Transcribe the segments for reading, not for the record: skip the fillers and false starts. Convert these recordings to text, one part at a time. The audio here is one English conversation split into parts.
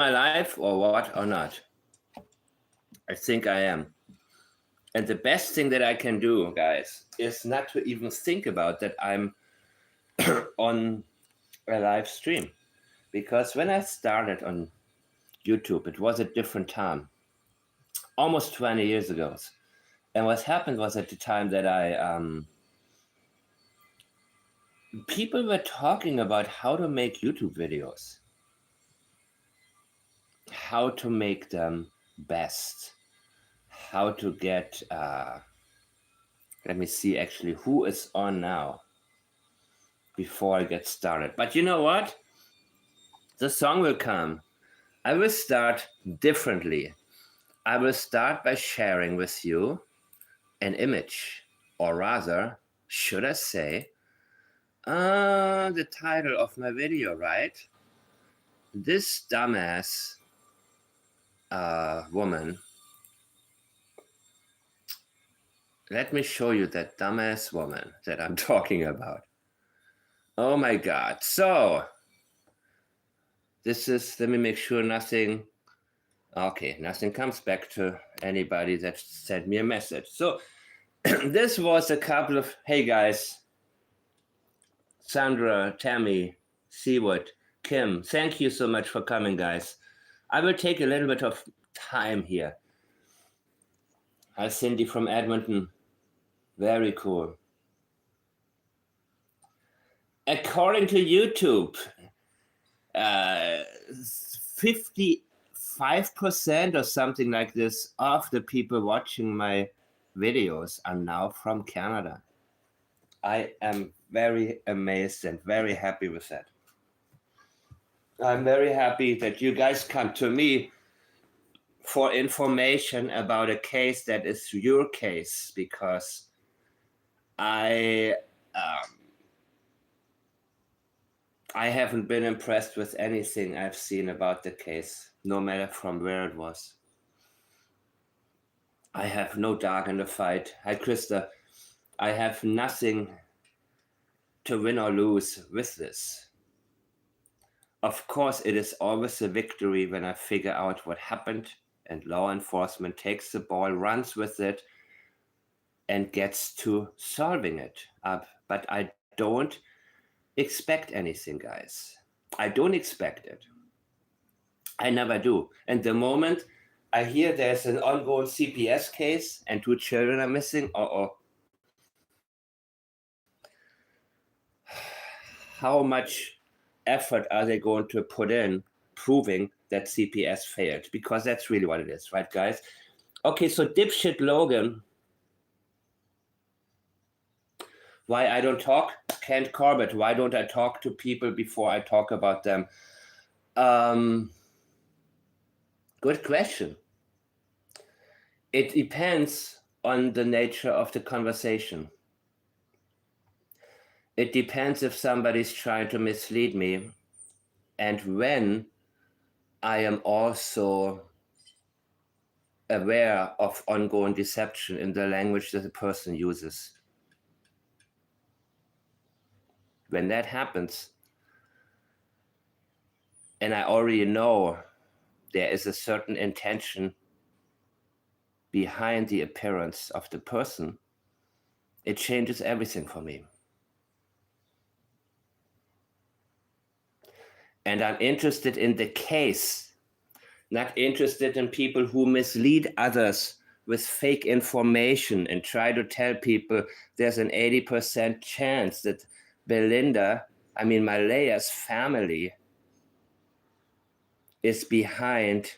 my life or what or not? I think I am. And the best thing that I can do, guys, is not to even think about that I'm on a live stream. Because when I started on YouTube, it was a different time, almost 20 years ago. And what happened was at the time that people were talking about how to make YouTube videos, how to make them best, how to get, let me see actually who is on now before I get started. But you know what? The song will come. I will start differently. I will start by sharing with you an image, or rather, should I say, the title of my video, right? This dumbass woman. Let me show you that dumbass woman that I'm talking about. Oh my God. So, this is, let me make sure nothing, okay, nothing comes back to anybody that sent me a message. So, this was a couple of, hey guys, Sandra, Tammy, Seawood, Kim, thank you so much for coming, guys. I will take a little bit of time here. Hi, Cindy from Edmonton. Very cool. According to YouTube, 55% or something like this of the people watching my videos are now from Canada. I am very amazed and very happy with that. I'm very happy that you guys come to me for information about a case that is your case, because I haven't been impressed with anything I've seen about the case, no matter from where it was. I have no dog in the fight. Hi, Krista. I have nothing to win or lose with this. Of course, it is always a victory when I figure out what happened and law enforcement takes the ball, runs with it, and gets to solving it up. But I don't expect anything, guys. I don't expect it. I never do. And the moment I hear there's an ongoing CPS case and 2 children are missing, how much effort are they going to put in proving that CPS failed? Because that's really what it is, right, guys? Okay, so dipshit Logan. Why I don't talk? Kent Corbett, why don't I talk to people before I talk about them? Good question. It depends on the nature of the conversation. It depends if somebody's trying to mislead me, and when I am also aware of ongoing deception in the language that the person uses. When that happens, and I already know there is a certain intention behind the appearance of the person, it changes everything for me. And I'm interested in the case, not interested in people who mislead others with fake information and try to tell people there's an 80% chance that Malaya's family is behind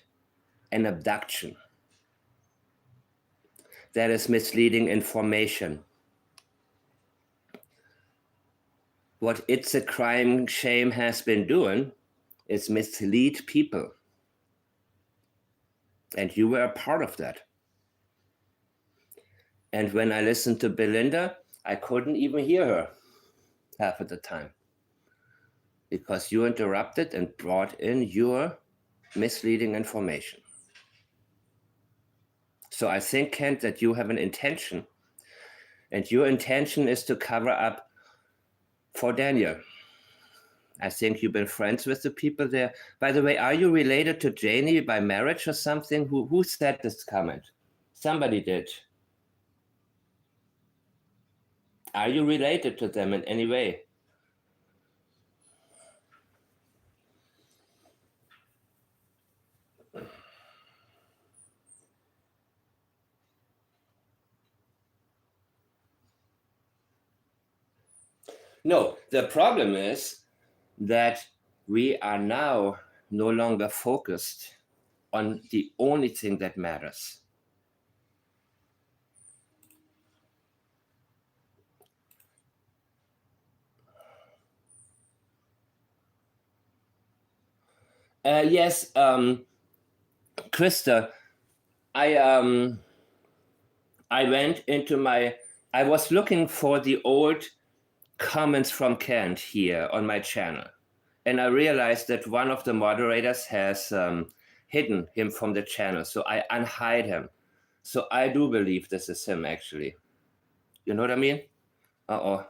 an abduction. That is misleading information. What It's a Crime Shame has been doing is mislead people. And you were a part of that. And when I listened to Belinda, I couldn't even hear her half of the time, because you interrupted and brought in your misleading information. So I think, Kent, that you have an intention, and your intention is to cover up for Daniel. I think you've been friends with the people there. By the way, are you related to Janie by marriage or something? Who said this comment? Somebody did. Are you related to them in any way? No, the problem is that we are now no longer focused on the only thing that matters. Yes, Krista, I went into I was looking for the old comments from Kent here on my channel. And I realized that one of the moderators has hidden him from the channel. So I unhide him. So I do believe this is him, actually. You know what I mean? Uh-oh.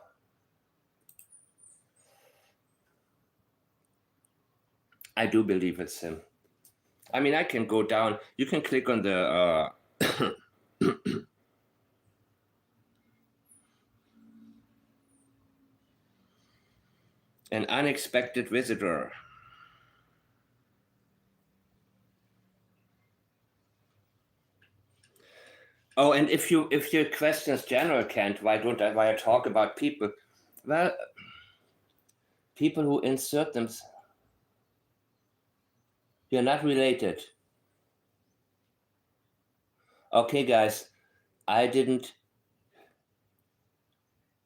I do believe it's him. I mean, I can go down. You can click on the... an unexpected visitor. Oh, and if your question is general, Kent, why I talk about people? Well, people who insert them, you're not related. Okay, guys, I didn't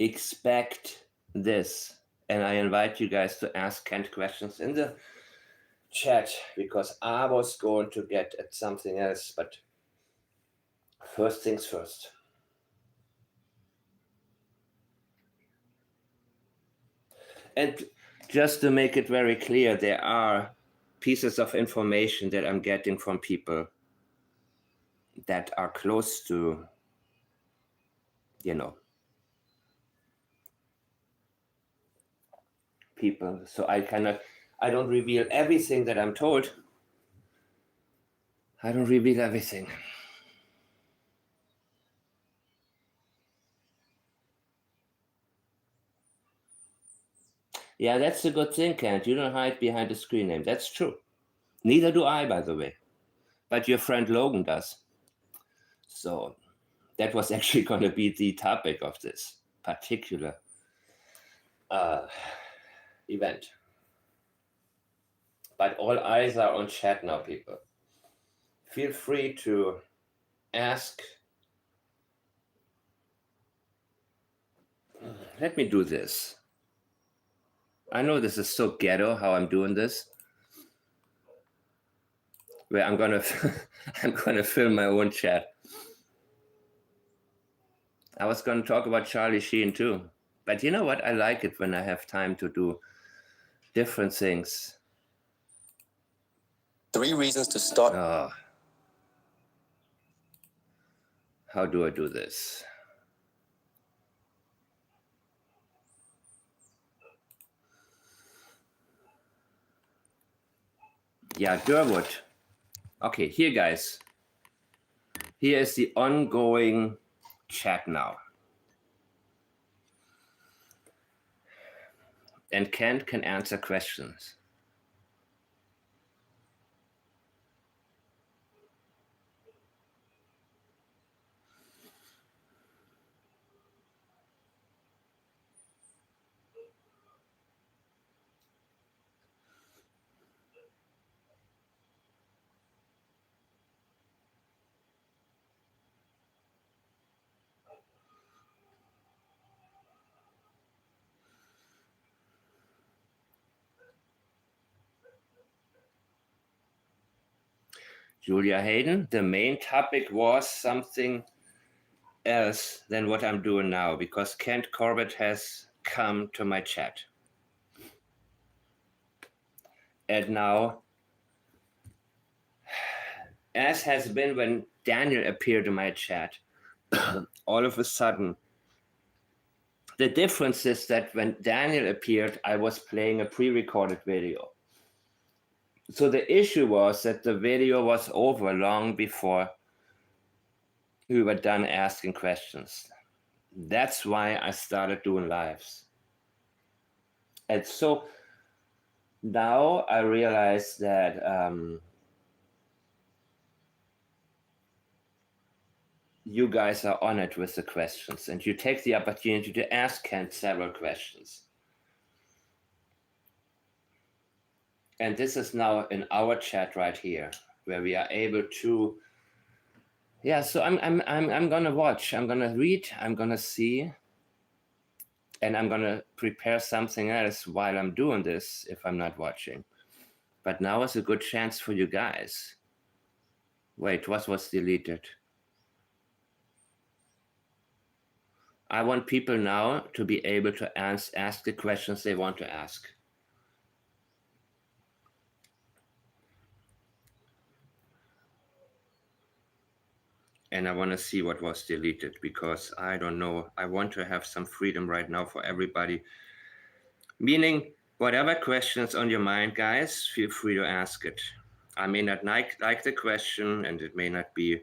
expect this, and I invite you guys to ask Kent questions in the chat because I was going to get at something else, but first things first. And just to make it very clear, there are pieces of information that I'm getting from people that are close to, people. So I don't reveal everything that I'm told. I don't reveal everything. Yeah, that's a good thing, Kent. You don't hide behind a screen name. That's true. Neither do I, by the way. But your friend Logan does. So that was actually going to be the topic of this particular event. But all eyes are on chat now, people. Feel free to ask. Let me do this. I know this is so ghetto how I'm doing this. Where I'm gonna film my own chat. I was gonna talk about Charlie Sheen too. But you know what? I like it when I have time to do different things. 3 reasons to start. Oh. How do I do this? Yeah, Durwood. Okay, here, guys. Here is the ongoing chat now. And Kent can answer questions. Julia Hayden, the main topic was something else than what I'm doing now because Kent Corbett has come to my chat. And now, as has been when Daniel appeared in my chat, all of a sudden, The difference is that when Daniel appeared, I was playing a pre-recorded video. So the issue was that the video was over long before we were done asking questions. That's why I started doing lives. And so now I realize that you guys are honored with the questions and you take the opportunity to ask Kent several questions. And this is now in our chat right here, where we are able to. Yeah, so I'm gonna watch. I'm gonna read. I'm gonna see, and I'm gonna prepare something else while I'm doing this if I'm not watching. But now is a good chance for you guys. Wait, what was deleted? I want people now to be able to ask the questions they want to ask. And I want to see what was deleted because I don't know. I want to have some freedom right now for everybody. Meaning, whatever questions on your mind, guys, feel free to ask it. I may not like the question and it may not be.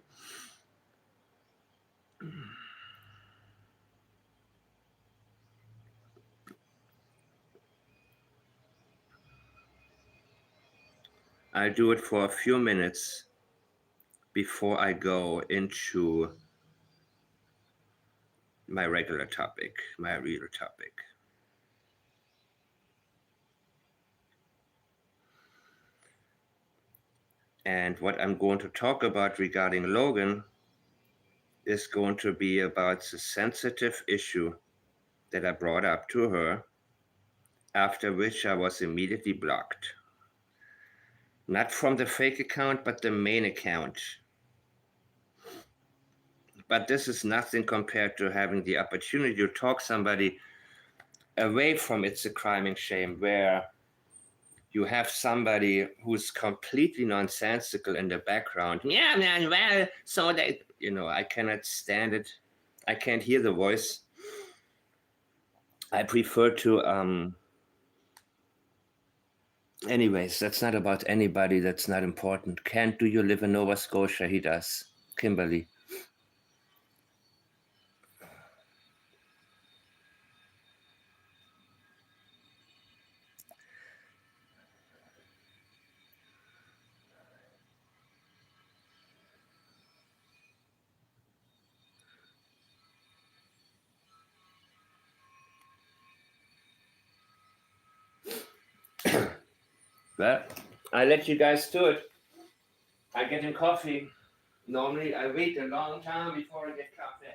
I'll do it for a few minutes before I go into my regular topic, my real topic. And what I'm going to talk about regarding Logan is going to be about the sensitive issue that I brought up to her, after which I was immediately blocked. Not from the fake account, but the main account. But this is nothing compared to having the opportunity to talk somebody away from It's a Crime and Shame, where you have somebody who's completely nonsensical in the background. Yeah, man, well, so that, I cannot stand it. I can't hear the voice. I prefer to, anyways, that's not about anybody. That's not important. Kent, do you live in Nova Scotia? He does. Kimberly. Well, I let you guys do it. I get in coffee. Normally, I wait a long time before I get coffee.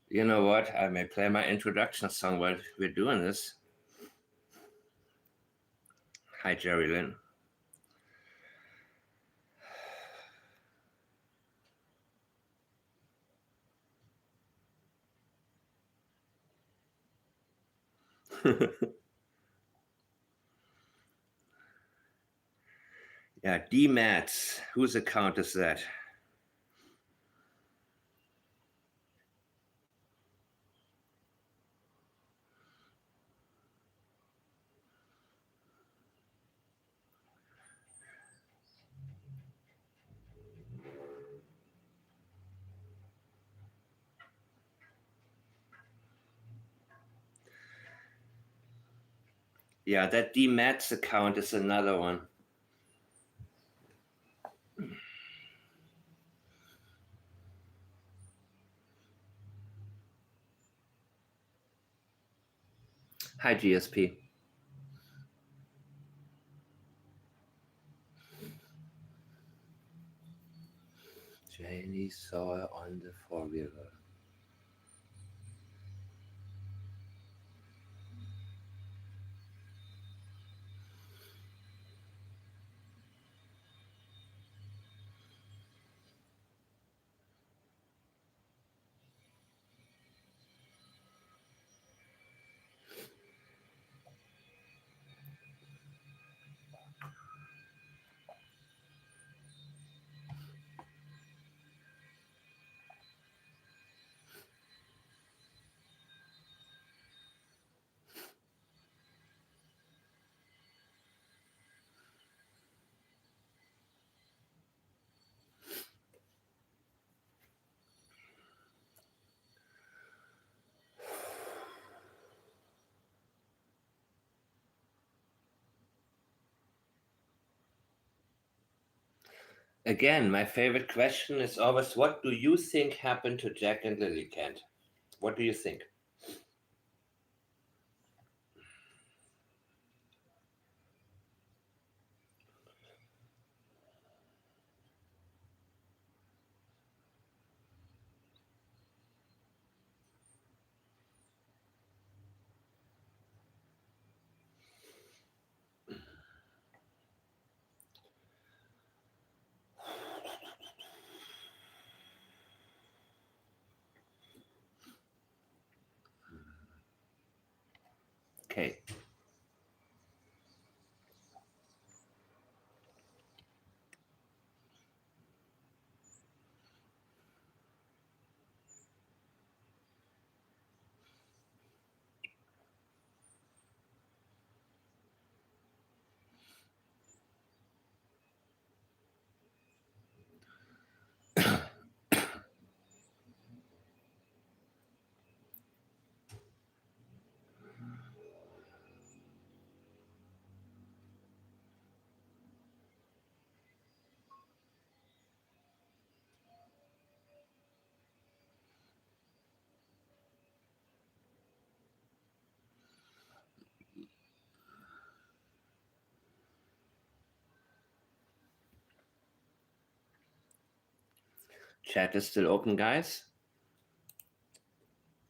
You know what? I may play my introduction song while we're doing this. Hi, Jerry Lynn. Yeah, D-Mats. Whose account is that? Yeah, that D-Mats account is another one. Hi, GSP. Janie saw her on the four-wheeler. Again, my favorite question is always, what do you think happened to Jack and Lily, Kent? What do you think? Okay. Chat is still open, guys.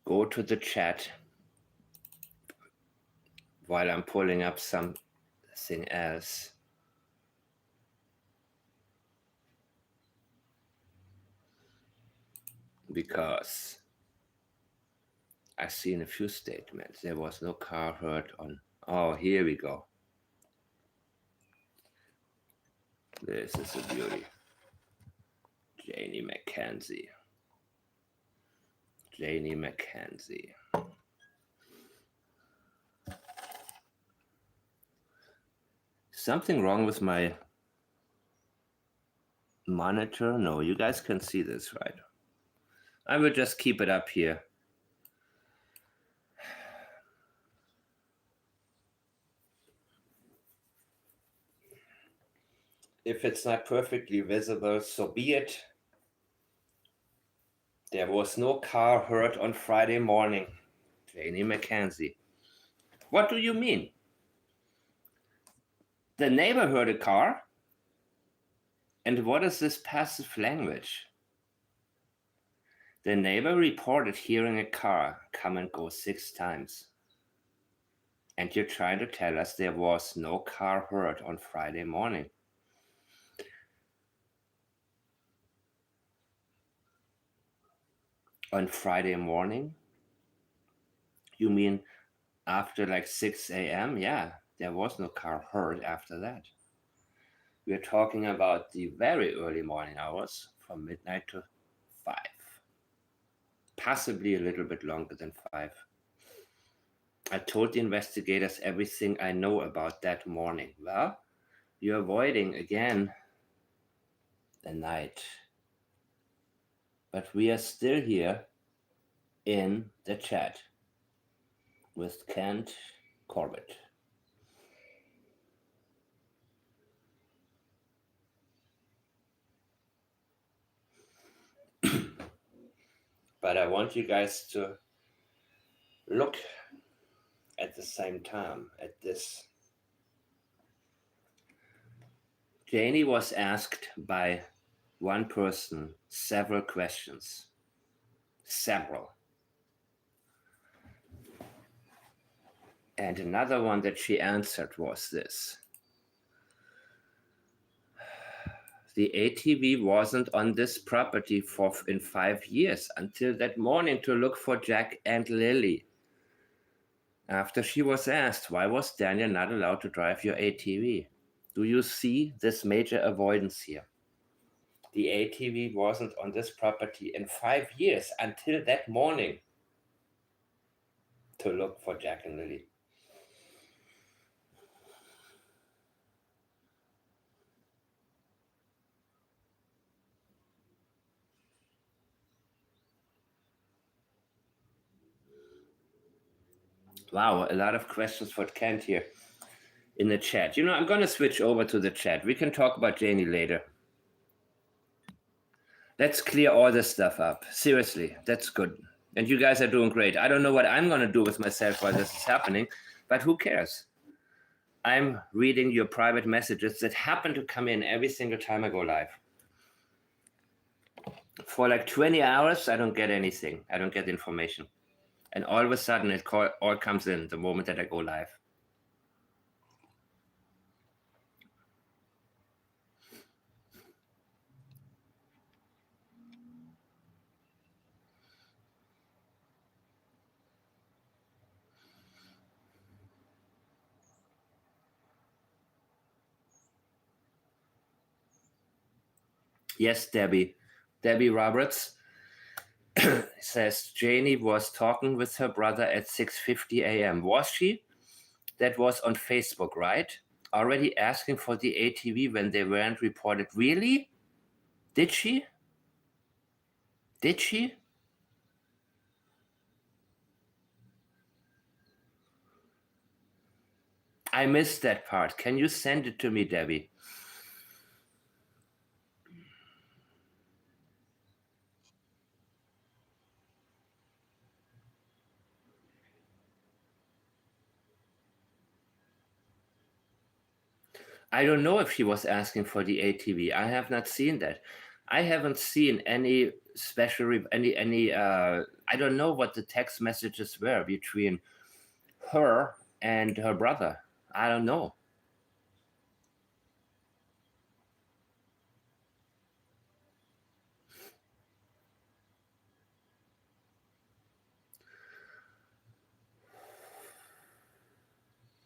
Go to the chat while I'm pulling up something else. Because I've seen a few statements. There was no car hurt on. Oh, here we go. This is a beauty. Janie Mackenzie. Janie Mackenzie. Something wrong with my monitor? No, you guys can see this, right? I will just keep it up here. If it's not perfectly visible, so be it. There was no car hurt on Friday morning. Janie Mackenzie. What do you mean? The neighbor heard a car? And what is this passive language? The neighbor reported hearing a car come and go 6 times. And you're trying to tell us there was no car heard on Friday morning. On Friday morning? You mean after like 6 a.m., yeah, there was no car heard after that. We're talking about the very early morning hours from midnight to 5, possibly a little bit longer than 5. I told the investigators everything I know about that morning. Well, you're avoiding again the night. But we are still here in the chat with Kent Corbett. But I want you guys to look at the same time at this. Janie was asked by one person several questions. Several. And another one that she answered was this. The ATV wasn't on this property in 5 years until that morning to look for Jack and Lilly. After she was asked, why was Daniel not allowed to drive your ATV? Do you see this major avoidance here? The ATV wasn't on this property in 5 years until that morning to look for Jack and Lilly. Wow, a lot of questions for Kent here in the chat. I'm going to switch over to the chat. We can talk about Janie later. Let's clear all this stuff up. Seriously, that's good. And you guys are doing great. I don't know what I'm going to do with myself while this is happening, but who cares? I'm reading your private messages that happen to come in every single time I go live. For like 20 hours, I don't get anything. I don't get information. And all of a sudden, it all comes in the moment that I go live. Yes, Debbie. Debbie Roberts says Janie was talking with her brother at 6:50 a.m. Was she? That was on Facebook, right? Already asking for the ATV when they weren't reported. Really? Did she? Did she? I missed that part. Can you send it to me, Debbie? I don't know if she was asking for the ATV. I have not seen that. I haven't seen any special, I don't know what the text messages were between her and her brother. I don't know.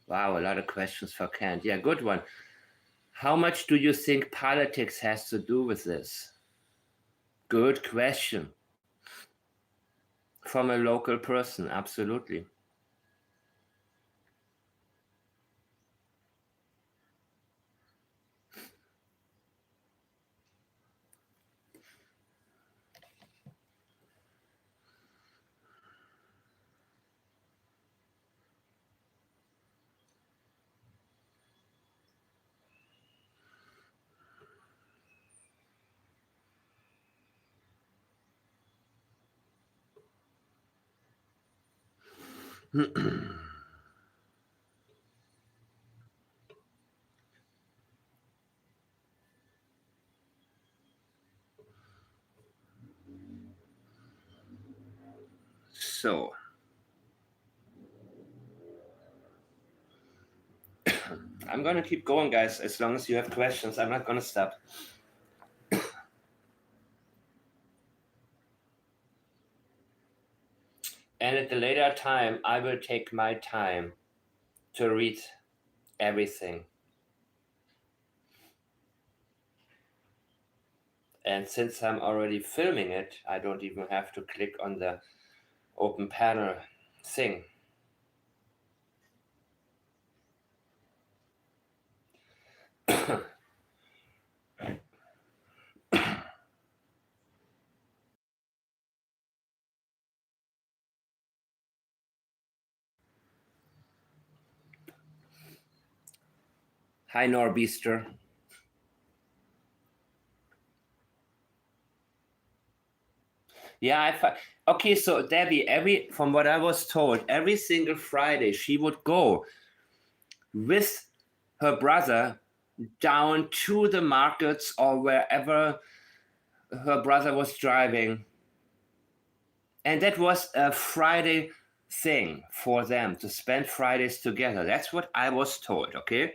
Wow, a lot of questions for Kent. Yeah, good one. How much do you think politics has to do with this? Good question. From a local person, absolutely. So, I'm going to keep going, guys. As long as you have questions, I'm not going to stop. And at a later time, I will take my time to read everything. And since I'm already filming it, I don't even have to click on the open panel thing. Hi, Norbeaster. Yeah, okay, so Debbie, from what I was told, every single Friday she would go with her brother down to the markets or wherever her brother was driving. And that was a Friday thing for them to spend Fridays together. That's what I was told, okay?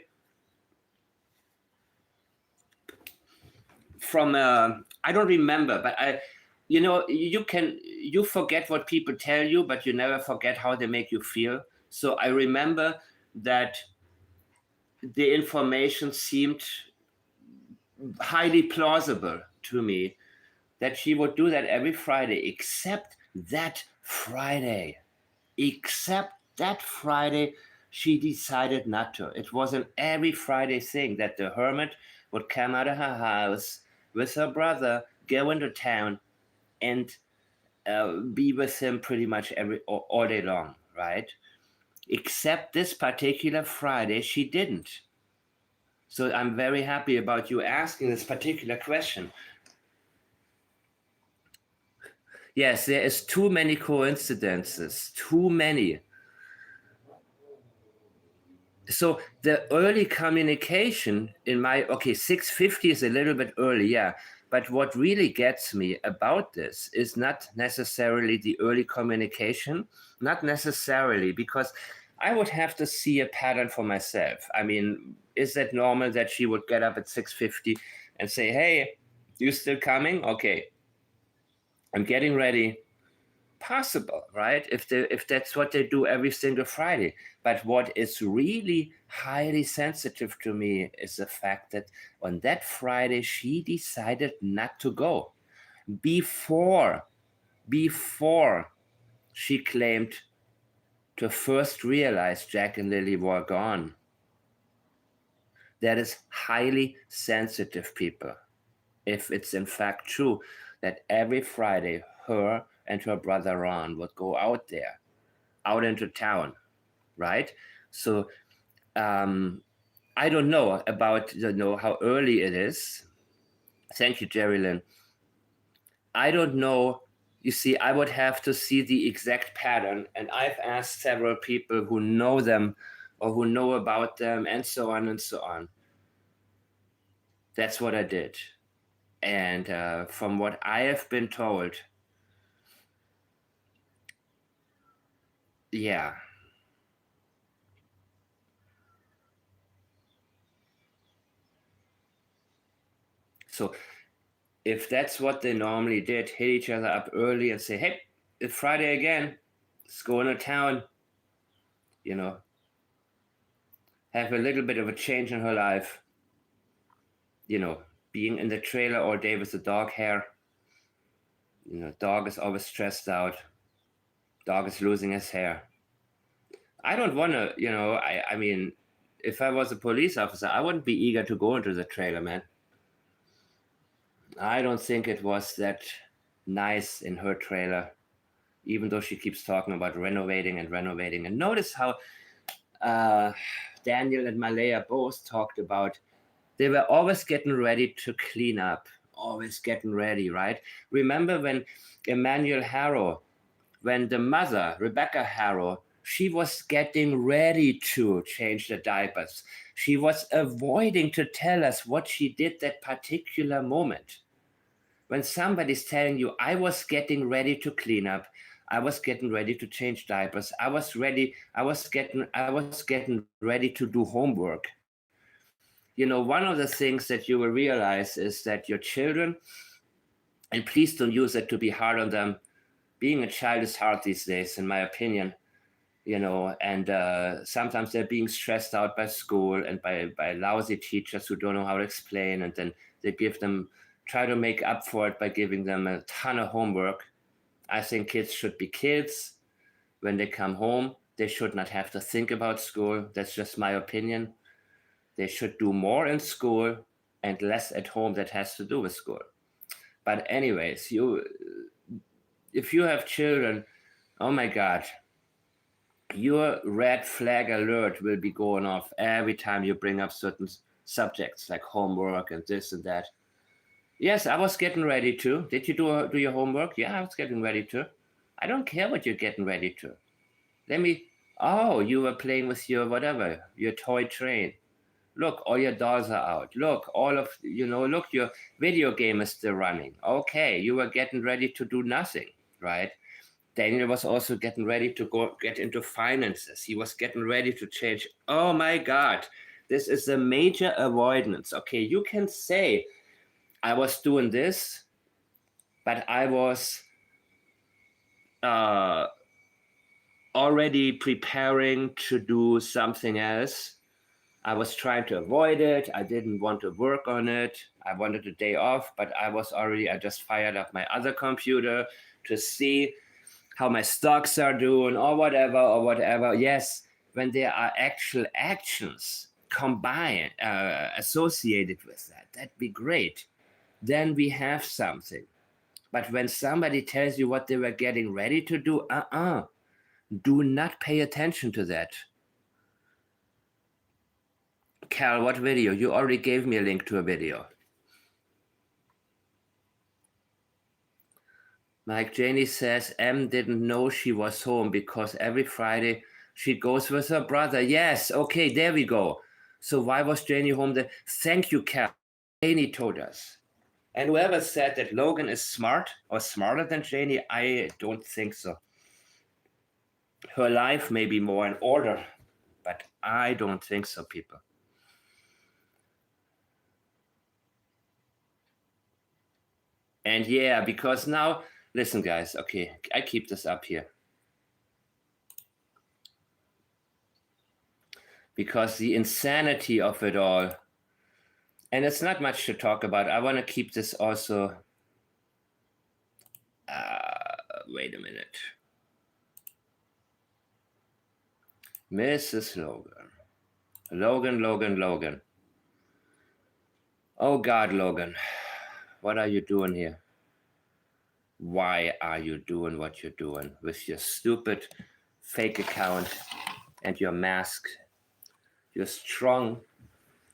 From I don't remember, but you forget what people tell you, but you never forget how they make you feel. So I remember that the information seemed highly plausible to me that she would do that every Friday, except that Friday. Except that Friday, she decided not to. It was an every Friday thing that the hermit would come out of her house with her brother, go into town, and be with him pretty much all day long, right? Except this particular Friday, she didn't. So I'm very happy about you asking this particular question. Yes, there is too many coincidences, too many. So the early communication 6:50 is a little bit early, yeah. But what really gets me about this is not necessarily the early communication, not necessarily, because I would have to see a pattern for myself. I mean, is that normal that she would get up at 6:50 and say, "Hey, you still coming? Okay, I'm getting ready." Possible, right? If that's what they do every single Friday. But what is really highly sensitive to me is the fact that on that Friday she decided not to go before she claimed to first realize Jack and Lily were gone. That is highly sensitive, people. If it's in fact true that every Friday her and her brother Ron would go out there, out into town, right? So I don't know about how early it is. Thank you, Jerry Lynn. I don't know. You see, I would have to see the exact pattern, and I've asked several people who know them or who know about them, and so on and so on. That's what I did. And from what I have been told, yeah. So if that's what they normally did, hit each other up early and say, "Hey, it's Friday again. Let's go into town." You know, have a little bit of a change in her life. Being in the trailer all day with the dog hair. Dog is always stressed out. Dog is losing his hair. I don't want to, I mean, if I was a police officer, I wouldn't be eager to go into the trailer, man. I don't think it was that nice in her trailer, even though she keeps talking about renovating and renovating. And notice how Daniel and Malaya both talked about they were always getting ready to clean up, always getting ready, right? Remember when Emmanuel Harrow, when the mother, Rebecca Harrow, she was getting ready to change the diapers. She was avoiding to tell us what she did that particular moment. When somebody's telling you, I was getting ready to clean up, I was getting ready to change diapers, I was getting ready to do homework. One of the things that you will realize is that your children, and please don't use it to be hard on them, being a child is hard these days, in my opinion, and sometimes they're being stressed out by school and by lousy teachers who don't know how to explain, and then they try to make up for it by giving them a ton of homework. I think kids should be kids. When they come home, they should not have to think about school. That's just my opinion. They should do more in school and less at home that has to do with school. But anyways, if you have children, oh my God, your red flag alert will be going off every time you bring up certain subjects like homework and this and that. Yes, I was getting ready to. Did you do your homework? Yeah, I was getting ready to. I don't care what you're getting ready to. You were playing with your whatever, your toy train. Look, all your dolls are out. Look, your video game is still running. Okay, you were getting ready to do nothing, right? Daniel was also getting ready to get into finances. He was getting ready to change. Oh my God, this is a major avoidance. Okay, you can say, I was doing this, but I was already preparing to do something else. I was trying to avoid it. I didn't want to work on it. I wanted a day off, but I just fired up my other computer to see how my stocks are doing or whatever. Yes, when there are actual actions combined, associated with that, that'd be great. Then we have something. But when somebody tells you what they were getting ready to do, do not pay attention to that. Cal, what video? You already gave me a link to a video. Mike, Janie says Em didn't know she was home because every Friday she goes with her brother. Yes, okay, there we go. So why was Janie home then? Thank you, Cal. Janie told us. And whoever said that Logan is smart or smarter than Janie, I don't think so. Her life may be more in order, but I don't think so, people. And yeah, because now, listen, guys, okay, I keep this up here. Because the insanity of it all, and it's not much to talk about. I want to keep this also. Wait a minute. Mrs. Logan. Oh God, Logan. What are you doing here? Why are you doing what you're doing with your stupid fake account and your mask? Your strong,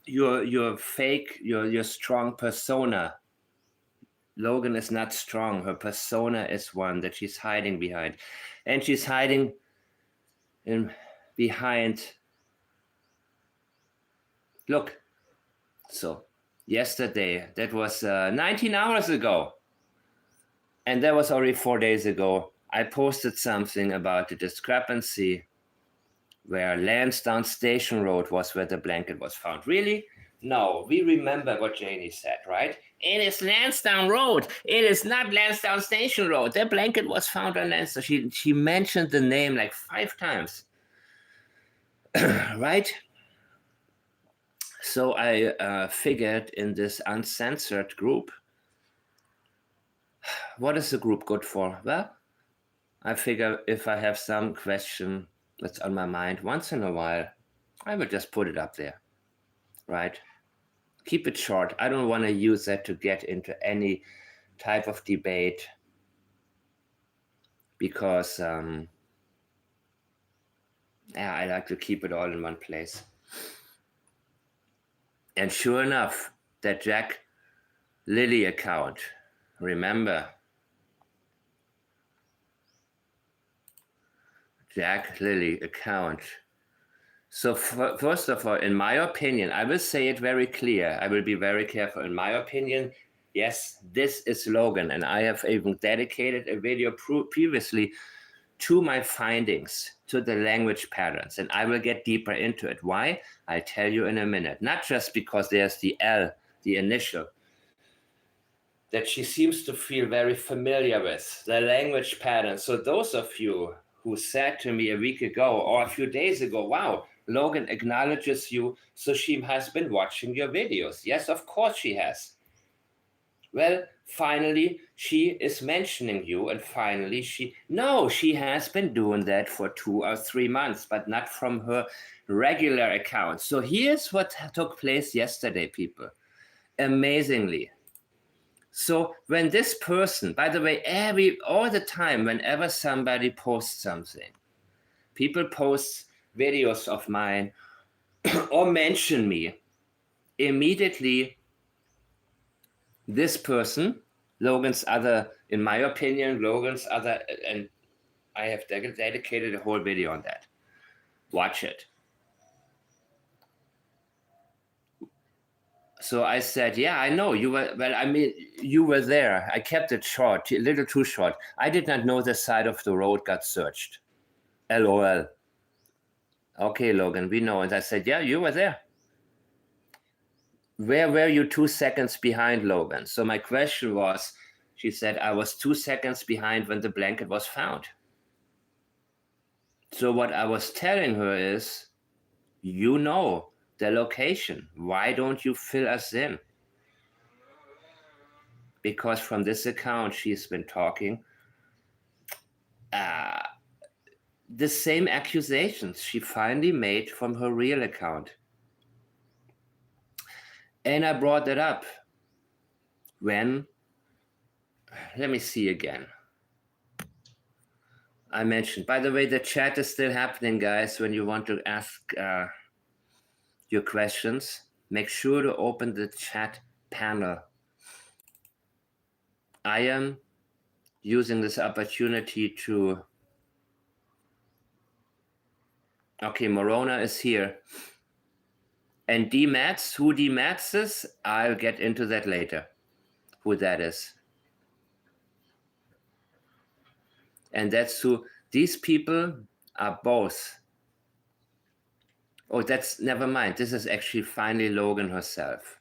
your fake, your strong persona. Logan is not strong. Her persona is one that she's hiding behind. And she's hiding behind. Look. So, yesterday, that was 19 hours ago. And that was already 4 days ago. I posted something about the discrepancy where Lansdowne Station Road was where the blanket was found. Really? No, we remember what Janie said, right? It is Lansdowne Road. It is not Lansdowne Station Road. The blanket was found on Lansdowne. She mentioned the name like 5 times. Right? So I figured in this uncensored group, what is the group good for? Well, I figure if I have some question that's on my mind once in a while, I will just put it up there, right? Keep it short. I don't want to use that to get into any type of debate because I like to keep it all in one place. And sure enough, that Jack Lilly account, remember, Jack Lilly account. So first of all, in my opinion, I will say it very clear. I will be very careful. In my opinion, yes, this is Logan. And I have even dedicated a video previously to my findings, to the language patterns. And I will get deeper into it. Why? I'll tell you in a minute. Not just because there's the L, the initial. that she seems to feel very familiar with, the language pattern. So those of you who said to me a week ago or a few days ago, wow, Logan acknowledges you, so she has been watching your videos. Yes, of course she has. Well, finally, she is mentioning you, and finally she has been doing that for 2 or 3 months, but not from her regular account. So here's what took place yesterday, people. Amazingly. So when this person, by the way, all the time, whenever somebody posts something, people post videos of mine or mention me, immediately this person, in my opinion, Logan's other, and I have dedicated a whole video on that. Watch it. So I said, yeah, I know you were, well, I mean, you were there. I kept it short, a little too short. I did not know the side of the road got searched. LOL. Okay, Logan, we know. And I said, yeah, you were there. Where were you 2 seconds behind, Logan? So my question was, she said, I was 2 seconds behind when the blanket was found. So what I was telling her is, you know the location. Why don't you fill us in? Because from this account, she's been talking the same accusations she finally made from her real account. And I brought that up when, let me see again. I mentioned, by the way, the chat is still happening, guys. When you want to ask your questions, make sure to open the chat panel. I am using this opportunity to, okay, Morona is here. And DMats, who DMats is, I'll get into that later, who that is. And that's who, these people are both. Oh, that's, never mind. This is actually finally Logan herself.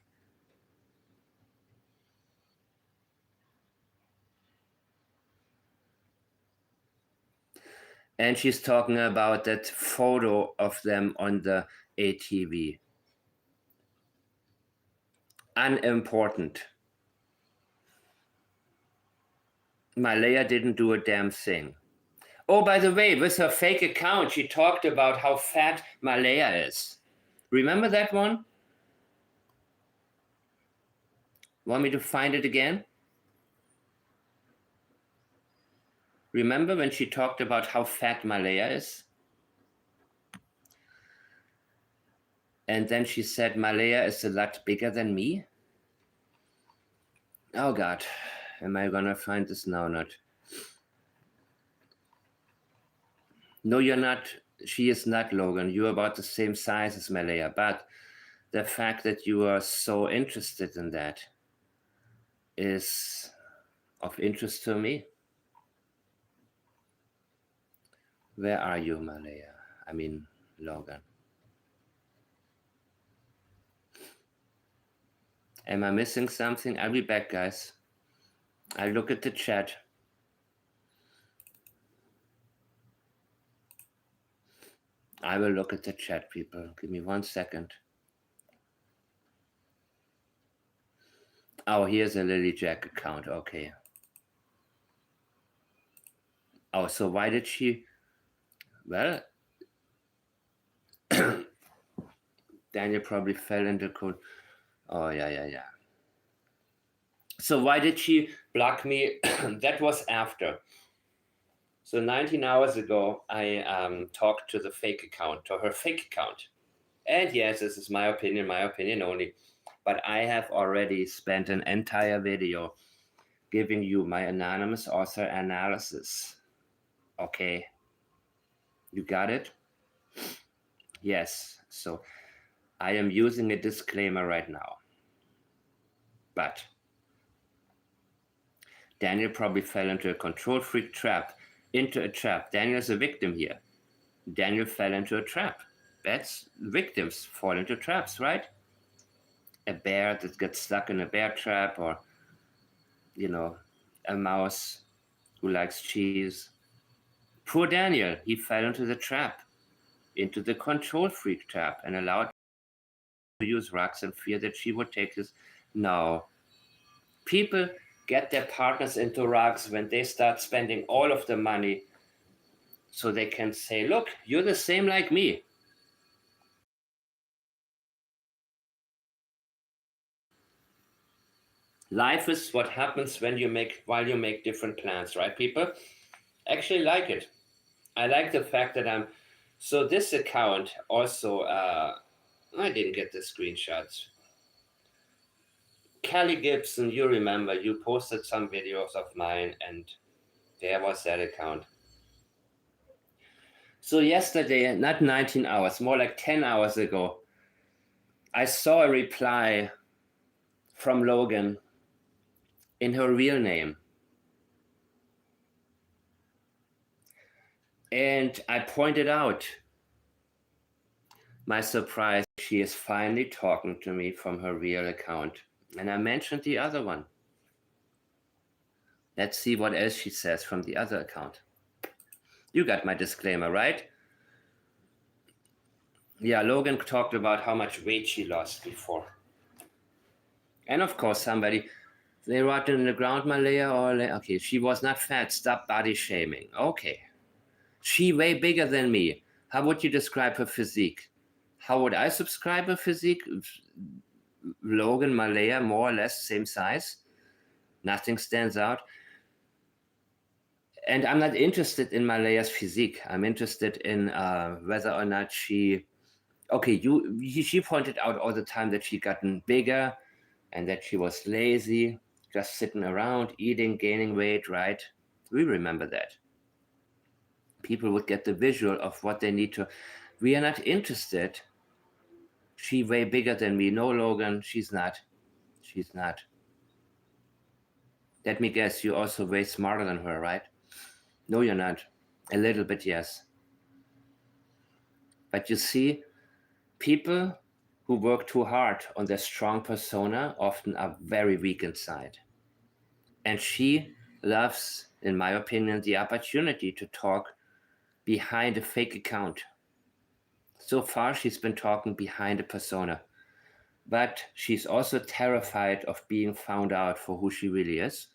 And she's talking about that photo of them on the ATV. Unimportant. Malaya didn't do a damn thing. Oh, by the way, with her fake account, she talked about how fat Malaya is. Remember that one? Want me to find it again? Remember when she talked about how fat Malaya is? And then she said Malaya is a lot bigger than me? Oh God, am I gonna find this now? Not. No, you're not. She is not, Logan. You're about the same size as Malaya, but the fact that you are so interested in that is of interest to me. Where are you, Malaya? I mean, Logan. Am I missing something? I'll be back, guys. I'll look at the chat. I will look at the chat, people. Give me 1 second. Oh, here's a Lily Jack account. Okay. Oh, so why did she? Well, Daniel probably fell into code. Oh, yeah. So why did she block me? That was after. So 19 hours ago, I talked to the fake account, to her fake account. And yes, this is my opinion only. But I have already spent an entire video giving you my anonymous author analysis. Okay. You got it? Yes. So I am using a disclaimer right now. But Daniel probably fell into a control freak trap. Daniel is a victim here. Daniel fell into a trap. That's victims fall into traps, right? A bear that gets stuck in a bear trap, or a mouse who likes cheese. Poor Daniel, he fell into the trap, into the control freak trap, and allowed to use rugs in fear that she would take his. No. People get their partners into rugs when they start spending all of the money so they can say, look, you're the same like me. Life is what happens while you make different plans, right, people? Actually like it. I like the fact that so this account also, I didn't get the screenshots. Kelly Gibson, you remember, you posted some videos of mine, and there was that account. So yesterday, not 19 hours, more like 10 hours ago, I saw a reply from Logan in her real name. And I pointed out my surprise. She is finally talking to me from her real account. And I mentioned the other one. Let's see what else she says from the other account. You got my disclaimer, right? Yeah, Logan talked about how much weight she lost before. And of course, they rotted in the ground, Malaya, okay, she was not fat, stop body shaming. Okay. She way bigger than me. How would you describe her physique? How would I subscribe her physique? Logan, Malaya, more or less same size. Nothing stands out. And I'm not interested in Malaya's physique. I'm interested in whether or not she pointed out all the time that she gotten bigger and that she was lazy, just sitting around, eating, gaining weight, right? We remember that. People would get the visual of what they need to. We are not interested. She way bigger than me. No, Logan, she's not. She's not. Let me guess, you're also way smarter than her, right? No, you're not. A little bit, yes. But you see, people who work too hard on their strong persona often are very weak inside. And she loves, in my opinion, the opportunity to talk behind a fake account. So far, she's been talking behind a persona. But she's also terrified of being found out for who she really is.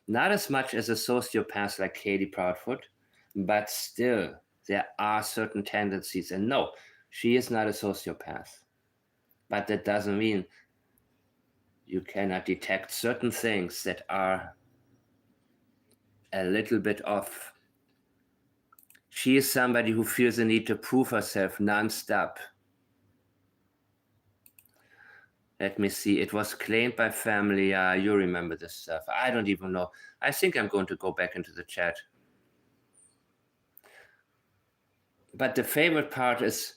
Not as much as a sociopath like Katie Proudfoot, but still, there are certain tendencies. And no, she is not a sociopath. But that doesn't mean you cannot detect certain things that are a little bit off. She is somebody who feels the need to prove herself nonstop. Let me see. It was claimed by family. You remember this stuff. I don't even know. I think I'm going to go back into the chat. But the favorite part is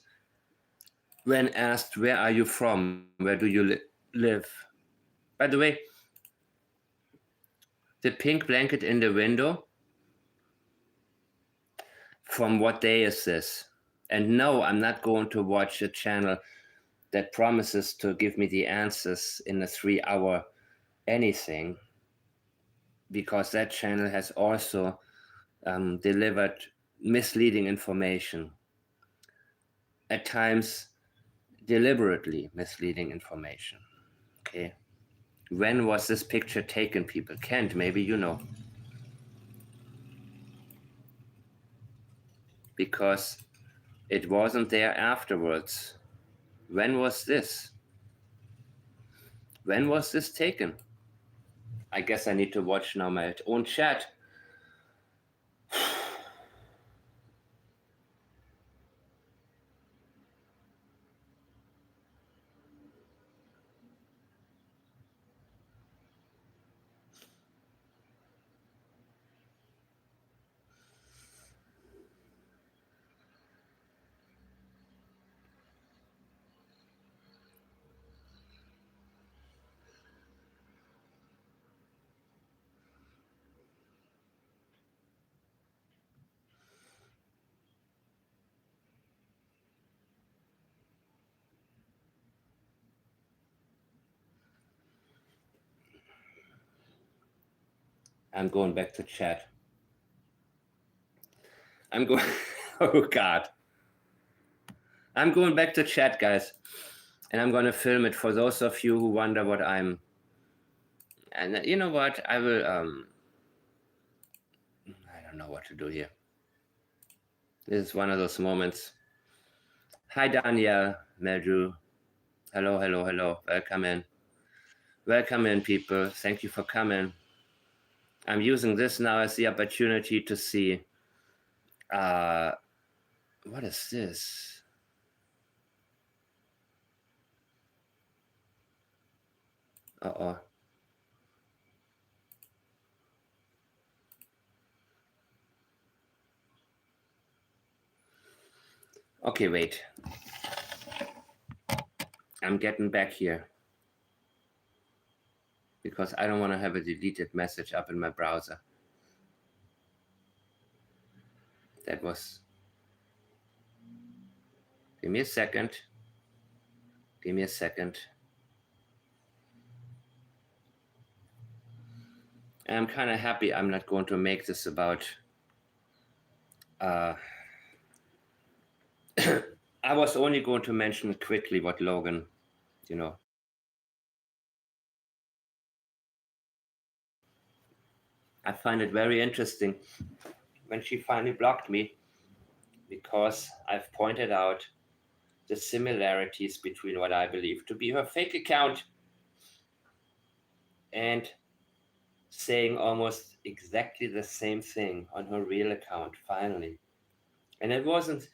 when asked, where are you from? Where do you live? By the way, the pink blanket in the window, from what day is this? And no, I'm not going to watch a channel that promises to give me the answers in a 3-hour anything, because that channel has also delivered misleading information, at times deliberately misleading information. Okay. When was this picture taken, people? Kent, maybe you know. Because it wasn't there afterwards. When was this? When was this taken? I guess I need to watch now my own chat. I'm going back to chat. I'm going, oh God. I'm going back to chat, guys. And I'm going to film it for those of you who wonder what I'm. And you know what? I will, I don't know what to do here. This is one of those moments. Hi, Danielle, Meldrew. Hello, hello, hello. Welcome in. Welcome in, people. Thank you for coming. I'm using this now as the opportunity to see. What is this? Uh-oh. Okay, wait. I'm getting back here because I don't want to have a deleted message up in my browser. That was. Give me a second. Give me a second. I'm kind of happy I'm not going to make this about. I was only going to mention quickly what Logan, I find it very interesting when she finally blocked me because I've pointed out the similarities between what I believe to be her fake account and saying almost exactly the same thing on her real account finally. And it wasn't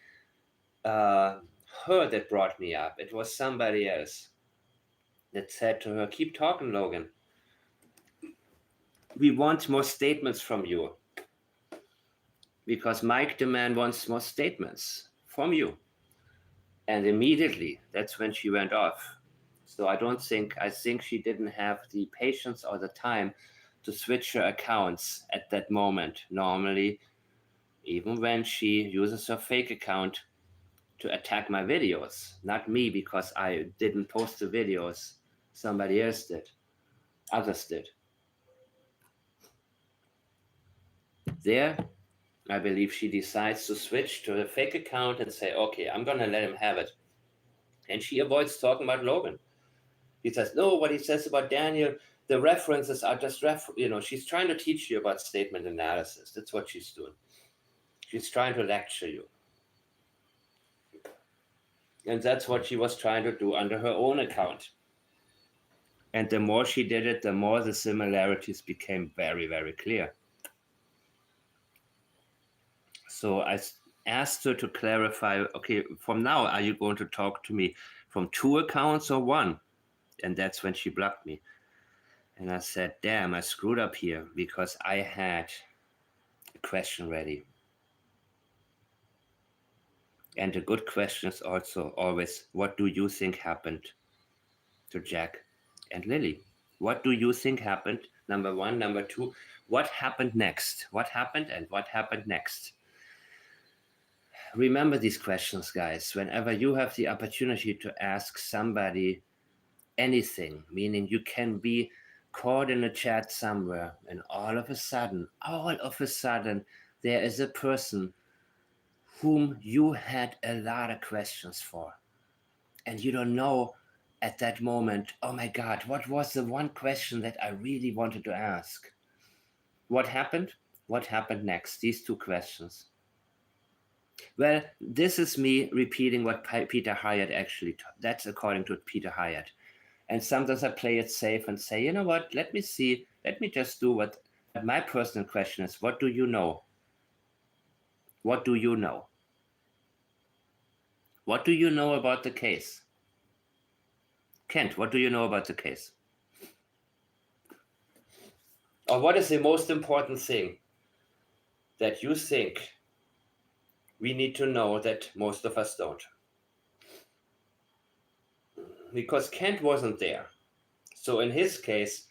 her that brought me up, it was somebody else that said to her, keep talking, Logan. We want more statements from you. Because Mike the man wants more statements from you. And immediately, that's when she went off. So I think she didn't have the patience or the time to switch her accounts at that moment. Normally, even when she uses her fake account to attack my videos, not me because I didn't post the videos, somebody else did, others did. There, I believe she decides to switch to a fake account and say, okay, I'm going to let him have it. And she avoids talking about Logan. He says, no, what he says about Daniel, the references are just, she's trying to teach you about statement analysis. That's what she's doing. She's trying to lecture you. And that's what she was trying to do under her own account. And the more she did it, the more the similarities became very, very clear. So I asked her to clarify, okay, from now, are you going to talk to me from 2 accounts or 1? And that's when she blocked me. And I said, damn, I screwed up here because I had a question ready. And a good question is also always, what do you think happened to Jack and Lilly? What do you think happened? Number 1. Number 2, what happened next? What happened and what happened next? Remember these questions, guys. Whenever you have the opportunity to ask somebody anything, meaning you can be caught in a chat somewhere and all of a sudden, there is a person whom you had a lot of questions for. And you don't know at that moment, oh my God, what was the one question that I really wanted to ask? What happened? What happened next? These 2 questions. Well, this is me repeating what Peter Hyatt actually taught. That's according to Peter Hyatt. And sometimes I play it safe and say, you know what, let me just do what my personal question is. What do you know? What do you know? What do you know about the case? Kent, what do you know about the case? Or what is the most important thing that you think we need to know that most of us don't? Because Kent wasn't there. So in his case,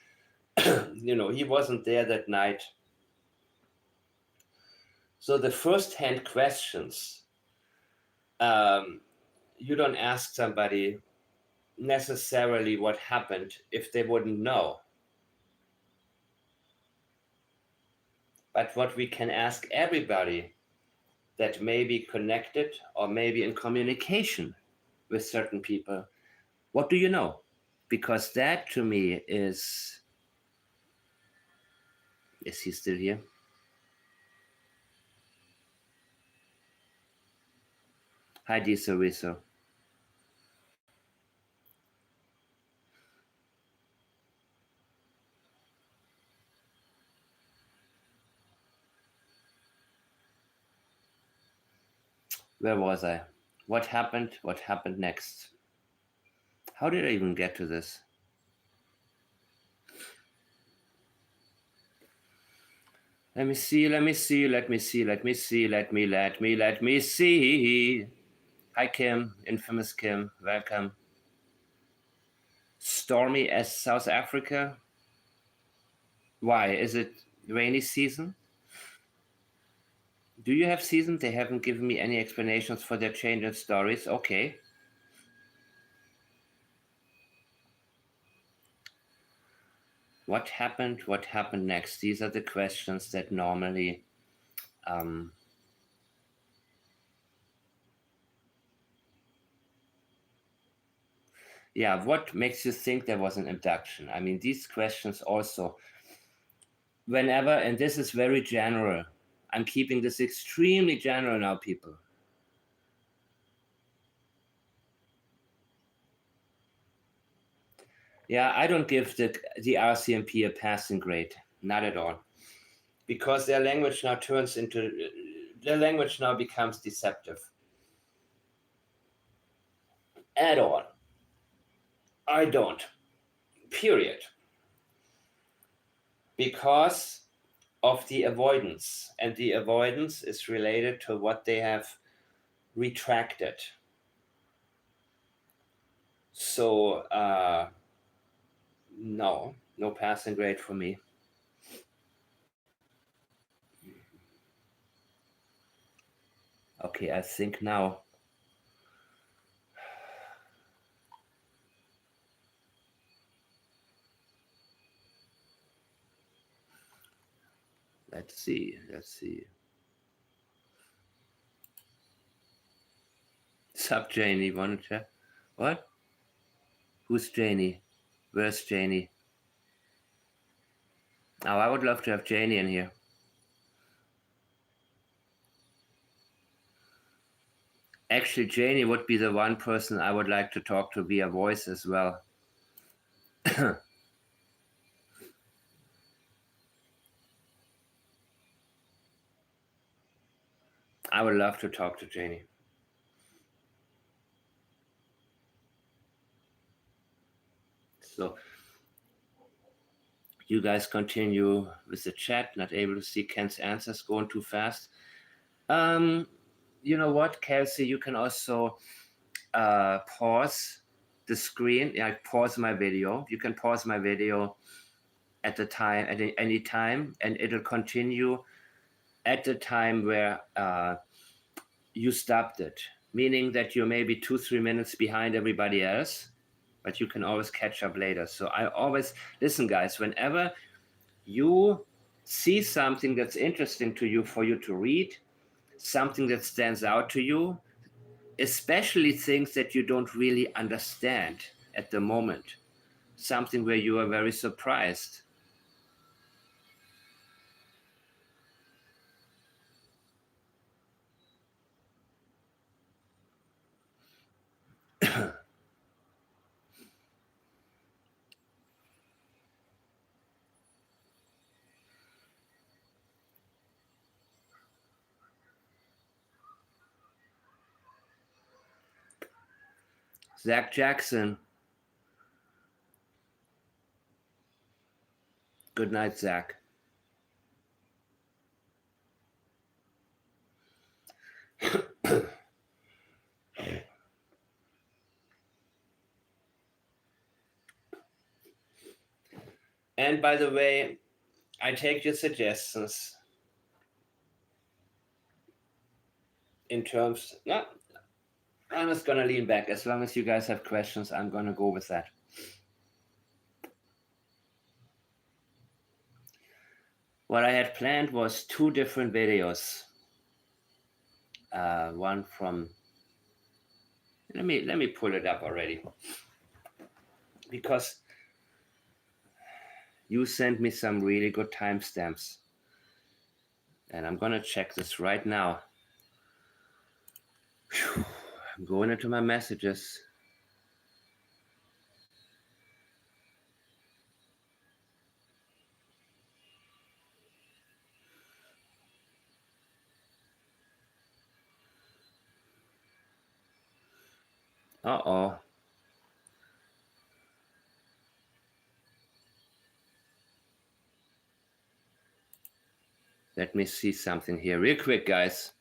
he wasn't there that night. So the first-hand questions, you don't ask somebody necessarily what happened if they wouldn't know. but what we can ask everybody that may be connected or maybe in communication with certain people, what do you know? Because that to me is he still here? Hi, Diesel. Where was I? What happened? What happened next? How did I even get to this? Let me see. Hi, Kim, infamous Kim, welcome. Stormy as South Africa. Why? Is it rainy season? Do you have season? They haven't given me any explanations for their change in stories. Okay. What happened? What happened next? These are the questions that normally what makes you think there was an abduction? I mean, these questions also, whenever, and this is very general, I'm keeping this extremely general now, people. Yeah, I don't give the RCMP a passing grade, not at all, because their language now becomes deceptive. At all. I don't. Period. Because of the avoidance, and the avoidance is related to what they have retracted. So, no passing grade for me. Okay, I think now. Let's see. Sup, Janie? Want to chat? What? Who's Janie? Where's Janie? Oh, I would love to have Janie in here. Actually, Janie would be the one person I would like to talk to via voice as well. I would love to talk to Janie. So you guys continue with the chat. Not able to see Ken's answers, going too fast. You know what, Kelsey? You can also pause the screen. Yeah, pause my video. You can pause my video at the time, at any time, and it'll continue at the time where you stopped it. Meaning that you're maybe 2-3 minutes behind everybody else, but you can always catch up later. So I always listen, guys. Whenever you see something that's interesting to you for you to read, something that stands out to you, especially things that you don't really understand at the moment, something where you are very surprised. Zach Jackson. Good night, Zach. And by the way, I take your suggestions in terms. No, I'm just gonna lean back. As long as you guys have questions, I'm gonna go with that. What I had planned was 2 different videos. One from, let me pull it up already, because you sent me some really good timestamps, and I'm gonna check this right now. Whew. I'm going into my messages. Uh-oh. Let me see something here real quick, guys.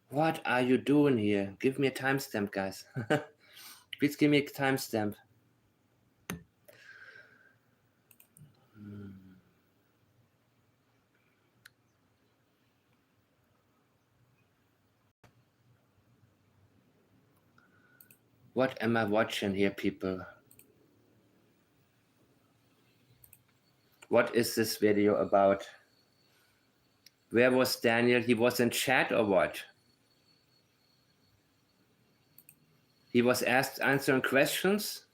What are you doing here? Give me a timestamp, guys. Please give me a timestamp. What am I watching here, people? What is this video about? Where was Daniel? He was in chat or what? He was asked answering questions?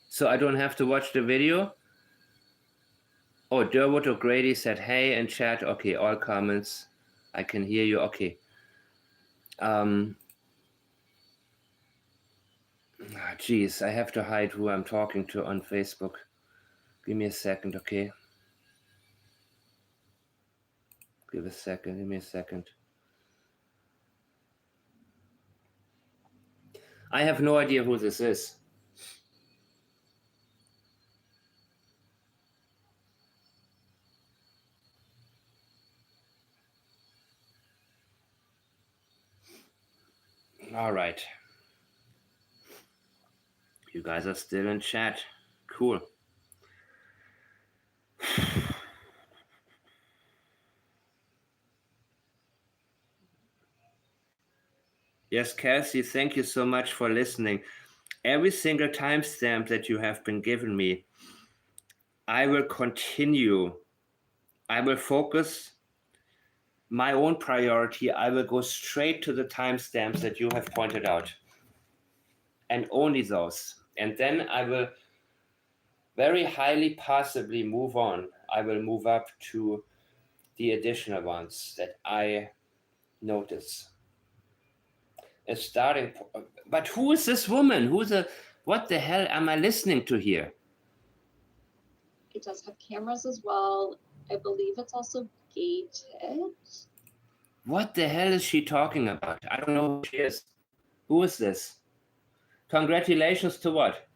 So I don't have to watch the video? Oh, Derwood O'Grady said, hey, in chat. Okay, all comments. I can hear you. Okay. Geez, I have to hide who I'm talking to on Facebook. Give me a second, okay? Give me a second. I have no idea who this is. All right. You guys are still in chat. Cool. Yes, Kelsey, thank you so much for listening. Every single timestamp that you have been given me, I will continue. I will focus my own priority. I will go straight to the timestamps that you have pointed out, and only those. And then I will very highly possibly move on. I will move up to the additional ones that I notice. A starting point. But who is this woman? What the hell am I listening to here? It does have cameras as well. I believe it's also gated. What the hell is she talking about? I don't know who she is. Who is this? Congratulations to what?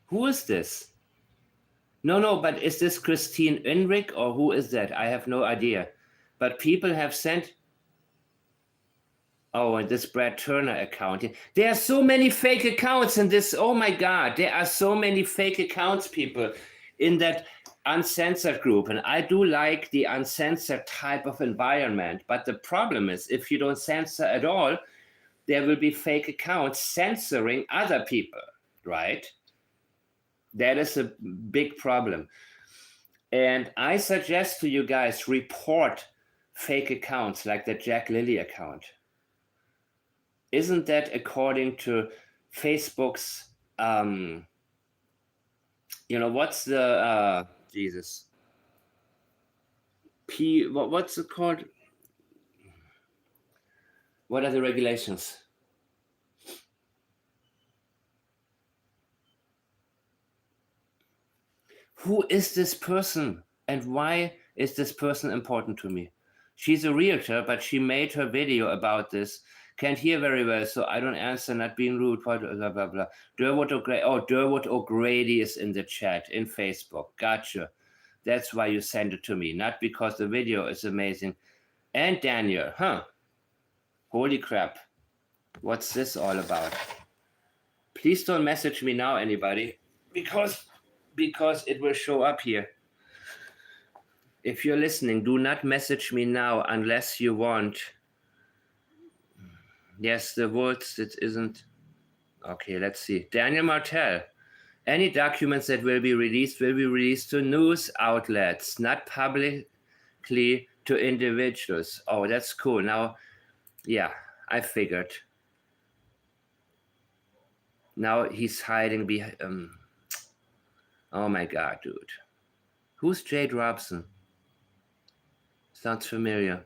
Who is this? No, but is this Christine Enrick or who is that? I have no idea. But people have sent. Oh, and this Brad Turner account. There are so many fake accounts in this. Oh my God, there are so many fake accounts, people, in that uncensored group. And I do like the uncensored type of environment. But the problem is, if you don't censor at all, there will be fake accounts censoring other people, right? That is a big problem. And I suggest to you guys, report fake accounts like the Jack Lilly account. Isn't that according to Facebook's, what's the, Jesus, what's it called? What are the regulations? Who is this person and why is this person important to me? She's a realtor, but she made her video about this. Can't hear very well, so I don't answer, not being rude, blah, blah, blah, blah. Derwood O'Grady is in the chat, in Facebook. Gotcha. That's why you sent it to me, not because the video is amazing. And Daniel, holy crap. What's this all about? Please don't message me now, anybody, because it will show up here. If you're listening, do not message me now unless you want. Yes, the words, it isn't. Okay, let's see. Daniel Martel. Any documents that will be released to news outlets, not publicly to individuals. Oh, that's cool. Now, yeah, I figured. Now he's hiding behind. Oh my God, dude. Who's Jade Robson? Sounds familiar.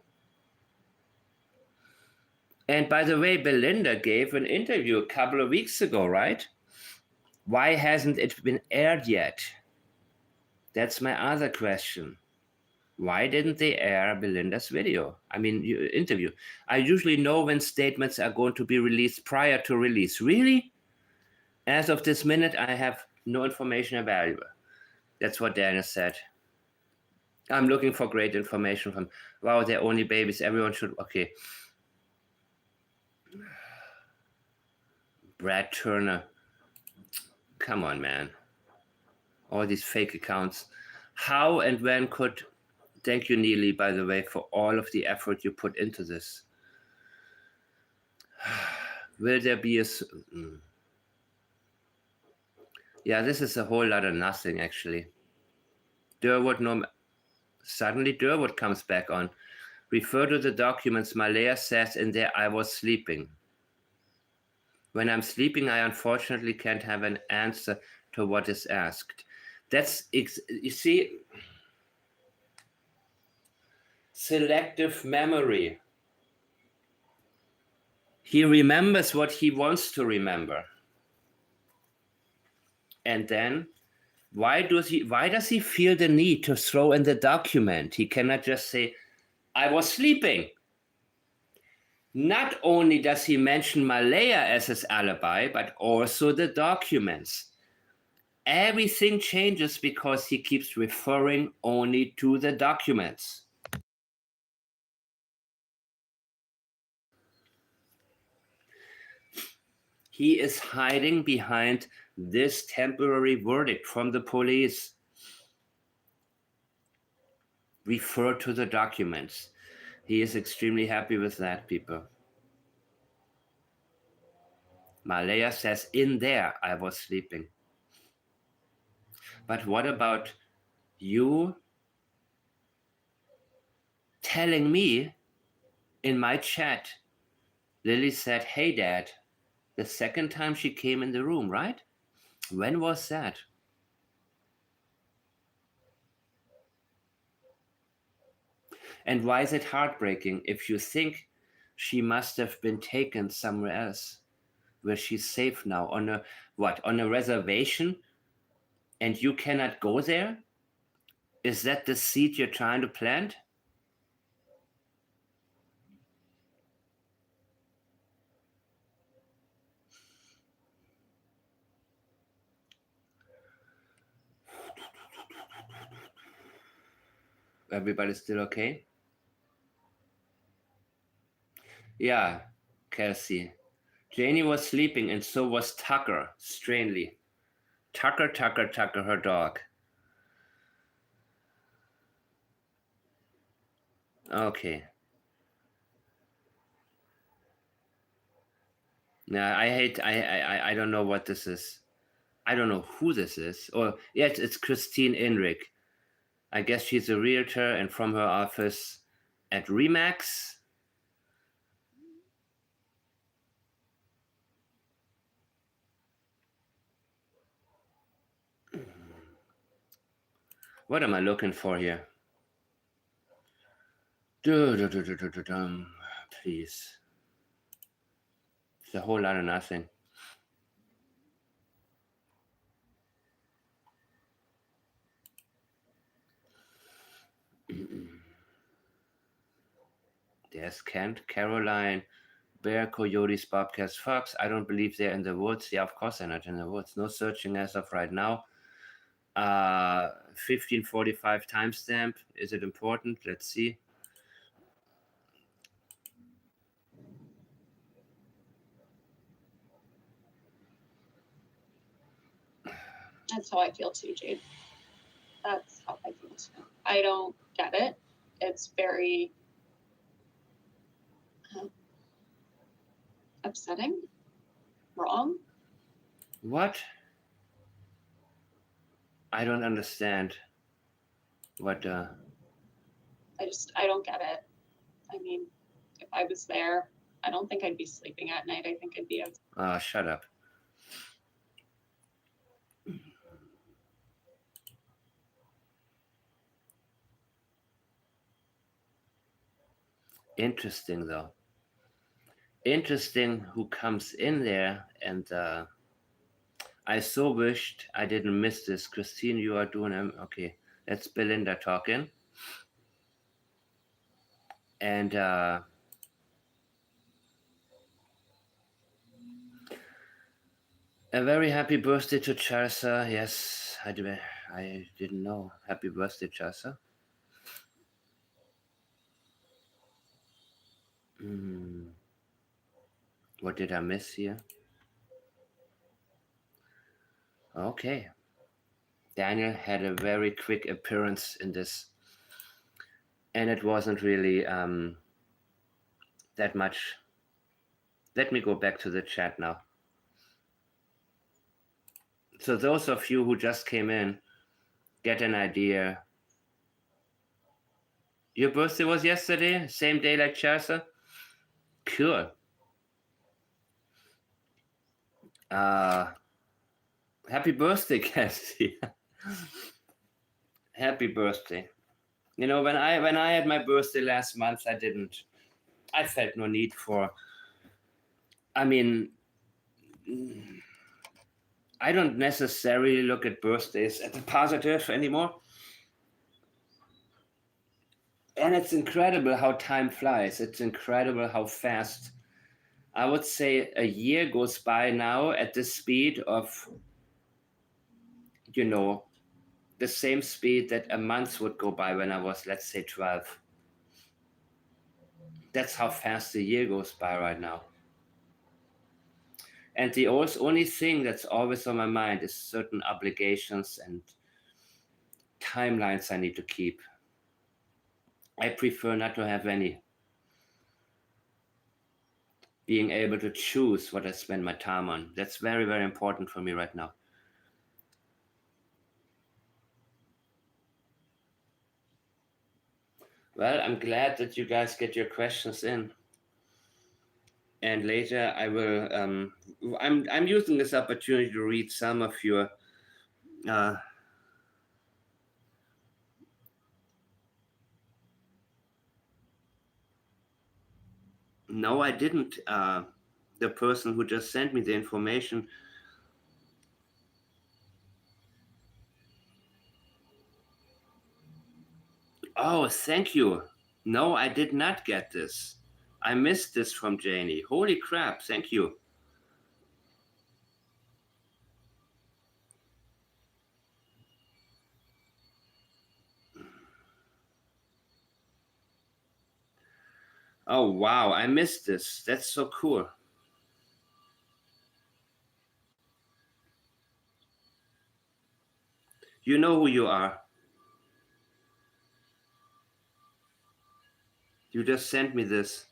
And by the way, Belinda gave an interview a couple of weeks ago, right? Why hasn't it been aired yet? That's my other question. Why didn't they air Belinda's video? Interview. I usually know when statements are going to be released prior to release. Really? As of this minute, I have no information available. That's what Daniel said. I'm looking for great information from, wow, they're only babies. Everyone should, okay. Brad Turner. Come on, man. All these fake accounts. How and when could, thank you, Neely, by the way, for all of the effort you put into this. Will there be a... Yeah, this is a whole lot of nothing, actually. Suddenly Durwood comes back on. Refer to the documents. Malaya says in there, I was sleeping. When I'm sleeping, I unfortunately can't have an answer to what is asked. That's, you see, selective memory. He remembers what he wants to remember. And then, why does he feel the need to throw in the document? He cannot just say, I was sleeping. Not only does he mention Malaya as his alibi, but also the documents. Everything changes because he keeps referring only to the documents. He is hiding behind this temporary verdict from the police. Refer to the documents. He is extremely happy with that, people. Malaya says, in there, I was sleeping. But what about you telling me in my chat? Lilly said, hey, Dad, the second time she came in the room, right? When was that? And why is it heartbreaking if you think she must have been taken somewhere else, where she's safe now, on a What, on a reservation and you cannot go there? Is that the seed you're trying to plant? Everybody still okay? Yeah, Kelsey. Janie was sleeping and so was Tucker, strangely. Tucker, her dog. Okay. Now I don't know what this is. I don't know who this is. Or yeah, it's Christine Inrick. I guess she's a realtor and from her office at Remax. What am I looking for here? Please. It's a whole lot of nothing. There's Kent, Caroline, Bear, Coyotes, Bobcats, Fox. I don't believe they're in the woods. Yeah, of course they're not in the woods. No searching as of right now. 1545 timestamp. Is it important? Let's see. That's how I feel too, Jade. That's how I feel too. I don't get it. It's very upsetting. Wrong. What? I don't understand. What? I don't get it. I mean, if I was there, I don't think I'd be sleeping at night. I think I'd be out. Shut up. Interesting, though. Interesting who comes in there, and I so wished I didn't miss this. Christine, you are doing okay. That's Belinda talking. And a very happy birthday to Charsa. Yes, I didn't know. Happy birthday, Charsa. What did I miss here? Okay. Daniel had a very quick appearance in this. And it wasn't really that much. Let me go back to the chat now. So those of you who just came in, get an idea. Your birthday was yesterday? Same day like Charsa? Cool. Happy birthday, Cassie. Happy birthday. You know, when I had my birthday last month, I felt no need for, I mean, I don't necessarily look at birthdays as a positive anymore. And it's incredible how time flies. It's incredible how fast. I would say a year goes by now at the speed of, you know, the same speed that a month would go by when I was, let's say, 12. That's how fast the year goes by right now. And the only thing that's always on my mind is certain obligations and timelines I need to keep. I prefer not to have any. Being able to choose what I spend my time on. That's very, very important for me right now. Well, I'm glad that you guys get your questions in. And later I will, I'm using this opportunity to read some of your, no, I didn't. The person who just sent me the information Oh, thank you. No, I did not get this. I missed this from Janie. Holy crap, thank you. Oh, wow, I missed this. That's so cool. You know who you are. You just sent me this.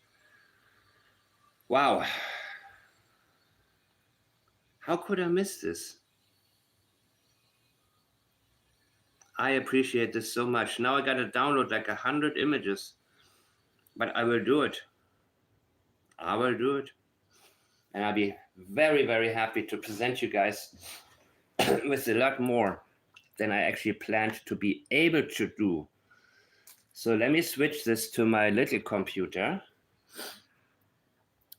Wow. How could I miss this? I appreciate this so much. Now I gotta download like 100 images, but I will do it. I will do it. And I'll be very, very happy to present you guys with a lot more than I actually planned to be able to do. So let me switch this to my little computer.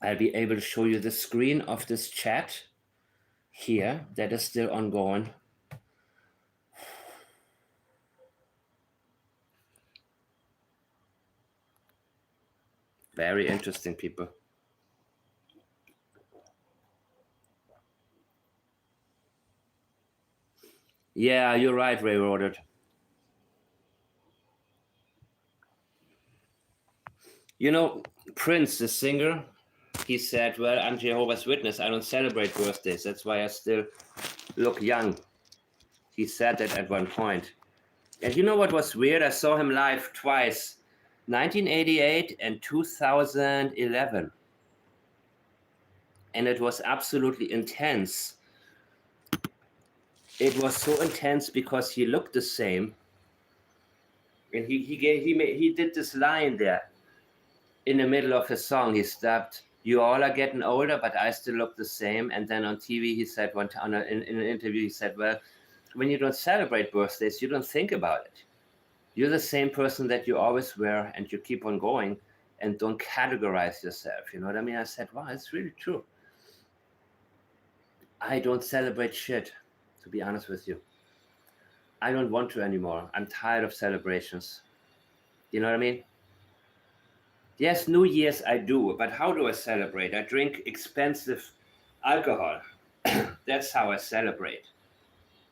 I'll be able to show you the screen of this chat here that is still ongoing. Very interesting, people. Yeah, you're right, Ray Rodert. You know, Prince, the singer, he said, well, I'm Jehovah's Witness. I don't celebrate birthdays. That's why I still look young. He said that at one point. And you know what was weird? I saw him live twice, 1988 and 2011. And it was absolutely intense. It was so intense because he looked the same. And he did this line there in the middle of his song. He stopped. You all are getting older, but I still look the same. And then on TV, he said in an interview, he said, well, when you don't celebrate birthdays, you don't think about it. You're the same person that you always were, and you keep on going and don't categorize yourself. You know what I mean? I said, wow, it's really true. I don't celebrate shit, to be honest with you. I don't want to anymore. I'm tired of celebrations. You know what I mean? Yes, New Year's I do, but how do I celebrate? I drink expensive alcohol. That's how I celebrate.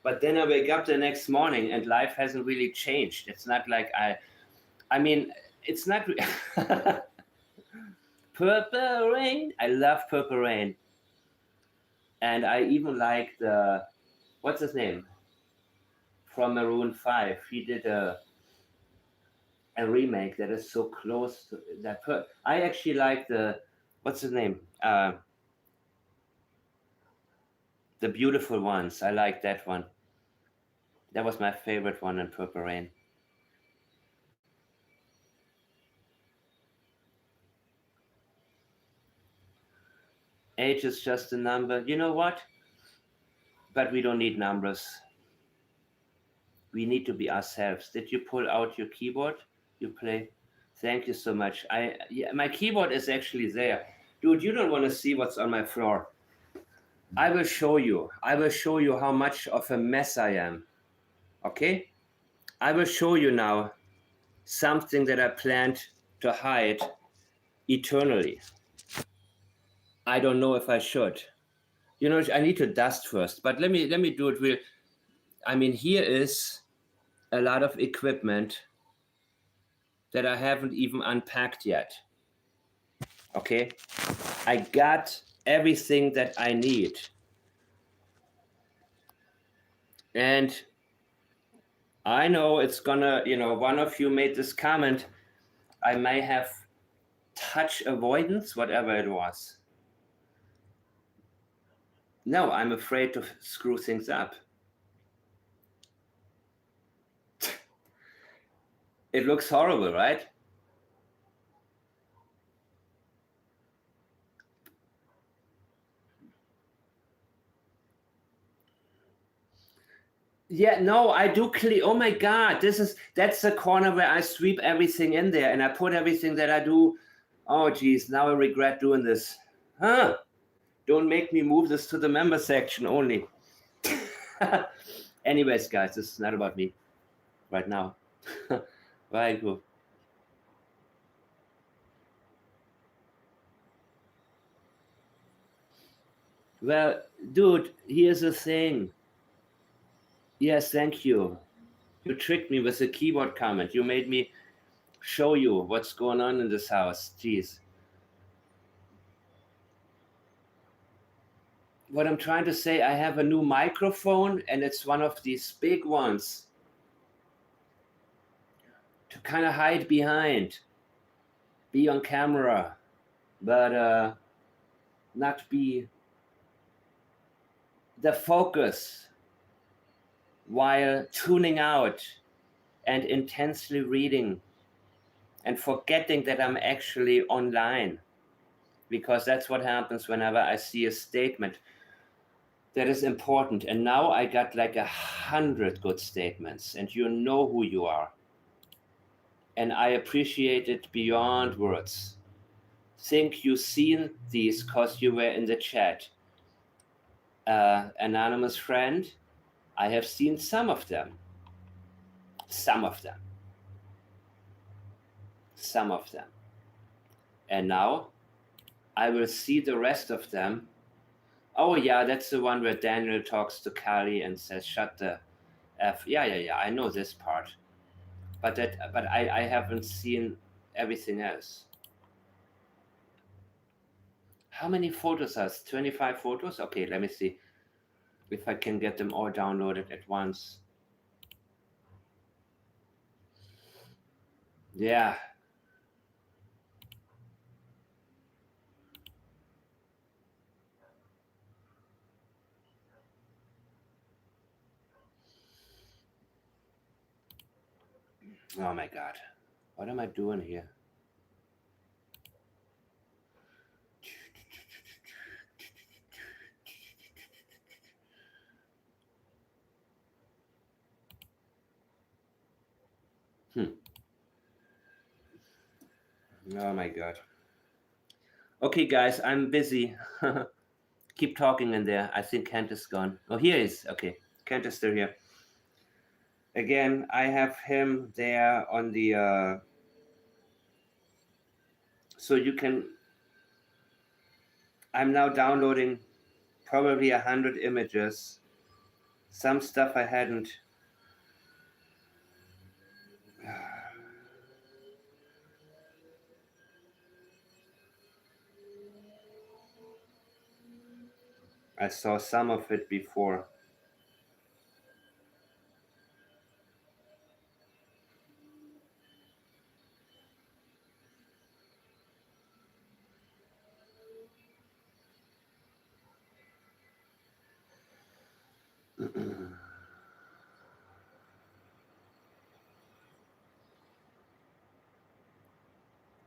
But then I wake up the next morning and life hasn't really changed. It's not like I mean, it's not. Purple Rain. I love Purple Rain. And I even like what's his name? From Maroon 5. He did a remake that is so close to that. I actually like what's his name? The Beautiful Ones. I like that one. That was my favorite one in Purple Rain. Age is just a number. You know what? But we don't need numbers. We need to be ourselves. Did you pull out your keyboard? You play? Thank you so much. My keyboard is actually there. Dude, you don't want to see what's on my floor. I will show you. I will show you how much of a mess I am. Okay? I will show you now something that I planned to hide eternally. I don't know if I should. You know, I need to dust first, but let me do it real. I mean, here is a lot of equipment that I haven't even unpacked yet. Okay? I got everything that I need. And I know it's gonna, one of you made this comment. I may have touch avoidance, whatever it was. No, I'm afraid to screw things up. It looks horrible, right? Yeah, no, I do clean. Oh my God, that's the corner where I sweep everything in there and I put everything that I do. Oh geez, now I regret doing this. Huh? Don't make me move this to the member section only. Anyways, guys, this is not about me right now. Very good. Well, dude, here's the thing. Yes, thank you. You tricked me with a keyboard comment. You made me show you what's going on in this house. Jeez. What I'm trying to say, I have a new microphone, and it's one of these big ones to kind of hide behind, be on camera, but not be the focus while tuning out and intensely reading and forgetting that I'm actually online, because that's what happens whenever I see a statement that is important. And now I got like 100 good statements, and you know who you are. And I appreciate it beyond words. Think you've seen these because you were in the chat. Anonymous friend, I have seen some of them. Some of them. Some of them. And now I will see the rest of them. Oh yeah, that's the one where Daniel talks to Kali and says, "Shut the F." Yeah. I know this part, but I haven't seen everything else. How many photos are 25 photos? Okay, let me see if I can get them all downloaded at once. Yeah. Oh my God. What am I doing here? Oh my God. Okay, guys, I'm busy. Keep talking in there. I think Kent is gone. Oh, here he is. Okay, Kent is still here. Again, I have him there on the. So you can. I'm now downloading probably 100 images. Some stuff I hadn't. I saw some of it before.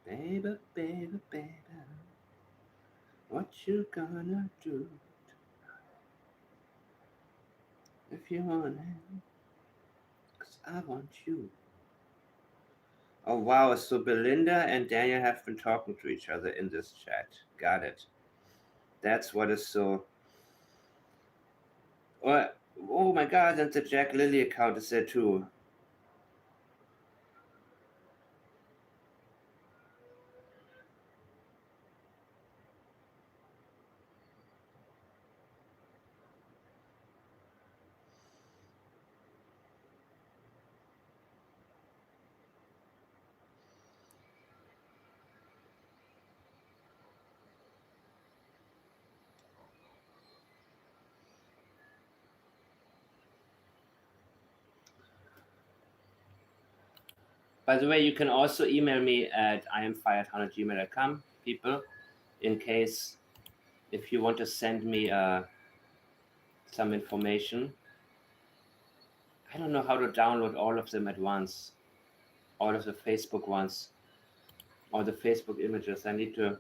Baby, baby, baby, what you gonna do if you want it? 'Cause I want you. Oh wow, so Belinda and Daniel have been talking to each other in this chat. Got it. That's what is so. Oh my God, and the Jack Lilly account is there too. By the way, you can also email me at iamfired@gmail.com, people, in case if you want to send me some information. I don't know how to download all of them at once, all of the Facebook ones, all the Facebook images. I need to.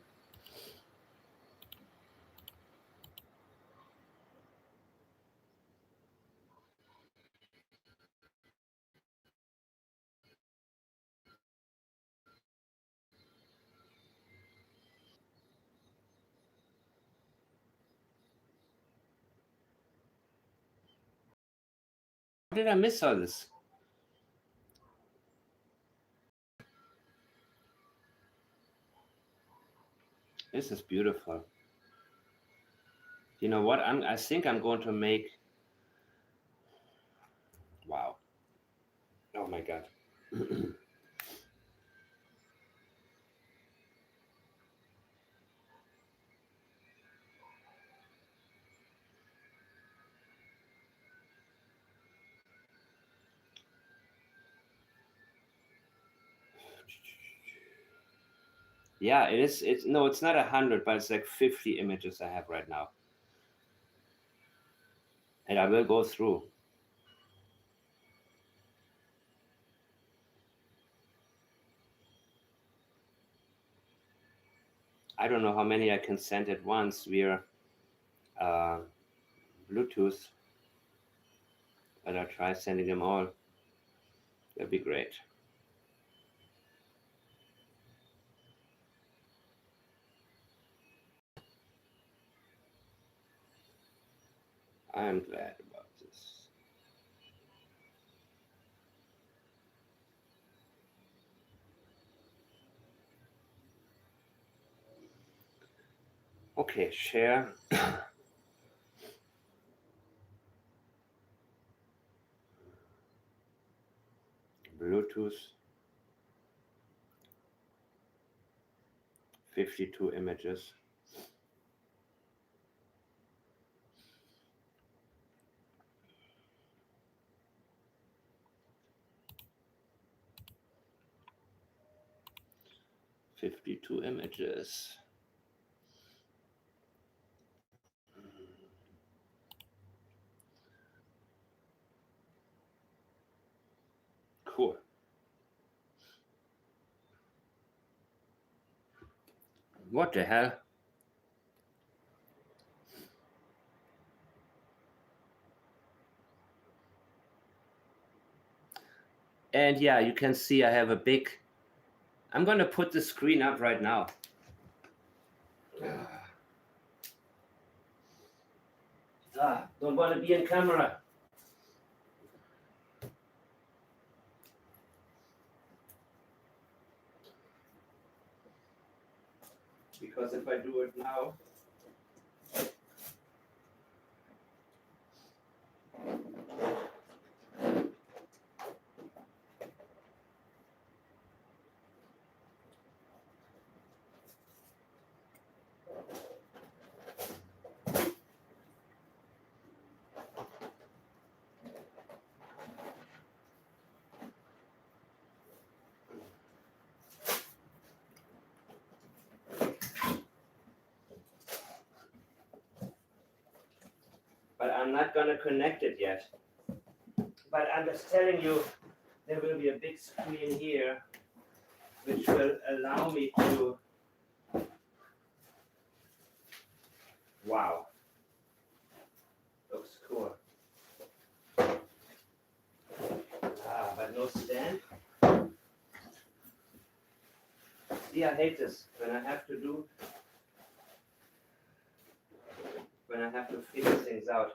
How did I miss all this? This is beautiful. You know what? I think I'm going to make. Wow. Oh my God. Yeah, it is. It's no, it's not 100, but it's like 50 images I have right now, and I will go through. I don't know how many I can send at once via Bluetooth, but I'll try sending them all. That'd be great. I'm glad about this. Okay, share. Bluetooth. 52 images. Cool. What the hell? And yeah, you can see I have a big. I'm going to put the screen up right now. Don't want to be in camera. Because if I do it now, but I'm not going to connect it yet. But I'm just telling you, there will be a big screen here, which will allow me to. Wow. Looks cool. But no stand. See, I hate this when I have to figure things out.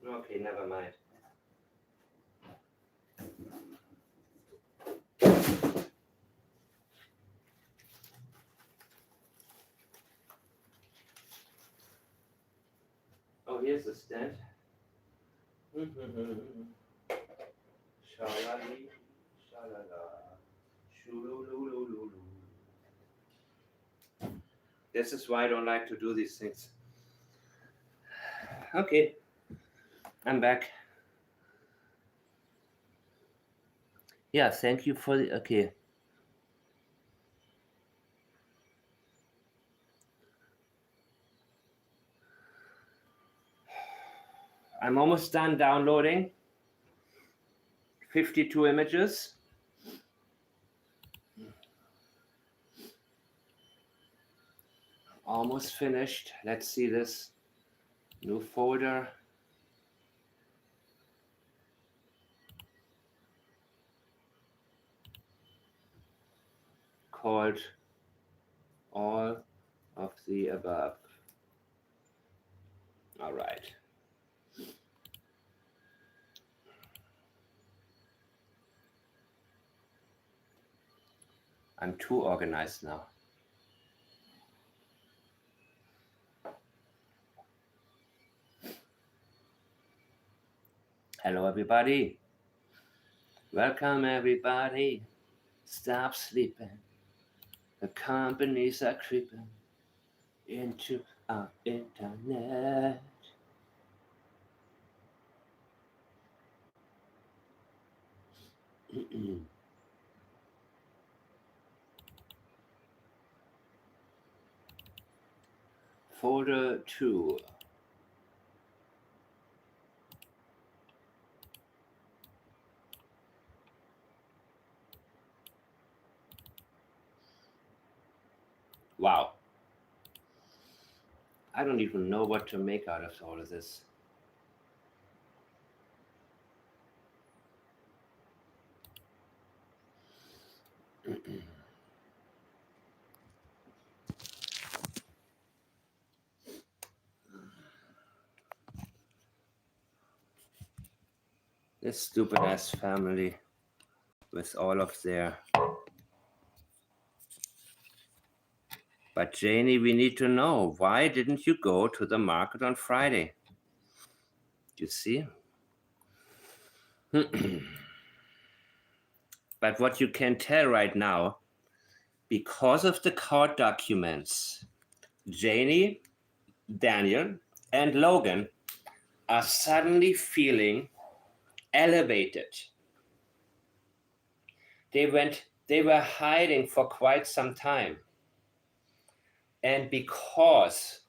Okay, never mind. Oh, here's the stand. Shalali, shalala, shululululu. This is why I don't like to do these things. Okay, I'm back. Yeah, thank you for the. Okay. I'm almost done downloading. 52 images. Almost finished. Let's see this. New folder. Called all of the above. All right. I'm too organized now. Hello, everybody. Welcome, everybody. Stop sleeping. The companies are creeping into our internet. Folder 2. Wow. I don't even know what to make out of all of this. This stupid ass family with all of their. But Janie, we need to know, why didn't you go to the market on Friday? You see? But what you can tell right now, because of the court documents, Janie, Daniel, and Logan are suddenly feeling elevated. They were hiding for quite some time. And because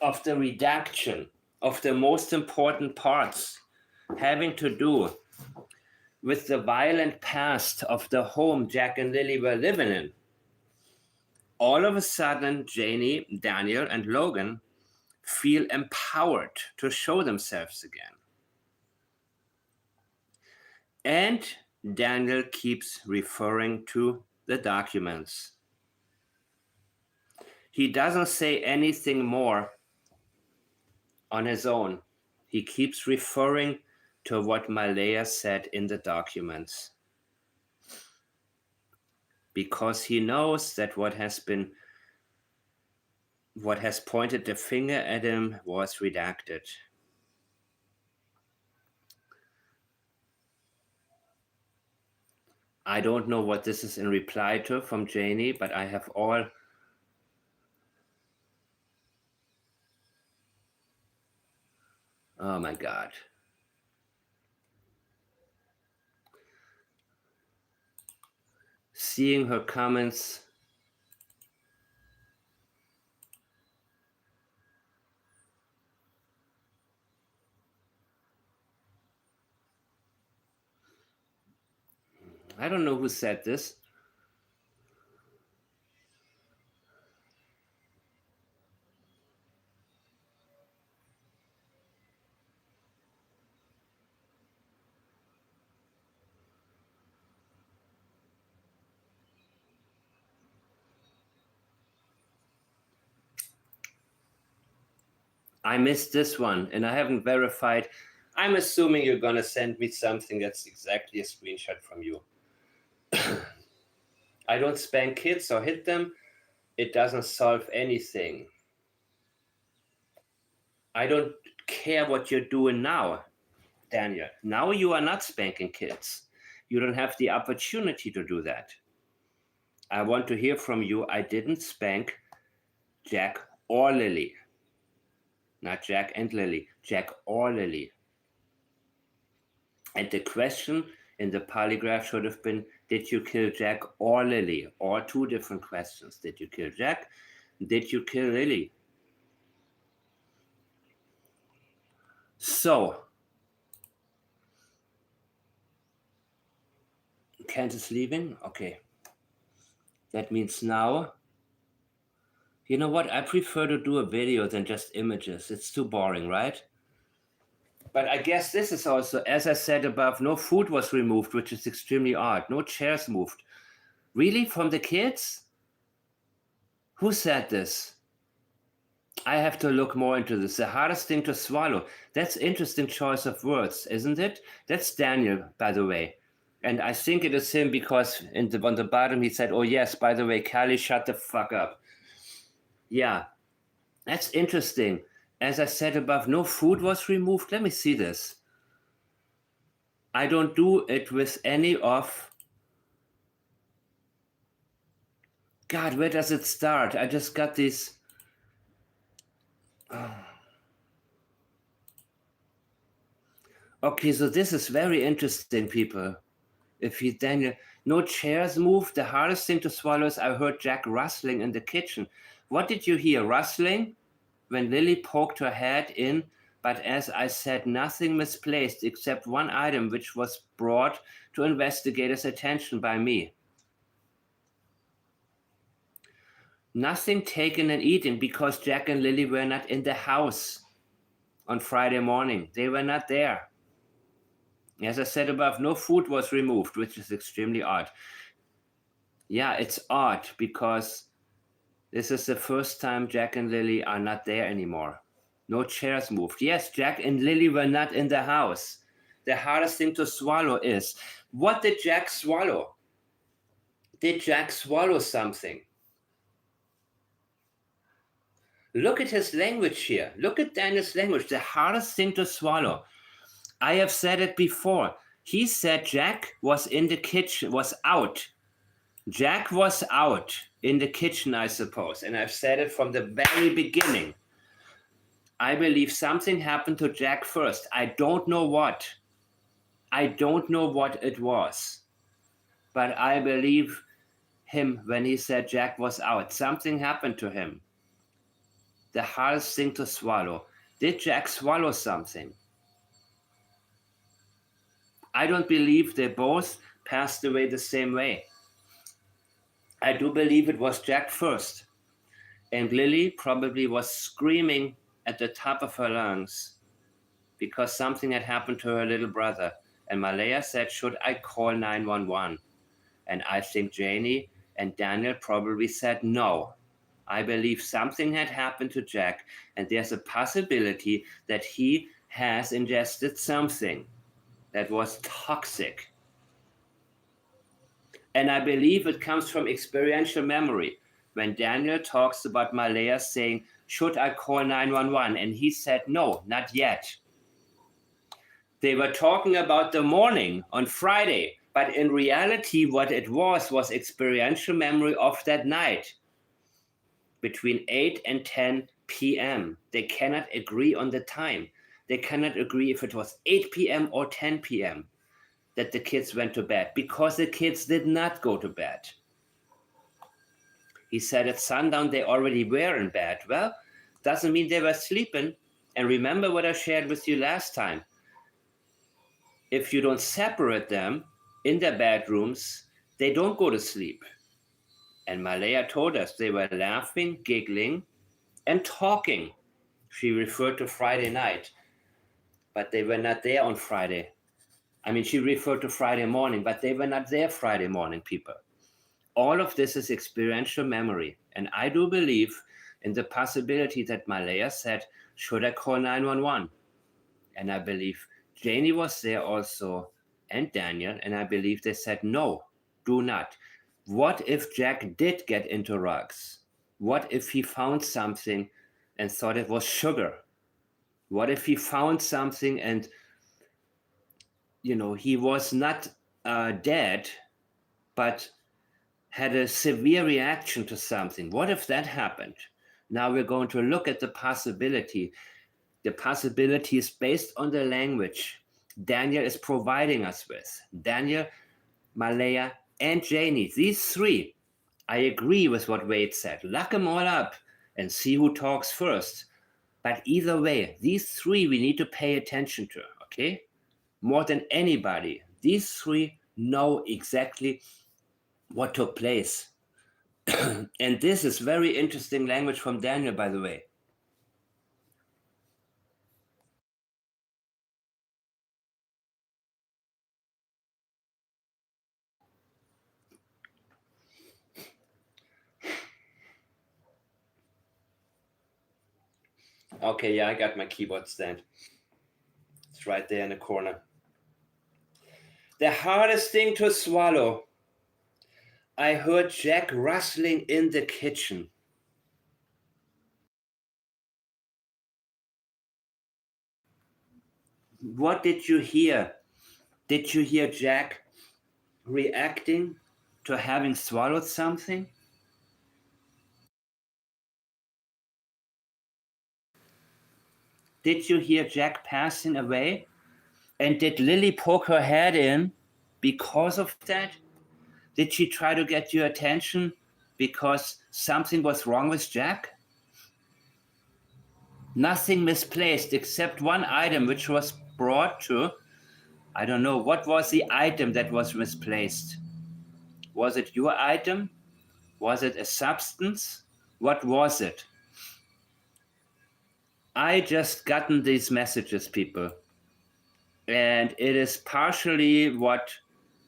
of the redaction of the most important parts having to do with the violent past of the home Jack and Lilly were living in, all of a sudden, Janie, Daniel, and Logan feel empowered to show themselves again. And Daniel keeps referring to the documents. He doesn't say anything more on his own. He keeps referring to what Malaya said in the documents. Because he knows that what has pointed the finger at him was redacted. I don't know what this is in reply to from Janie, but I have all. Oh my God. Seeing her comments. I don't know who said this. I missed this one and I haven't verified. I'm assuming you're going to send me something that's exactly a screenshot from you. I don't spank kids or hit them. It doesn't solve anything. I don't care what you're doing now, Daniel. Now you are not spanking kids. You don't have the opportunity to do that. I want to hear from you. I didn't spank Jack or Lilly. Not Jack and Lilly. Jack or Lilly. And the question in the polygraph should have been, did you kill Jack or Lilly? Or two different questions. Did you kill Jack? Did you kill Lilly? So, Kent is leaving? Okay. That means now, you know what? I prefer to do a video than just images. It's too boring, right? But I guess this is also, as I said above, no food was removed, which is extremely odd. No chairs moved. Really? From the kids? Who said this? I have to look more into this. The hardest thing to swallow. That's interesting choice of words, isn't it? That's Daniel, by the way. And I think it is him because on the bottom he said, oh yes, by the way, Callie, shut the fuck up. Yeah, that's interesting. As I said above, no food was removed. Let me see this. I don't do it with any of... God, where does it start? I just got these... Okay, so this is very interesting, people. If he Daniel, no chairs moved. The hardest thing to swallow is I heard Jack rustling in the kitchen. What did you hear? Rustling? When Lilly poked her head in, but as I said, nothing misplaced except one item which was brought to investigators' attention by me. Nothing taken and eaten because Jack and Lilly were not in the house on Friday morning. They were not there. As I said above, no food was removed, which is extremely odd. Yeah, it's odd because this is the first time Jack and Lilly are not there anymore. No chairs moved. Yes, Jack and Lilly were not in the house. The hardest thing to swallow is, what did Jack swallow? Did Jack swallow something? Look at his language here. Look at Daniel's language. The hardest thing to swallow. I have said it before. He said Jack was in the kitchen, was out. Jack was out in the kitchen, I suppose. And I've said it from the very beginning. I believe something happened to Jack first. I don't know what. I don't know what it was. But I believe him when he said Jack was out. Something happened to him. The hardest thing to swallow. Did Jack swallow something? I don't believe they both passed away the same way. I do believe it was Jack first. And Lilly probably was screaming at the top of her lungs because something had happened to her little brother. And Malaya said, should I call 911? And I think Janie and Daniel probably said no. I believe something had happened to Jack, and there's a possibility that he has ingested something that was toxic. And I believe it comes from experiential memory. When Daniel talks about Malaya saying, should I call 911? And he said, no, not yet. They were talking about the morning on Friday, but in reality, what it was experiential memory of that night between 8 and 10 p.m. They cannot agree on the time. They cannot agree if it was 8 p.m. or 10 p.m. that the kids went to bed because the kids did not go to bed. He said at sundown they already were in bed. Well, doesn't mean they were sleeping. And remember what I shared with you last time. If you don't separate them in their bedrooms, they don't go to sleep. And Malaya told us they were laughing, giggling, and talking. She referred to Friday night, but they were not there on Friday. I mean, she referred to Friday morning, but they were not there Friday morning, people. All of this is experiential memory. And I do believe in the possibility that Malaya said, should I call 911? And I believe Janie was there also, and Daniel, and I believe they said, no, do not. What if Jack did get into rugs? What if he found something and thought it was sugar? What if he found something and, he was not dead, but had a severe reaction to something? What if that happened? Now we're going to look at the possibility. The possibility is based on the language Daniel is providing us with. Daniel, Malaya, and Janie, these three, I agree with what Wade said. Lock them all up and see who talks first. But either way, these three we need to pay attention to, okay? More than anybody, these three know exactly what took place. And this is very interesting language from Daniel, by the way. Okay, yeah, I got my keyboard stand. It's right there in the corner. The hardest thing to swallow. I heard Jack rustling in the kitchen. What did you hear? Did you hear Jack reacting to having swallowed something? Did you hear Jack passing away? And did Lilly poke her head in because of that? Did she try to get your attention because something was wrong with Jack? Nothing misplaced except one item which was brought to, I don't know, what was the item that was misplaced? Was it your item? Was it a substance? What was it? I just gotten these messages, people. And it is partially what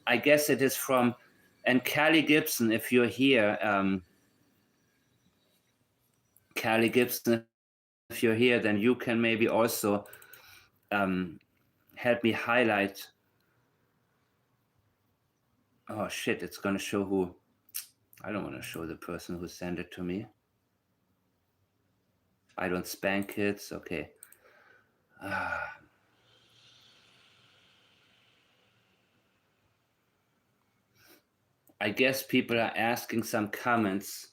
I guess it is from, and Callie Gibson, if you're here, Callie Gibson, if you're here, then you can maybe also help me highlight. Oh shit, it's gonna show who. I don't want to show the person who sent it to me. I don't spank kids. Okay. I guess people are asking some comments.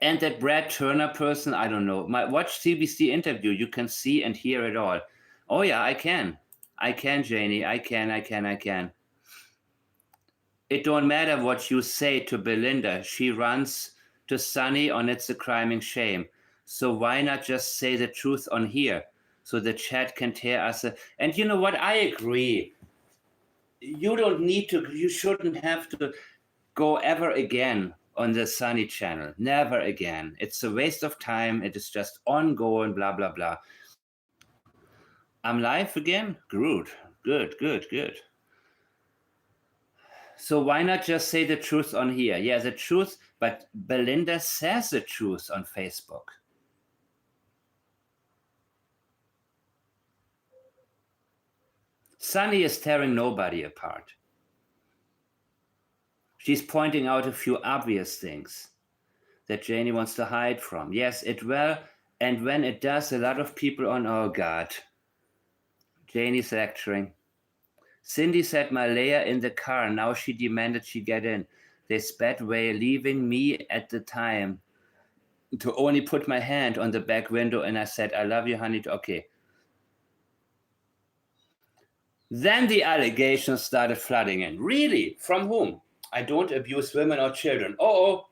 And that Brad Turner person, I don't know. Watch CBC interview. You can see and hear it all. Oh yeah, I can. I can, Janie. I can. It don't matter what you say to Belinda. She runs to Sunny on It's a Crime and Shame. So why not just say the truth on here so the chat can tear us? And you know what? I agree. You don't need to, you shouldn't have to go ever again on the Sunny channel. Never again. It's a waste of time. It is just ongoing, blah, blah, blah. I'm live again? Good. So why not just say the truth on here? Yeah, the truth, but Belinda says the truth on Facebook. Sunny is tearing nobody apart. She's pointing out a few obvious things that Janie wants to hide from. Yes, it will. And when it does, a lot of people on, oh God. Janie's lecturing. Cindy said Malaya in the car. Now she demanded she get in. They sped away, leaving me at the time to only put my hand on the back window. And I said, I love you, honey. Okay. Then the allegations started flooding in. Really? From whom? I don't abuse women or children. No.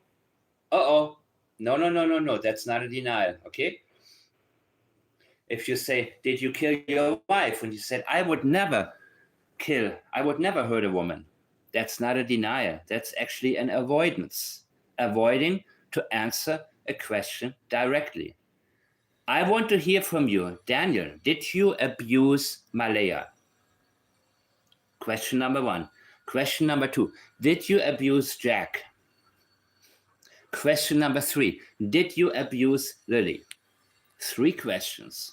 That's not a denial. Okay. If you say, did you kill your wife? And you said, I would never hurt a woman. That's not a denial. That's actually an avoidance. Avoiding to answer a question directly. I want to hear from you. Daniel, did you abuse Malaya? Question number 1. Question number 2, did you abuse Jack? Question number 3, did you abuse Lilly? 3 questions.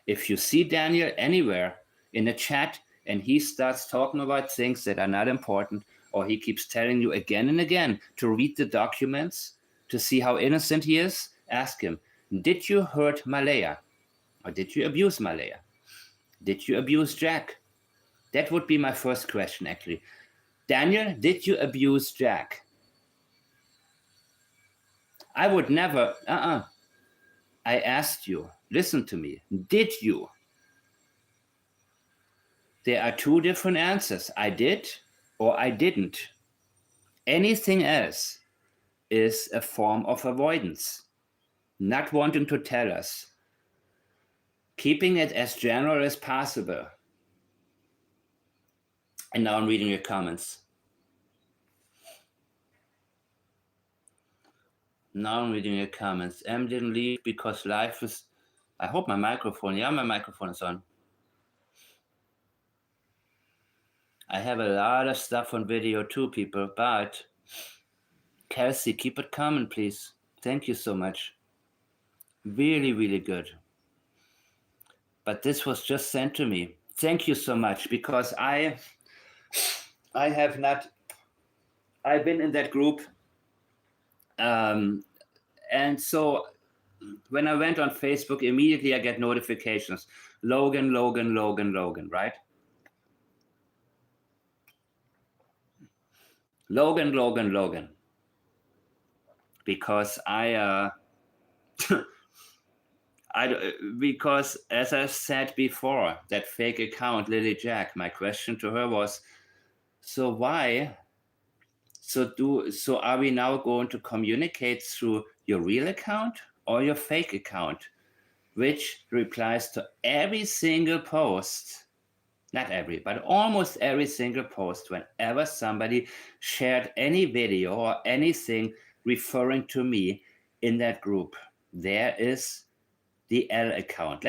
If you see Daniel anywhere in the chat and he starts talking about things that are not important, or he keeps telling you again and again to read the documents to see how innocent he is, ask him, did you hurt Malaya? Or did you abuse Malaya? Did you abuse Jack? That would be my first question, actually. Daniel, did you abuse Jack? I would never, I asked you, listen to me, did you? There are 2 different answers. I did or I didn't. Anything else is a form of avoidance, not wanting to tell us, keeping it as general as possible. And now I'm reading your comments. M didn't leave because life is, I hope my microphone is on. I have a lot of stuff on video too, people, but Kelsey, keep it coming, please. Thank you so much. Really, really good. But this was just sent to me. Thank you so much, because I've been in that group. And so when I went on Facebook, immediately I get notifications. Logan, Logan, Logan, Logan, right? Logan, Logan, Logan. Because because as I said before, that fake account, Lilly Jack, my question to her was, so why? So are we now going to communicate through your real account or your fake account? Which replies to every single post, not every, but almost every single post, whenever somebody shared any video or anything referring to me in that group. There is the L account.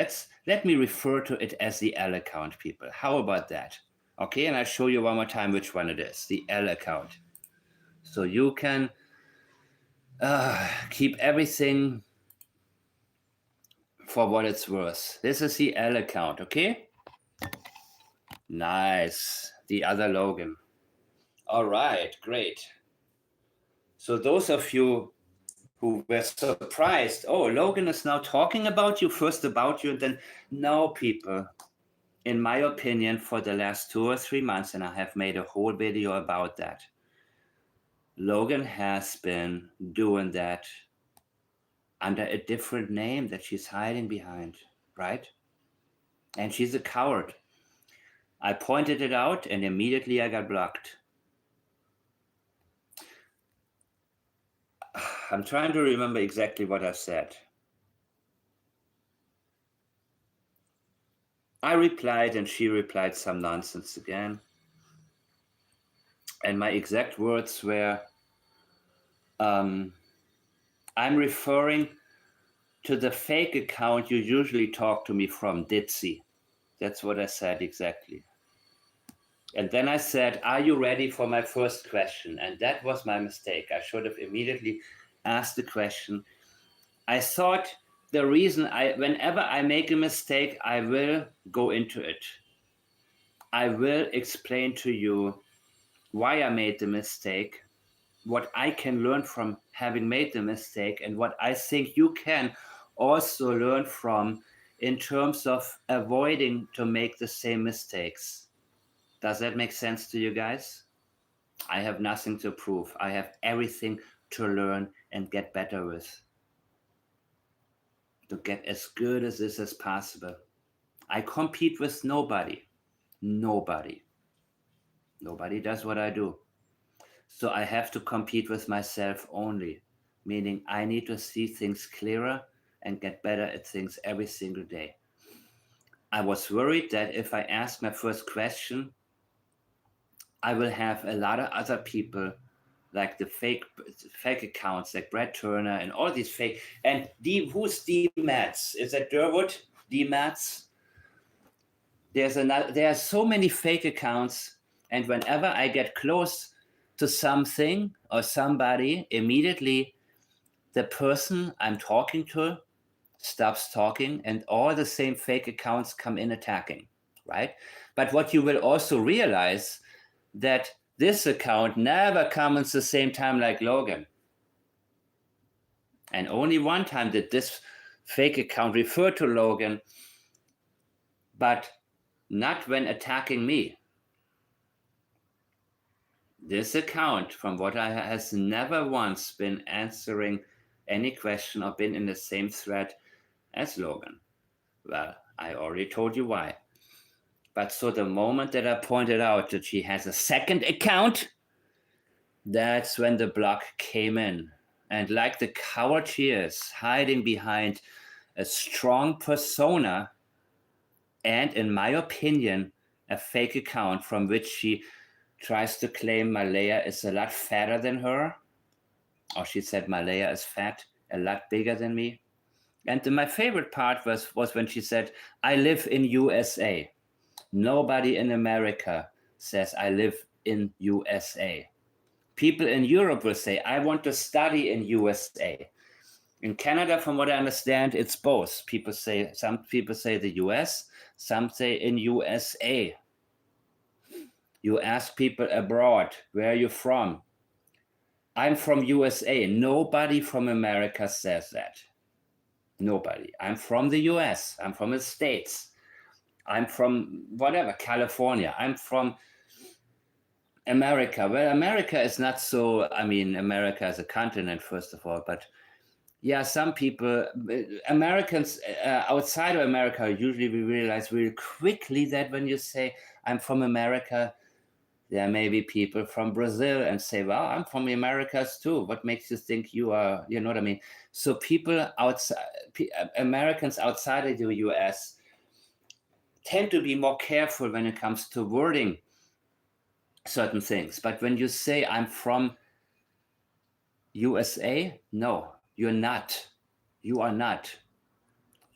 Let me refer to it as the L account, people. How about that? Okay, and I'll show you one more time which one it is, the L account. So you can keep everything for what it's worth. This is the L account, okay? Nice. The other Logan. All right, great. So those of you who were surprised, oh, Logan is now talking about you, first about you, and then, no, people. In my opinion, for the last 2 or 3 months, and I have made a whole video about that, Logan has been doing that under a different name that she's hiding behind, right? And she's a coward. I pointed it out and immediately I got blocked. I'm trying to remember exactly what I said. I replied and she replied some nonsense again. And my exact words were, I'm referring to the fake account you usually talk to me from, Ditzy. That's what I said exactly. And then I said, are you ready for my first question? And that was my mistake. I should have immediately asked the question. I thought the reason whenever I make a mistake, I will go into it. I will explain to you why I made the mistake, what I can learn from having made the mistake, and what I think you can also learn from in terms of avoiding to make the same mistakes. Does that make sense to you guys? I have nothing to prove. I have everything to learn and get better with. To get as good as this as possible. I compete with nobody. Nobody. Nobody does what I do. So I have to compete with myself only, meaning I need to see things clearer and get better at things every single day. I was worried that if I ask my first question, I will have a lot of other people like the fake accounts like Brad Turner and all these fake, and who's D Mats? Is that Durwood? D Mats? There are so many fake accounts, and whenever I get close to something or somebody, immediately the person I'm talking to stops talking and all the same fake accounts come in attacking, right? But what you will also realize that this account never comes the same time like Logan. And only one time did this fake account refer to Logan, but not when attacking me. This account, from what I has never once been answering any question or been in the same thread as Logan. Well, I already told you why. But so the moment that I pointed out that she has a second account, that's when the block came in. And like the coward she is, hiding behind a strong persona and, in my opinion, a fake account from which she tries to claim Malaya is a lot fatter than her. Or she said Malaya is fat, a lot bigger than me. And my favorite part was when she said, I live in USA. Nobody in America says I live in USA. People in Europe will say, I want to study in USA. In Canada, from what I understand, it's both. Some people say the US, some say in USA. You ask people abroad, where are you from? I'm from USA. Nobody from America says that. Nobody. I'm from the US. I'm from the States. I'm from whatever, California. I'm from America. Well, America is not so, I mean, America is a continent, first of all, but yeah, some people, Americans outside of America, usually we realize really quickly that when you say, I'm from America, there may be people from Brazil and say, well, I'm from the Americas too. What makes you think you are, you know what I mean? So people outside, Americans outside of the US tend to be more careful when it comes to wording certain things. But when you say, I'm from USA, no, you're not. You are not.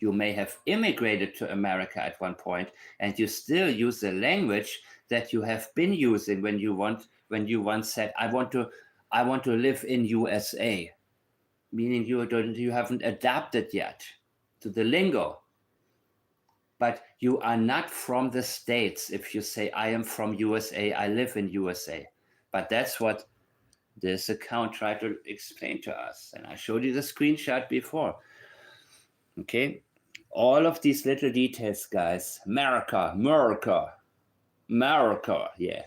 You may have immigrated to America at one point, and you still use the language that you have been using when you once said, I want to live in USA, meaning you haven't adapted yet to the lingo. But you are not from the States if you say, I am from USA, I live in USA. But that's what this account tried to explain to us. And I showed you the screenshot before. Okay, all of these little details, guys. America, yeah.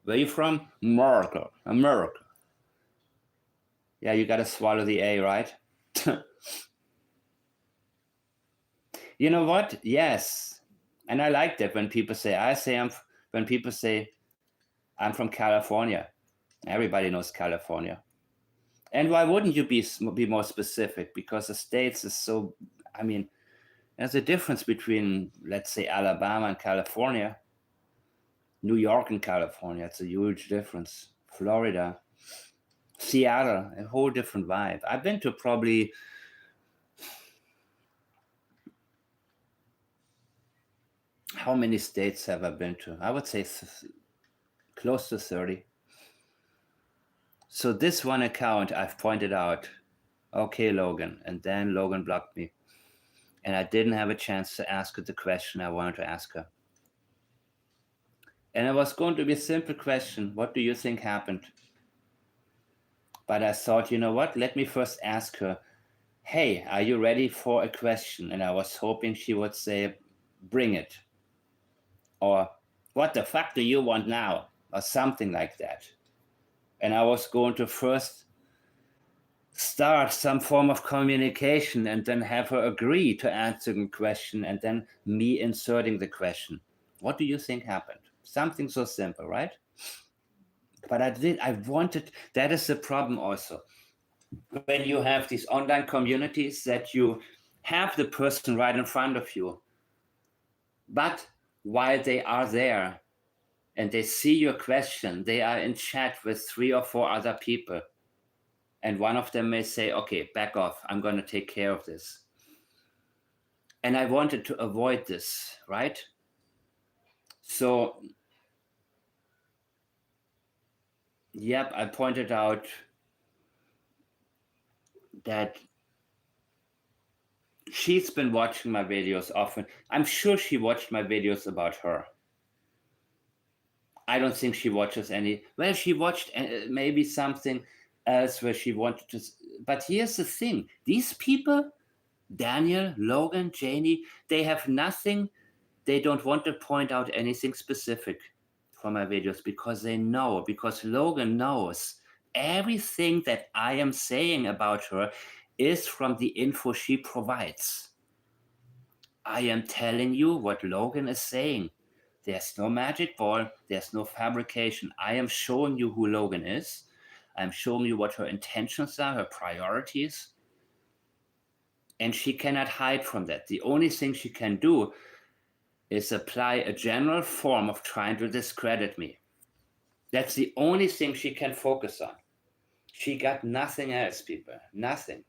Where you from? America. Yeah, you gotta swallow the A, right? You know what? Yes. And I like that when people say, when people say, I'm from California. Everybody knows California. And why wouldn't you be more specific? Because the States is so, I mean, there's a difference between, let's say, Alabama and California, New York and California. It's a huge difference. Florida, Seattle, a whole different vibe. I've been to probably, how many states have I been to? I would say close to 30. So this one account I've pointed out, okay, Logan, and then Logan blocked me. And I didn't have a chance to ask her the question I wanted to ask her. And it was going to be a simple question. What do you think happened? But I thought, you know what? Let me first ask her, hey, are you ready for a question? And I was hoping she would say, bring it. Or, what the fuck do you want now? Or something like that. And I was going to first start some form of communication and then have her agree to answer the question and then me inserting the question. What do you think happened? Something so simple, right? But that is the problem also. When you have these online communities that you have the person right in front of you, but while they are there and they see your question, they are in chat with 3 or 4 other people. And one of them may say, okay, back off, I'm going to take care of this. And I wanted to avoid this, right? So, yep, I pointed out that she's been watching my videos often. I'm sure she watched my videos about her. I don't think she watches any. Well, she watched maybe something else where she wanted to. But here's the thing. These people, Daniel, Logan, Janie, they have nothing. They don't want to point out anything specific for my videos because they know, because Logan knows everything that I am saying about her is from the info she provides. I am telling you what Logan is saying. There's no magic ball. There's no fabrication. I am showing you who Logan is. I'm showing you what her intentions are, her priorities. And she cannot hide from that. The only thing she can do is apply a general form of trying to discredit me. That's the only thing she can focus on. She got nothing else, people. Nothing.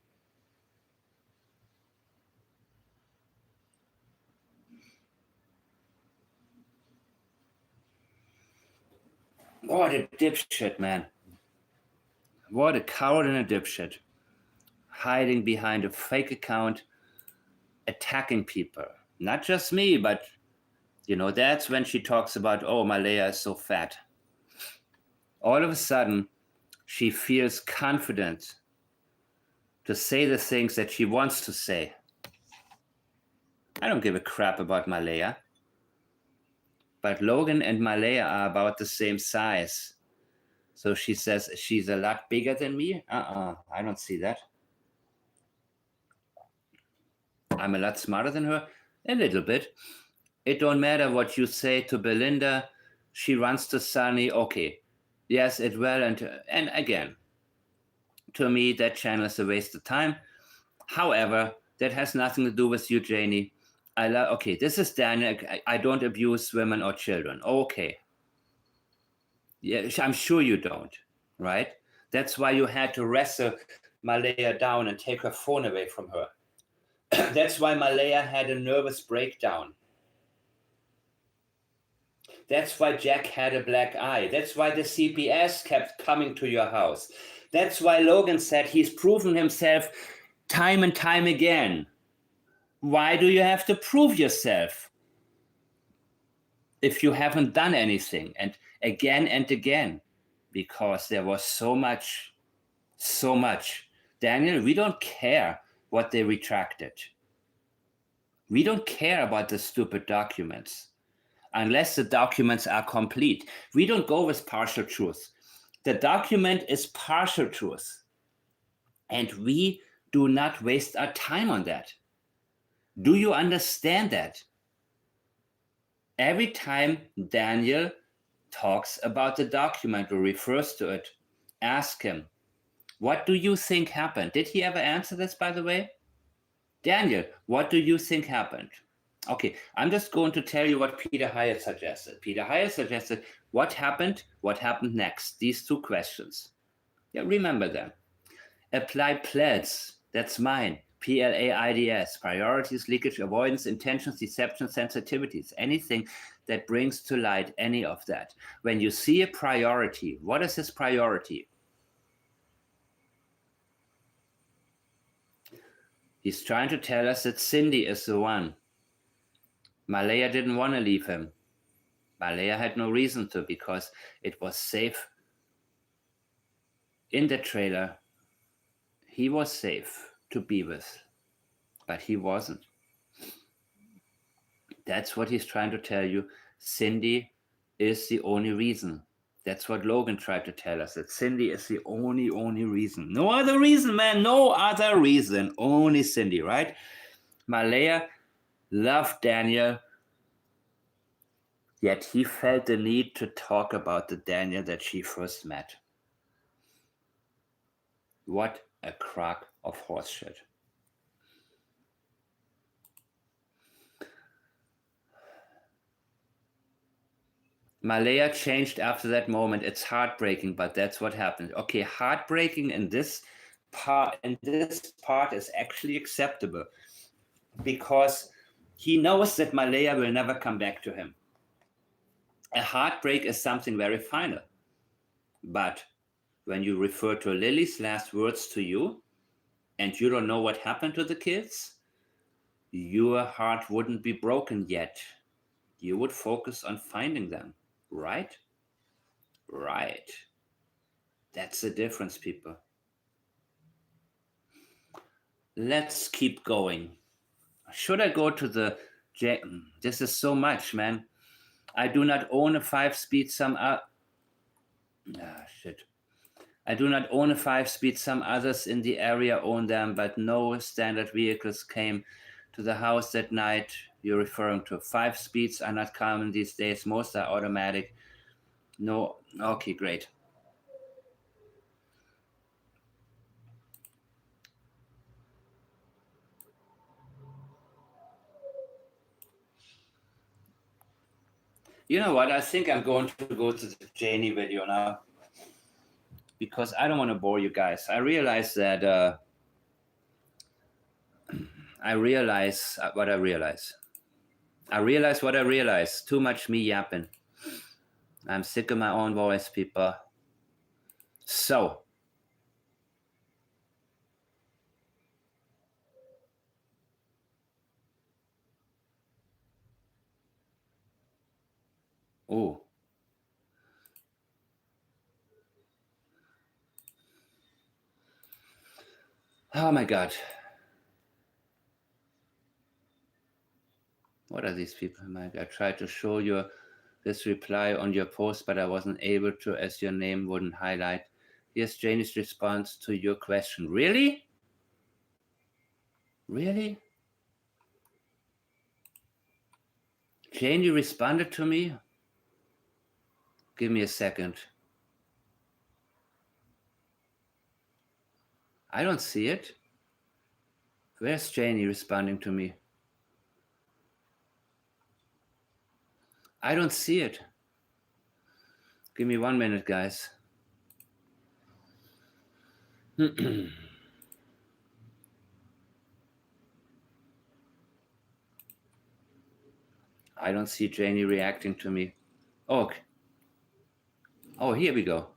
What a dipshit, man. What a coward and a dipshit. Hiding behind a fake account, attacking people. Not just me, but, that's when she talks about, oh, Malaya is so fat. All of a sudden, she feels confident to say the things that she wants to say. I don't give a crap about Malaya. But Logan and Malaya are about the same size. So she says she's a lot bigger than me? I don't see that. I'm a lot smarter than her? A little bit. It don't matter what you say to Belinda. She runs to Sunny. Okay. Yes, it will. And again, to me, that channel is a waste of time. However, that has nothing to do with you, Janie. Okay, this is Daniel. I don't abuse women or children. Okay. Yeah, I'm sure you don't, right? That's why you had to wrestle Malaya down and take her phone away from her. That's why Malaya had a nervous breakdown. That's why Jack had a black eye. That's why the CPS kept coming to your house. That's why Logan said he's proven himself time and time again. Why do you have to prove yourself if you haven't done anything? And again, because there was so much. Daniel, we don't care what they retracted. We don't care about the stupid documents unless the documents are complete. We don't go with partial truth. The document is partial truth. And we do not waste our time on that. Do you understand that? Every time Daniel talks about the document or refers to it, ask him, what do you think happened? Did he ever answer this, by the way? Daniel, what do you think happened? Okay, I'm just going to tell you what Peter Hyatt suggested. Peter Hyatt suggested, what happened next? These two questions. Yeah, remember them. Apply PLAIDS, that's mine. PLAIDS, priorities, leakage, avoidance, intentions, deception, sensitivities, anything that brings to light any of that. When you see a priority, what is his priority? He's trying to tell us that Cindy is the one. Malaya didn't want to leave him. Malaya had no reason to because it was safe. In the trailer, he was safe to be with, but he wasn't. That's what he's trying to tell you. Cindy is the only reason. That's what Logan tried to tell us, that Cindy is the only reason. No other reason, man. No other reason. Only Cindy, right? Malaya loved Daniel, yet he felt the need to talk about the Daniel that she first met. What a crock of horseshit. Malaya changed after that moment. It's heartbreaking, but that's what happened. Okay, heartbreaking in this part is actually acceptable because he knows that Malaya will never come back to him. A heartbreak is something very final. But when you refer to Lily's last words to you and you don't know what happened to the kids, your heart wouldn't be broken yet. You would focus on finding them, right? Right. That's the difference, people. Let's keep going. Should I go to the... This is so much, man. I do not own a 5-speed. Shit. I do not own a 5-speed. Some others in the area own them, but no standard vehicles came to the house that night you're referring to. 5 speeds are not common these days. Most are automatic. No. Okay, great. You know what? I think I'm going to go to the Janie video now because I don't want to bore you guys. I realize that I realize what I realize. Too much me yapping. I'm sick of my own voice, people. So, oh. Oh my God. What are these people? Oh my God. I tried to show you this reply on your post, but I wasn't able to as your name wouldn't highlight. Here's Janie's response to your question. Really? Really? Janie responded to me? Give me a second. I don't see it. Where's Janie responding to me? I don't see it. Give me 1 minute, guys. I don't see Janie reacting to me. Okay. Oh, here we go.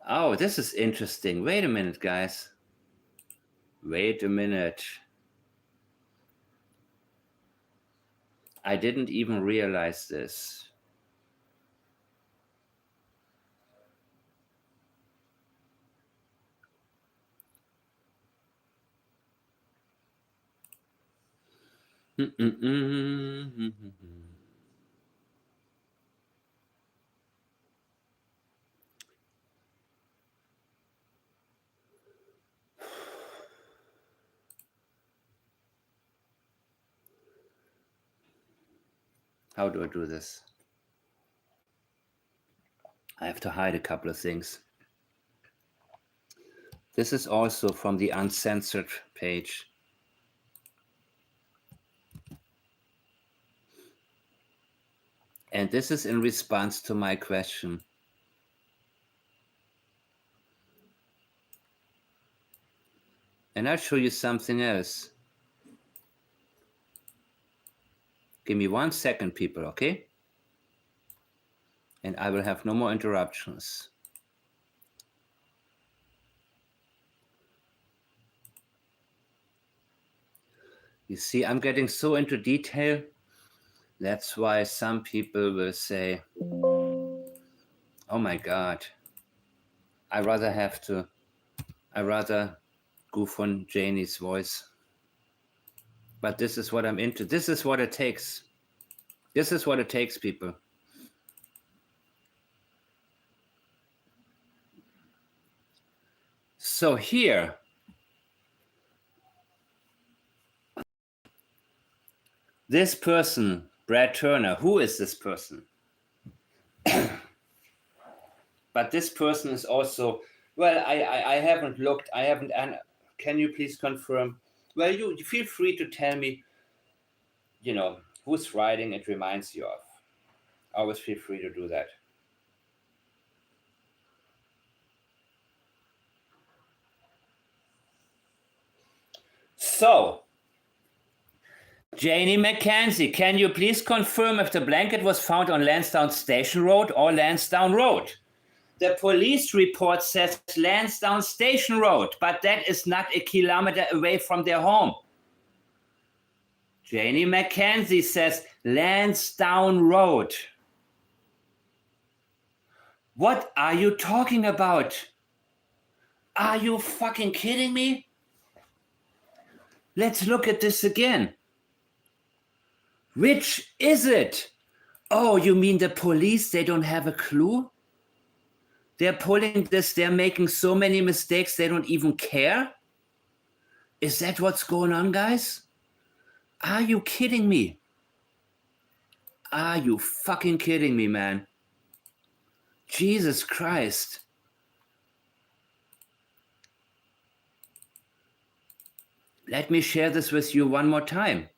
Oh, this is interesting. Wait a minute, guys. Wait a minute. I didn't even realize this. How do I do this? I have to hide a couple of things. This is also from the uncensored page. And this is in response to my question. And I'll show you something else. Give me 1 second, people, okay? And I will have no more interruptions. You see, I'm getting so into detail. That's why some people will say, oh my God, I rather goof on Janie's voice. But this is what I'm into. This is what it takes. This is what it takes, people. So here, this person, Brad Turner, who is this person? But this person is also, well, I haven't looked, can you please confirm? Well, you feel free to tell me, whose writing it reminds you of. Always feel free to do that. So, Janie Mackenzie, can you please confirm if the blanket was found on Lansdowne Station Road or Lansdowne Road? The police report says Lansdowne Station Road, but that is not a kilometer away from their home. Janie Mackenzie says Lansdowne Road. What are you talking about? Are you fucking kidding me? Let's look at this again. Which is it? Oh, you mean the police, they don't have a clue? They're pulling this, they're making so many mistakes, they don't even care? Is that what's going on, guys? Are you kidding me? Are you fucking kidding me, man? Jesus Christ. Let me share this with you one more time.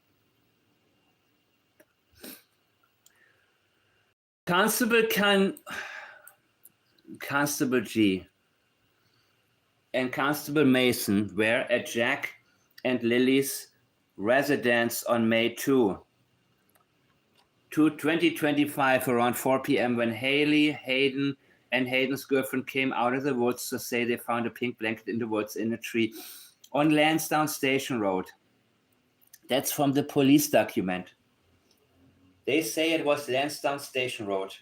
Constable G and Constable Mason were at Jack and Lilly's residence on May 2, 2025, around 4 p.m. when Haley, Hayden, and Hayden's girlfriend came out of the woods to say they found a pink blanket in the woods in a tree on Lansdowne Station Road. That's from the police document. They say it was Lansdowne Station Road.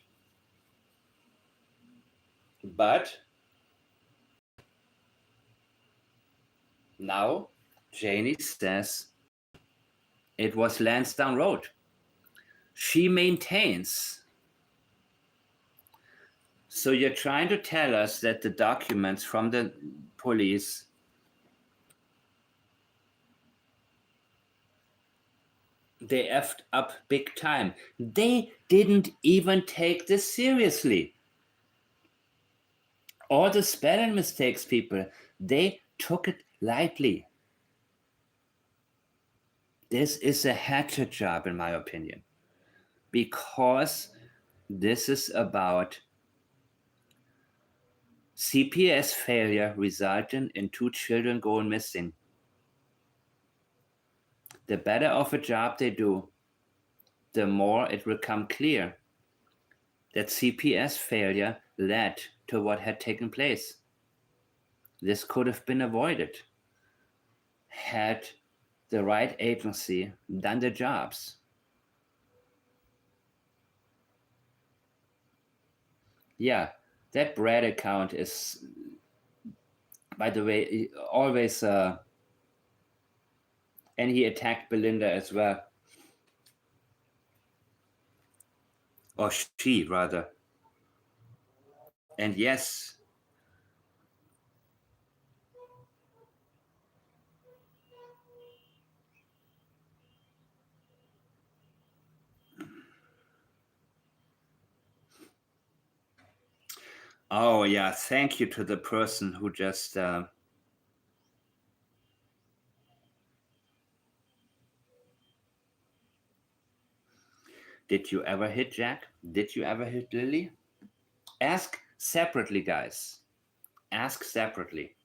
But Now, Janie says it was Lansdowne Road. She maintains. So you're trying to tell us that the documents from the police they effed up big time. They didn't even take this seriously. All the spelling mistakes, people, they took it lightly. This is a hatchet job, in my opinion, because this is about CPS failure resulting in 2 children going missing. The better of a job they do, the more it will come clear that CPS failure led to what had taken place. This could have been avoided had the right agency done their jobs. Yeah, that Brad account is, by the way, always, and he attacked Belinda as well. Or she, rather. And yes, oh yeah, thank you to the person who just did you ever hit Jack? Did you ever hit Lilly? Ask separately, guys. Ask separately.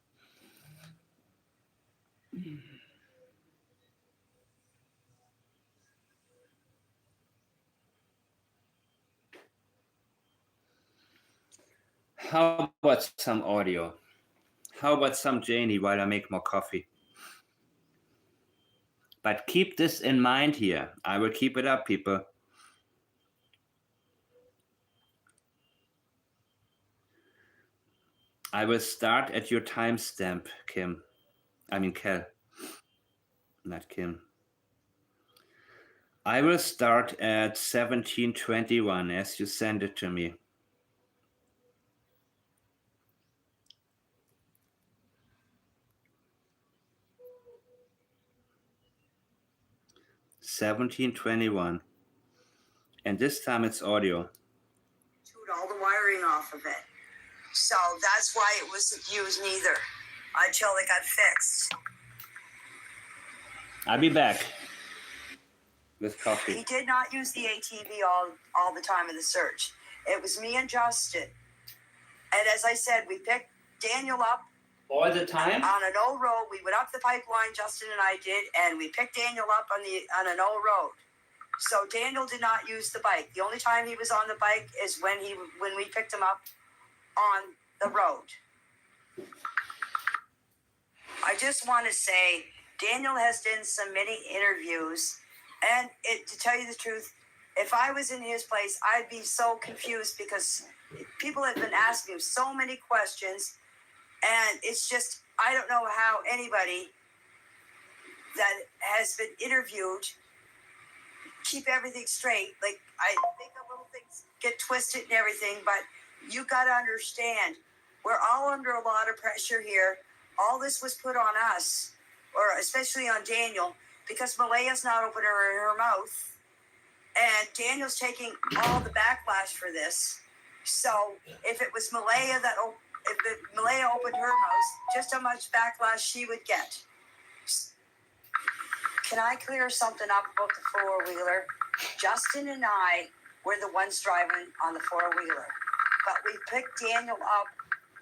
How about some audio? How about some Janie while I make more coffee? But keep this in mind here. I will keep it up, people. I will start at your timestamp, Kim. I mean, Kel. Not Kim. I will start at 1721 as you send it to me. $17.21, and this time it's audio. All the wiring off of it, so that's why it wasn't used neither until it got fixed. I'll be back with coffee. He did not use the ATV all the time in the search. It was me and Justin, and as I said, we picked Daniel up all the time on an old road. We went up the pipeline, Justin and I did, and we picked Daniel up on an old road. So Daniel did not use the bike. The only time he was on the bike is when we picked him up on the road. I just want to say Daniel has done so many interviews, and to tell you the truth, if I was in his place, I'd be so confused because people have been asking him so many questions, and it's just, I don't know how anybody that has been interviewed keep everything straight. Like, I think the little things get twisted and everything, but you got to understand, we're all under a lot of pressure here. All this was put on us, or especially on Daniel, because Malaya's not opening her mouth, and Daniel's taking all the backlash for this. So if it was Malaya if Malaya opened her mouth, just how much backlash she would get. Can I clear something up about the four-wheeler? Justin and I were the ones driving on the four-wheeler, but we picked Daniel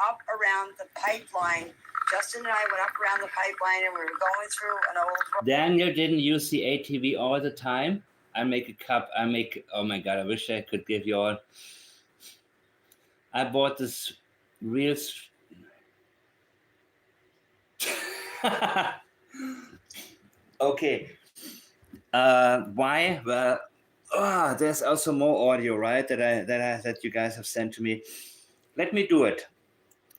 up around the pipeline. Justin and I went up around the pipeline, and we were going through an old road. Daniel didn't use the ATV all the time. I make a cup. Oh my God, I wish I could give you all. I bought this real. Okay. Why? Well, there's also more audio, right? That you guys have sent to me. Let me do it.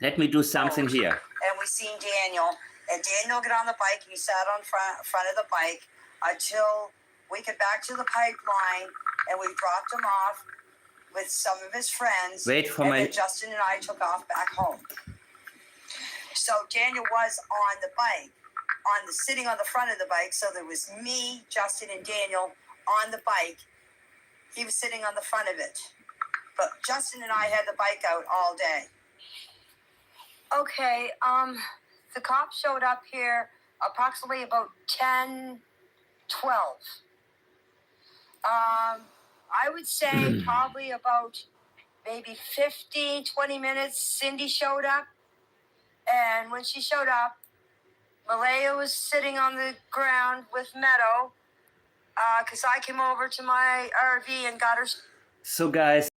Let me do something here. And we seen Daniel, And Daniel got on the bike and he sat on front of the bike until we got back to the pipeline and we dropped him off with some of his friends. Wait for and my... then Justin and I took off back home. So Daniel was on the bike, sitting on the front of the bike. So there was me, Justin, and Daniel on the bike. He was sitting on the front of it. But Justin and I had the bike out all day. Okay, the cops showed up here approximately about 10, 12. I would say probably about maybe 15, 20 minutes, Cindy showed up. And when she showed up, Malaya was sitting on the ground with Meadow because I came over to my RV and got her. So guys,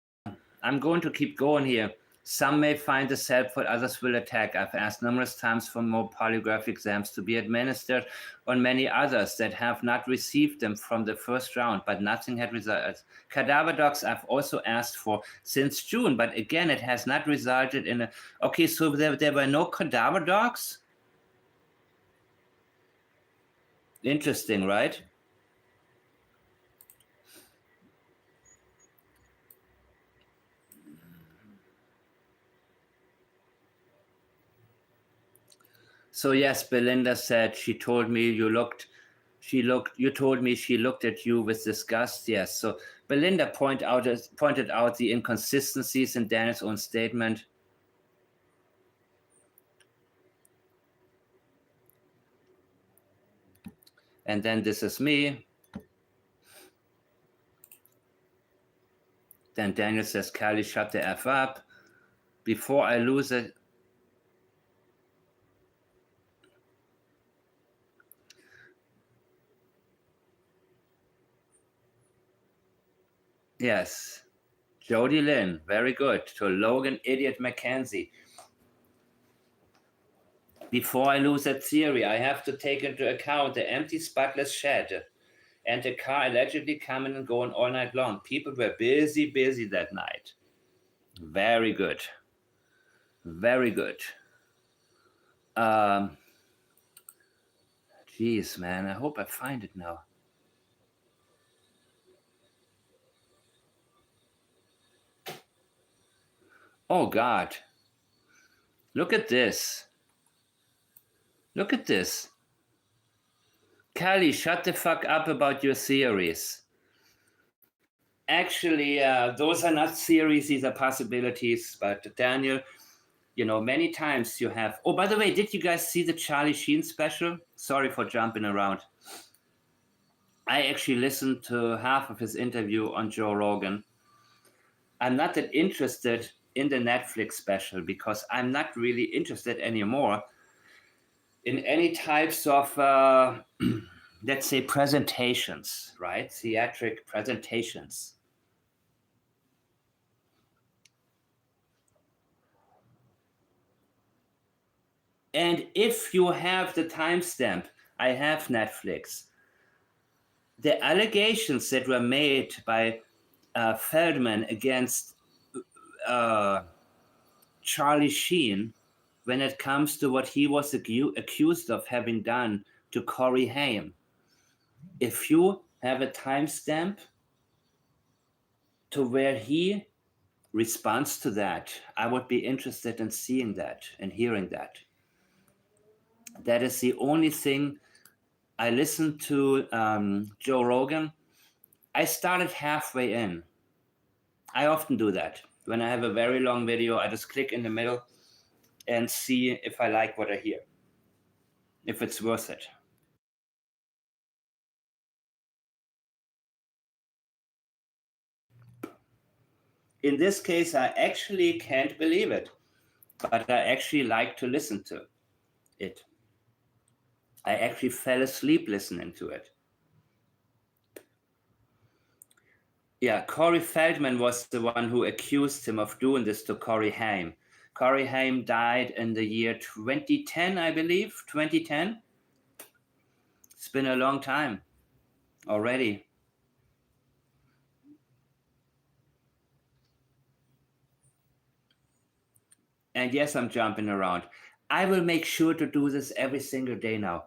I'm going to keep going here. Some may find this helpful, others will attack. I've asked numerous times for more polygraph exams to be administered on many others that have not received them from the first round, but nothing had resulted. Cadaver dogs I've also asked for since June, but again, it has not resulted in a... Okay, so there were no cadaver dogs? Interesting, right? So yes, Belinda said she told me you told me she looked at you with disgust. Yes. So Belinda pointed out the inconsistencies in Daniel's own statement. And then this is me. Then Daniel says, Callie, shut the F up. Before I lose it. Yes. Jody Lynn, very good. To Logan Idiot Mackenzie. Before I lose that theory, I have to take into account the empty spotless shed and the car allegedly coming and going all night long. People were busy that night. Very good. Very good. Geez, man, I hope I find it now. Oh, God. Look at this. Look at this. Callie, shut the fuck up about your theories. Actually, those are not theories, these are possibilities. But Daniel, you know, many times you have... Oh, by the way, did you guys see the Charlie Sheen special? Sorry for jumping around. I actually listened to half of his interview on Joe Rogan. I'm not that interested in the Netflix special because I'm not really interested anymore in any types of, let's say, presentations, right? Theatric presentations. And if you have the timestamp, I have Netflix. The allegations that were made by Feldman against Charlie Sheen, when it comes to what he was accused of having done to Corey Haim, if you have a timestamp to where he responds to that, I would be interested in seeing that and hearing that. That is the only thing. I listened to Joe Rogan. I started halfway in. I often do that. When I have a very long video, I just click in the middle and see if I like what I hear, if it's worth it. In this case, I actually can't believe it, but I actually like to listen to it. I actually fell asleep listening to it. Yeah, Corey Feldman was the one who accused him of doing this to Corey Haim. Corey Haim died in the year 2010, I believe, 2010. It's been a long time already. And yes, I'm jumping around. I will make sure to do this every single day now,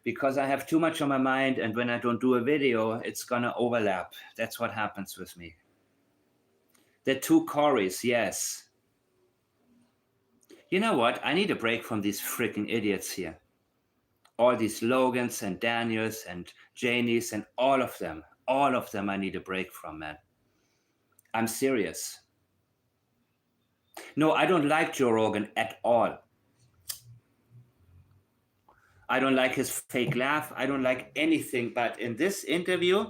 because I have too much on my mind, and when I don't do a video, it's gonna overlap. That's what happens with me. The two Corys, yes. You know what? I need a break from these freaking idiots here. All these Logans and Daniels and Janies and all of them I need a break from, man. I'm serious. No, I don't like Joe Rogan at all. I don't like his fake laugh. I don't like anything. But in this interview,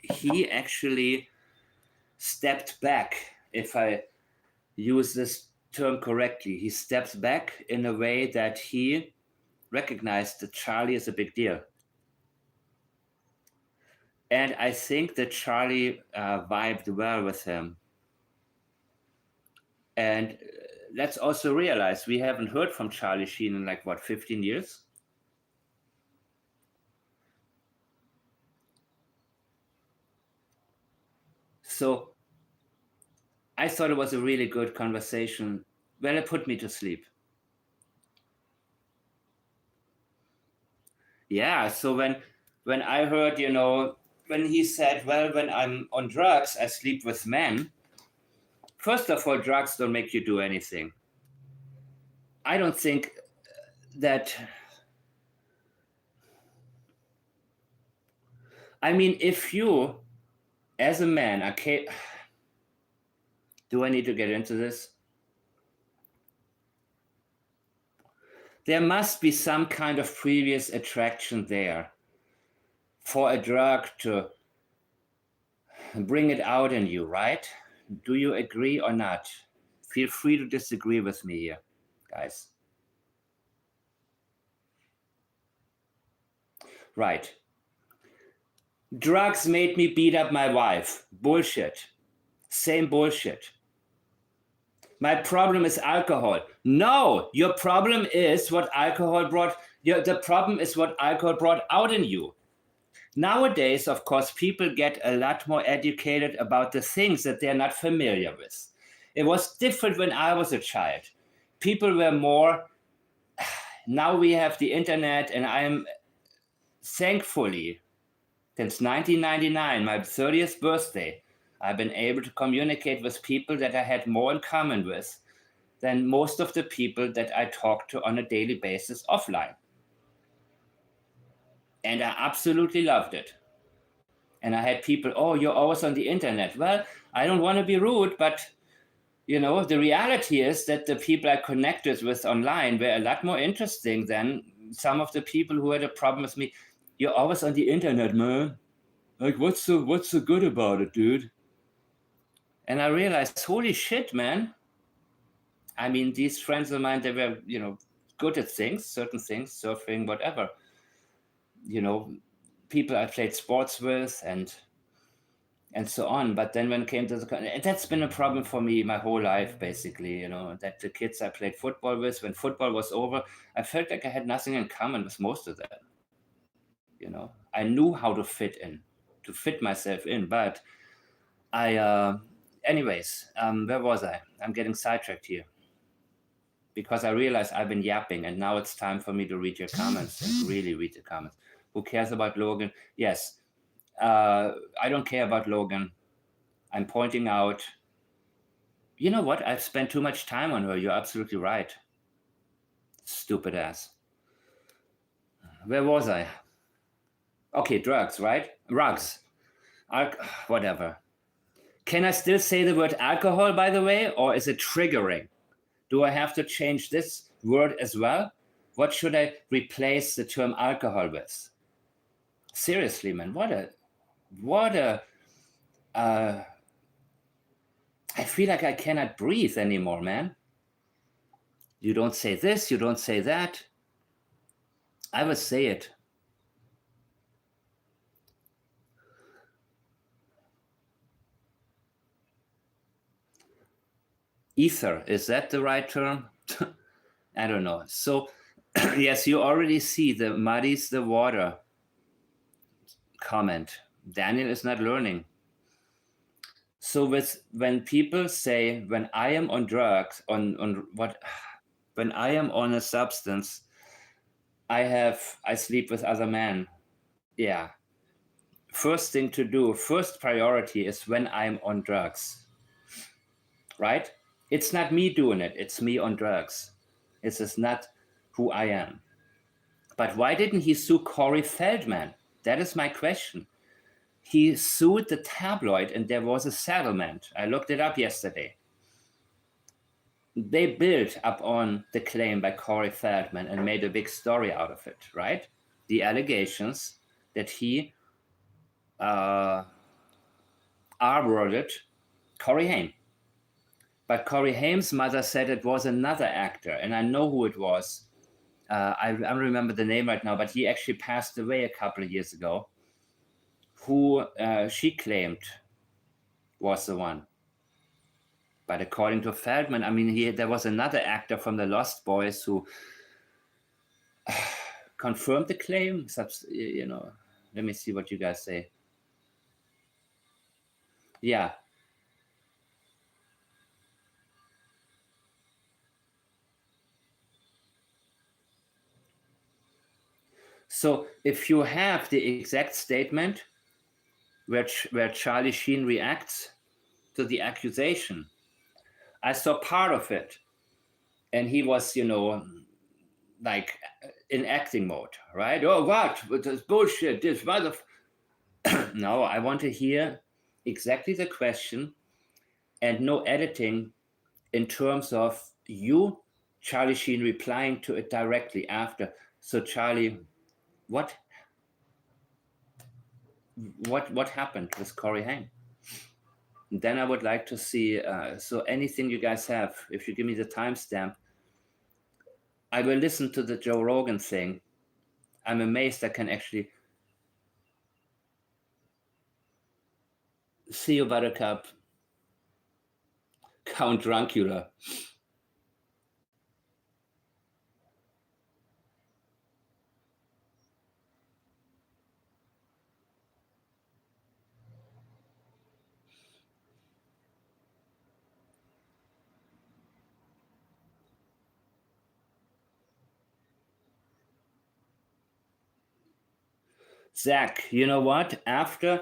he actually stepped back, if I use this term correctly. He stepped back in a way that he recognized that Charlie is a big deal. And I think that Charlie vibed well with him. And let's also realize we haven't heard from Charlie Sheen in 15 years? So I thought it was a really good conversation. Well, it put me to sleep. Yeah, so when I heard, when he said, well, when I'm on drugs, I sleep with men. First of all, drugs don't make you do anything. I don't think that... I mean, if you, as a man, okay... Do I need to get into this? There must be some kind of previous attraction there for a drug to bring it out in you, right? Do you agree or not? Feel free to disagree with me here, guys. Right. Drugs made me beat up my wife. Bullshit. Same bullshit. My problem is alcohol. No, your problem is what alcohol brought. The problem is what alcohol brought out in you. Nowadays, of course, people get a lot more educated about the things that they're not familiar with. It was different when I was a child. People were more... Now we have the internet, and I'm thankfully, since 1999, my 30th birthday, I've been able to communicate with people that I had more in common with than most of the people that I talk to on a daily basis offline. And I absolutely loved it. And I had people, oh, you're always on the internet. Well, I don't want to be rude, but the reality is that the people I connected with online were a lot more interesting than some of the people who had a problem with me. You're always on the internet, man. Like, what's so good about it, dude? And I realized, holy shit, man. I mean, these friends of mine, they were, good at things, certain things, surfing, whatever. People I played sports with and so on. But then when it came to and that's been a problem for me my whole life, basically, that the kids I played football with, when football was over, I felt like I had nothing in common with most of them. I knew how to fit myself in, but anyways, where was I? I'm getting sidetracked here because I realized I've been yapping, and now it's time for me to read your comments and really read the comments. Who cares about Logan? Yes, I don't care about Logan. I'm pointing out, you know what? I've spent too much time on her. You're absolutely right. Stupid ass. Where was I? Okay, drugs, right? Rugs. Whatever. Can I still say the word alcohol, by the way, or is it triggering? Do I have to change this word as well? What should I replace the term alcohol with? Seriously, man, what a I feel like I cannot breathe anymore, man. You don't say this, you don't say that. I will say it. Ether, is that the right term? I don't know. So, yes, you already see the muddies the water comment. Daniel is not learning. So when people say, when I am on drugs, when I am on a substance, I sleep with other men. Yeah. First thing to do, first priority is when I'm on drugs, right? It's not me doing it. It's me on drugs. This is not who I am. But why didn't he sue Corey Feldman? That is my question. He sued the tabloid and there was a settlement. I looked it up yesterday. They built up on the claim by Corey Feldman and made a big story out of it, right? The allegations that he armored Corey Haim. But Corey Haim's mother said it was another actor, and I know who it was. I don't remember the name right now, but he actually passed away a couple of years ago, who she claimed was the one. But according to Feldman, I mean, there was another actor from the Lost Boys who confirmed the claim. You know, let me see what you guys say. Yeah. So if you have the exact statement where Charlie Sheen reacts to the accusation, I saw part of it, and he was, you know, like in acting mode, right? Oh, what? This bullshit, this mother. No, I want to hear exactly the question and no editing in terms of you, Charlie Sheen, replying to it directly after. So, Charlie, what happened with Corey Haim? Then I would like to see. So, anything you guys have, if you give me the timestamp, I will listen to the Joe Rogan thing. I'm amazed I can actually see you, Buttercup. Count Druncula. Zach, you know what? After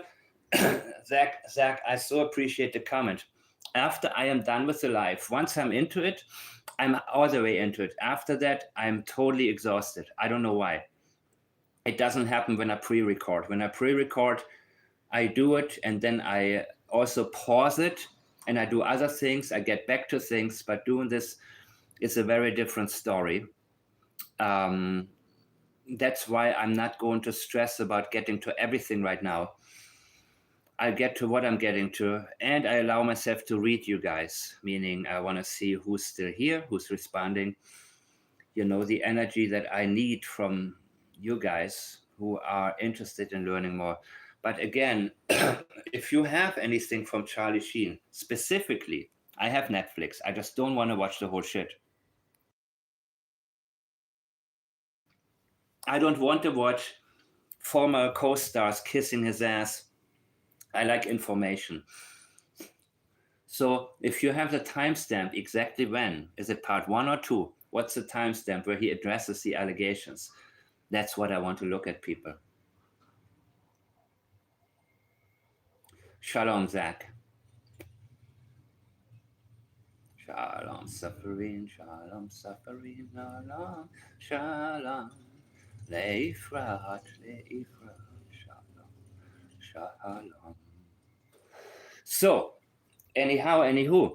Zach, I so appreciate the comment. After I am done with the live, once I'm into it, I'm all the way into it. After that, I'm totally exhausted. I don't know why. It doesn't happen when I pre-record. When I pre-record, I do it and then I also pause it and I do other things. I get back to things, but doing this is a very different story. That's why I'm not going to stress about getting to everything right now. I'll get to what I'm getting to, and I allow myself to read you guys, meaning I want to see who's still here, who's responding. You know, the energy that I need from you guys who are interested in learning more. But again, if you have anything from Charlie Sheen, specifically, I have Netflix. I just don't want to watch the whole shit. I don't want to watch former co-stars kissing his ass. I like information. So if you have the timestamp exactly when, is it part 1 or 2? What's the timestamp where he addresses the allegations? That's what I want to look at, people. Shalom, Zach. Shalom, suffering, shalom, suffering, shalom, shalom. Leifrat, shalom, shalom. So, anywho,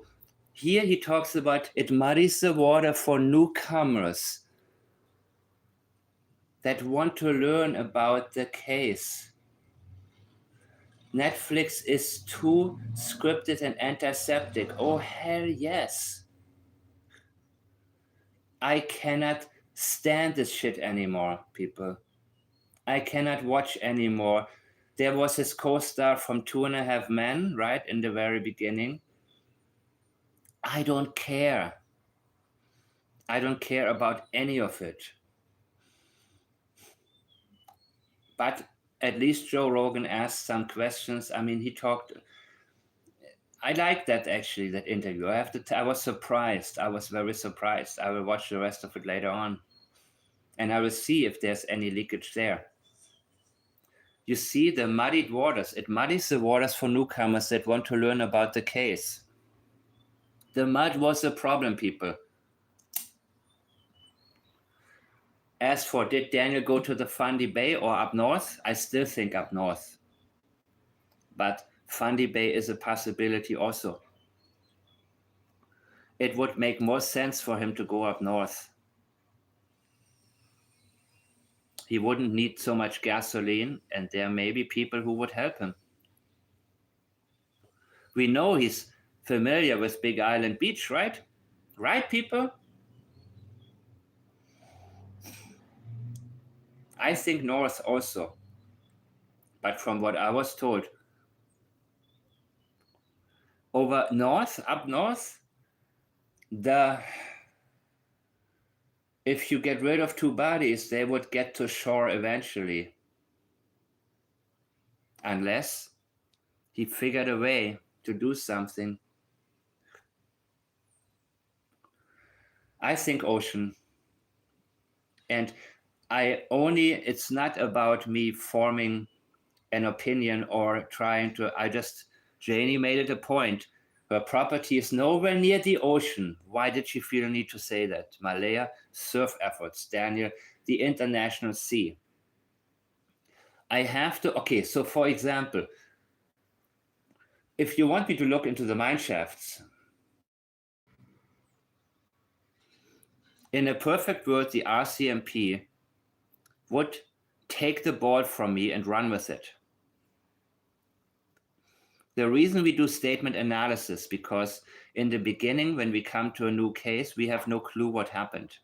here he talks about it muddies the water for newcomers that want to learn about the case. Netflix is too scripted and antiseptic. Oh, hell yes. I cannot stand this shit anymore, people. I cannot watch anymore. There was his co-star from 2.5 Men, right, in the very beginning. I don't care. I don't care about any of it. But at least Joe Rogan asked some questions. I mean, he talked. I like that actually, that interview. I was surprised. I was very surprised. I will watch the rest of it later on. And I will see if there's any leakage there. You see the muddied waters. It muddies the waters for newcomers that want to learn about the case. The mud was a problem, people. As for did Daniel go to the Fundy Bay or up north? I still think up north. But Fundy Bay is a possibility also. It would make more sense for him to go up north. He wouldn't need so much gasoline, and there may be people who would help him. We know he's familiar with Big Island Beach, right? Right, people? I think north also. But from what I was told, over north, up north, if you get rid of two bodies, they would get to shore eventually. Unless he figured a way to do something. I think ocean. And it's not about me forming an opinion or trying to, Janie made it a point. Her property is nowhere near the ocean. Why did she feel a need to say that? Malaya, surf efforts. Daniel, the international sea. So for example, if you want me to look into the mine shafts, in a perfect world, the RCMP would take the ball from me and run with it. The reason we do statement analysis, because in the beginning, when we come to a new case, we have no clue what happened.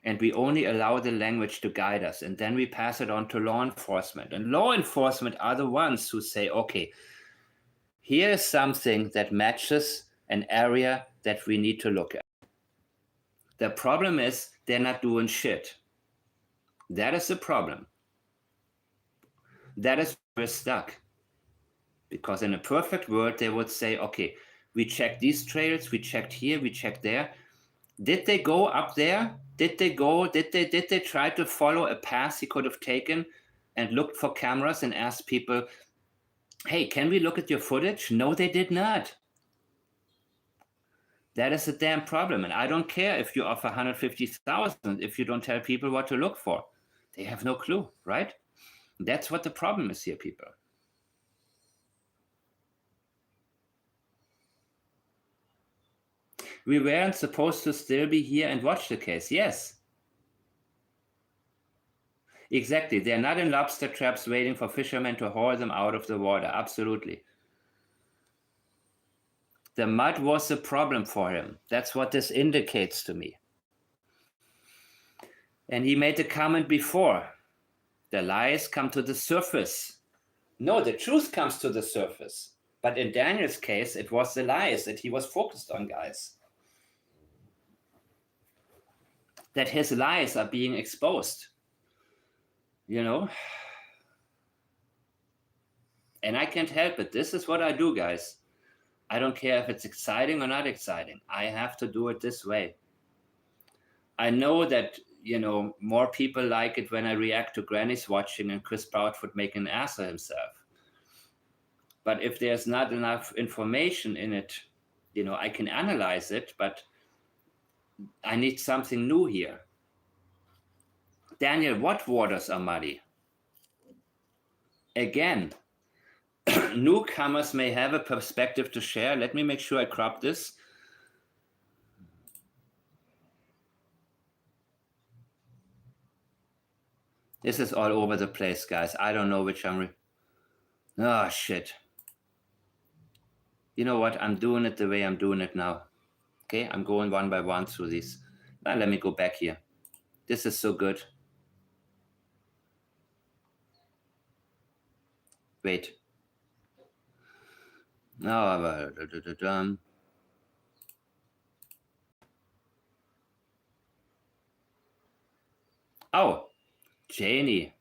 And we only allow the language to guide us. And then we pass it on to law enforcement. And law enforcement are the ones who say, okay, here is something that matches an area that we need to look at. The problem is they're not doing shit. That is the problem. That is where we're stuck. Because in a perfect world, they would say, okay, we checked these trails, we checked here, we checked there. Did they go up there? Did they try to follow a path he could have taken and looked for cameras and asked people, hey, can we look at your footage? No, they did not. That is a damn problem. And I don't care if you offer 150,000 if you don't tell people what to look for. They have no clue, right? That's what the problem is here, people. We weren't supposed to still be here and watch the case. Yes. Exactly. They're not in lobster traps waiting for fishermen to haul them out of the water. Absolutely. The mud was a problem for him. That's what this indicates to me. And he made the comment before. The lies come to the surface. No, the truth comes to the surface. But in Daniel's case, it was the lies that he was focused on, guys. That his lies are being exposed. You know? And I can't help it. This is what I do, guys. I don't care if it's exciting or not exciting. I have to do it this way. I know that, more people like it when I react to Granny's watching and Chris Proudfoot make an ass of himself. But if there's not enough information in it, I can analyze it, but I need something new here. Daniel, what waters are muddy? Again, newcomers may have a perspective to share. Let me make sure I crop this. This is all over the place, guys. I don't know which oh, shit. You know what? I'm doing it the way I'm doing it now. Okay, I'm going one by one through these. Now let me go back here. This is so good. Wait. No, oh, Janie.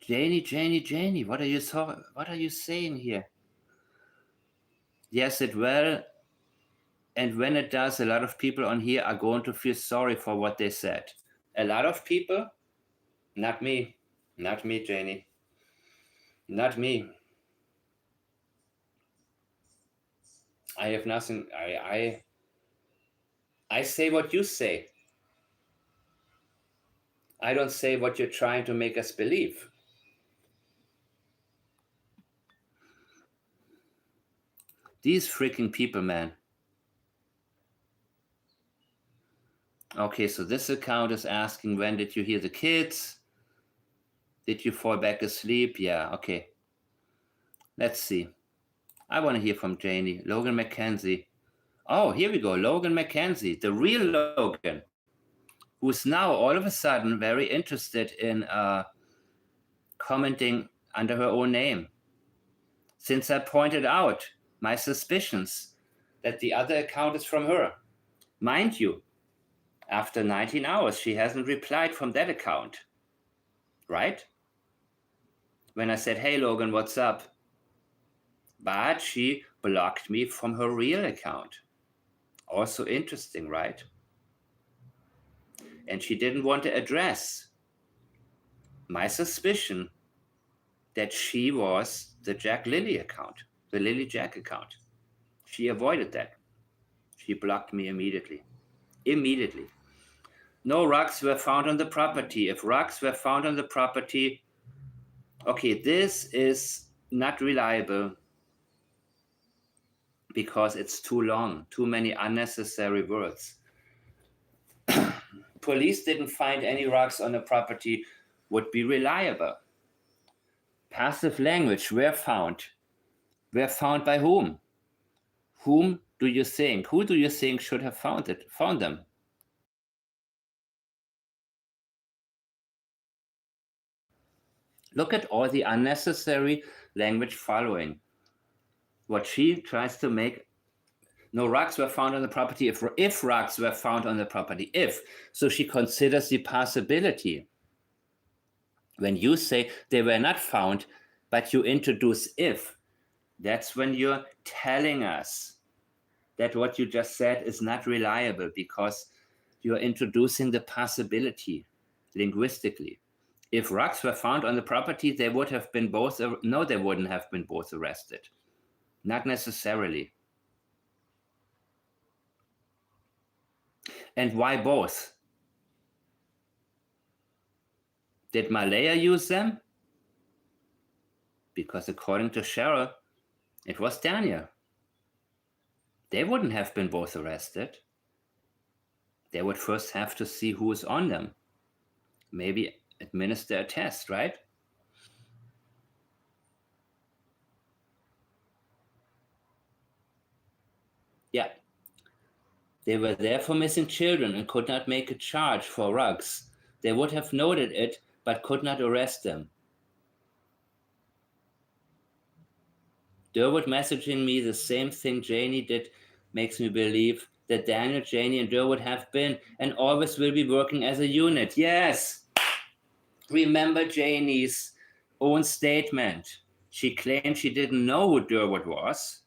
Janie, what are you saying here? Yes, it will. And when it does, a lot of people on here are going to feel sorry for what they said. A lot of people, not me, Janie, not me. I have nothing. I say what you say. I don't say what you're trying to make us believe. These freaking people, man. Okay, so this account is asking, when did you hear the kids? Did you fall back asleep? Yeah, okay. Let's see. I want to hear from Janie. Logan Mackenzie. Oh, here we go. Logan Mackenzie, the real Logan, who's now all of a sudden very interested in commenting under her own name. Since I pointed out my suspicions that the other account is from her. Mind you, after 19 hours, she hasn't replied from that account. Right? When I said, hey, Logan, what's up? But she blocked me from her real account. Also interesting, right? And she didn't want to address my suspicion that she was the Jack Lilly account, the Lilly Jack account. She avoided that. She blocked me immediately. Immediately. No rugs were found on the property. If rugs were found on the property, okay, this is not reliable because it's too long, too many unnecessary words. Police didn't find any rugs on the property would be reliable. Passive language were found. Were found by whom? Whom do you think? Who do you think should have found them? Look at all the unnecessary language following. What she tries to make, no rugs were found on the property if rugs were found on the property, if. So she considers the possibility. When you say they were not found, but you introduce if, that's when you're telling us that what you just said is not reliable because you're introducing the possibility linguistically. If rugs were found on the property, they would have been both. No, they wouldn't have been both arrested. Not necessarily. And why both? Did Malaya use them? Because according to Cheryl, it was Daniel. They wouldn't have been both arrested. They would first have to see who is on them. Maybe administer a test, right? Yeah. They were there for missing children and could not make a charge for rugs. They would have noted it, but could not arrest them. Durwood messaging me the same thing Janie did makes me believe that Daniel, Janie, and Durwood have been and always will be working as a unit. Yes! Remember Janie's own statement. She claimed she didn't know who Durwood was,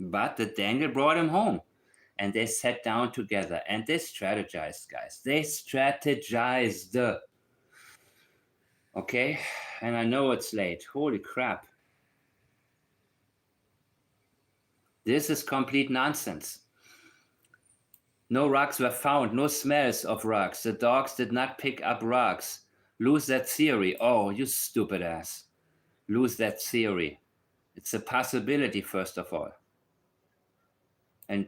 but that Daniel brought him home. And they sat down together and they strategized, guys. They strategized. Okay? And I know it's late. Holy crap. This is complete nonsense. No rugs were found, no smells of rugs. The dogs did not pick up rugs. Lose that theory. Oh, you stupid ass. Lose that theory. It's a possibility, first of all. And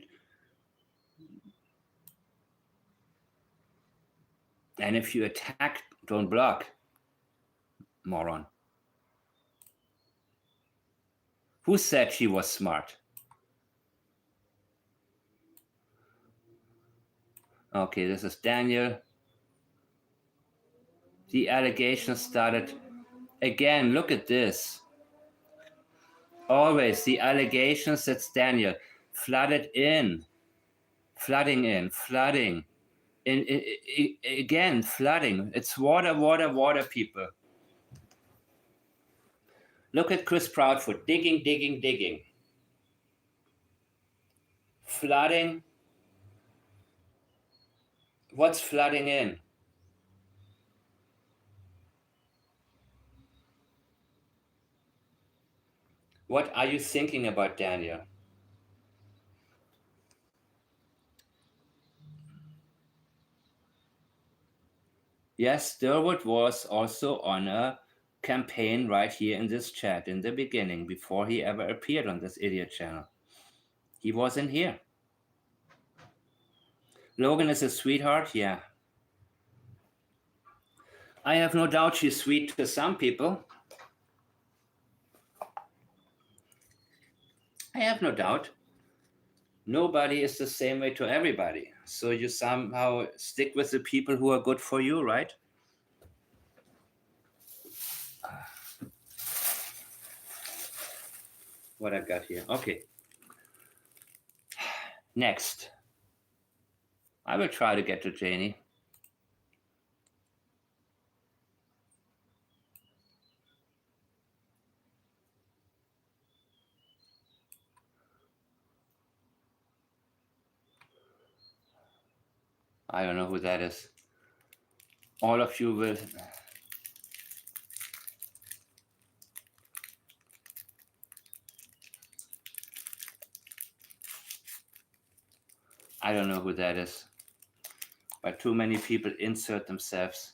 if you attack, don't block. Moron. Who said she was smart? Okay, this is Daniel. The allegations started again. Look at this. Always the allegations, that's Daniel. Flooding in. Again, flooding. It's water, people. Look at Chris Proudfoot, digging. Flooding. What's flooding in? What are you thinking about, Daniel? Yes, Durwood was also on a campaign right here in this chat in the beginning, before he ever appeared on this idiot channel. He was in here. Logan is a sweetheart, yeah. I have no doubt she's sweet to some people. I have no doubt. Nobody is the same way to everybody. So you somehow stick with the people who are good for you, right? What I've got here. Okay. Next. I will try to get to Janie. I don't know who that is. All of you will... I don't know who that is. But too many people insert themselves.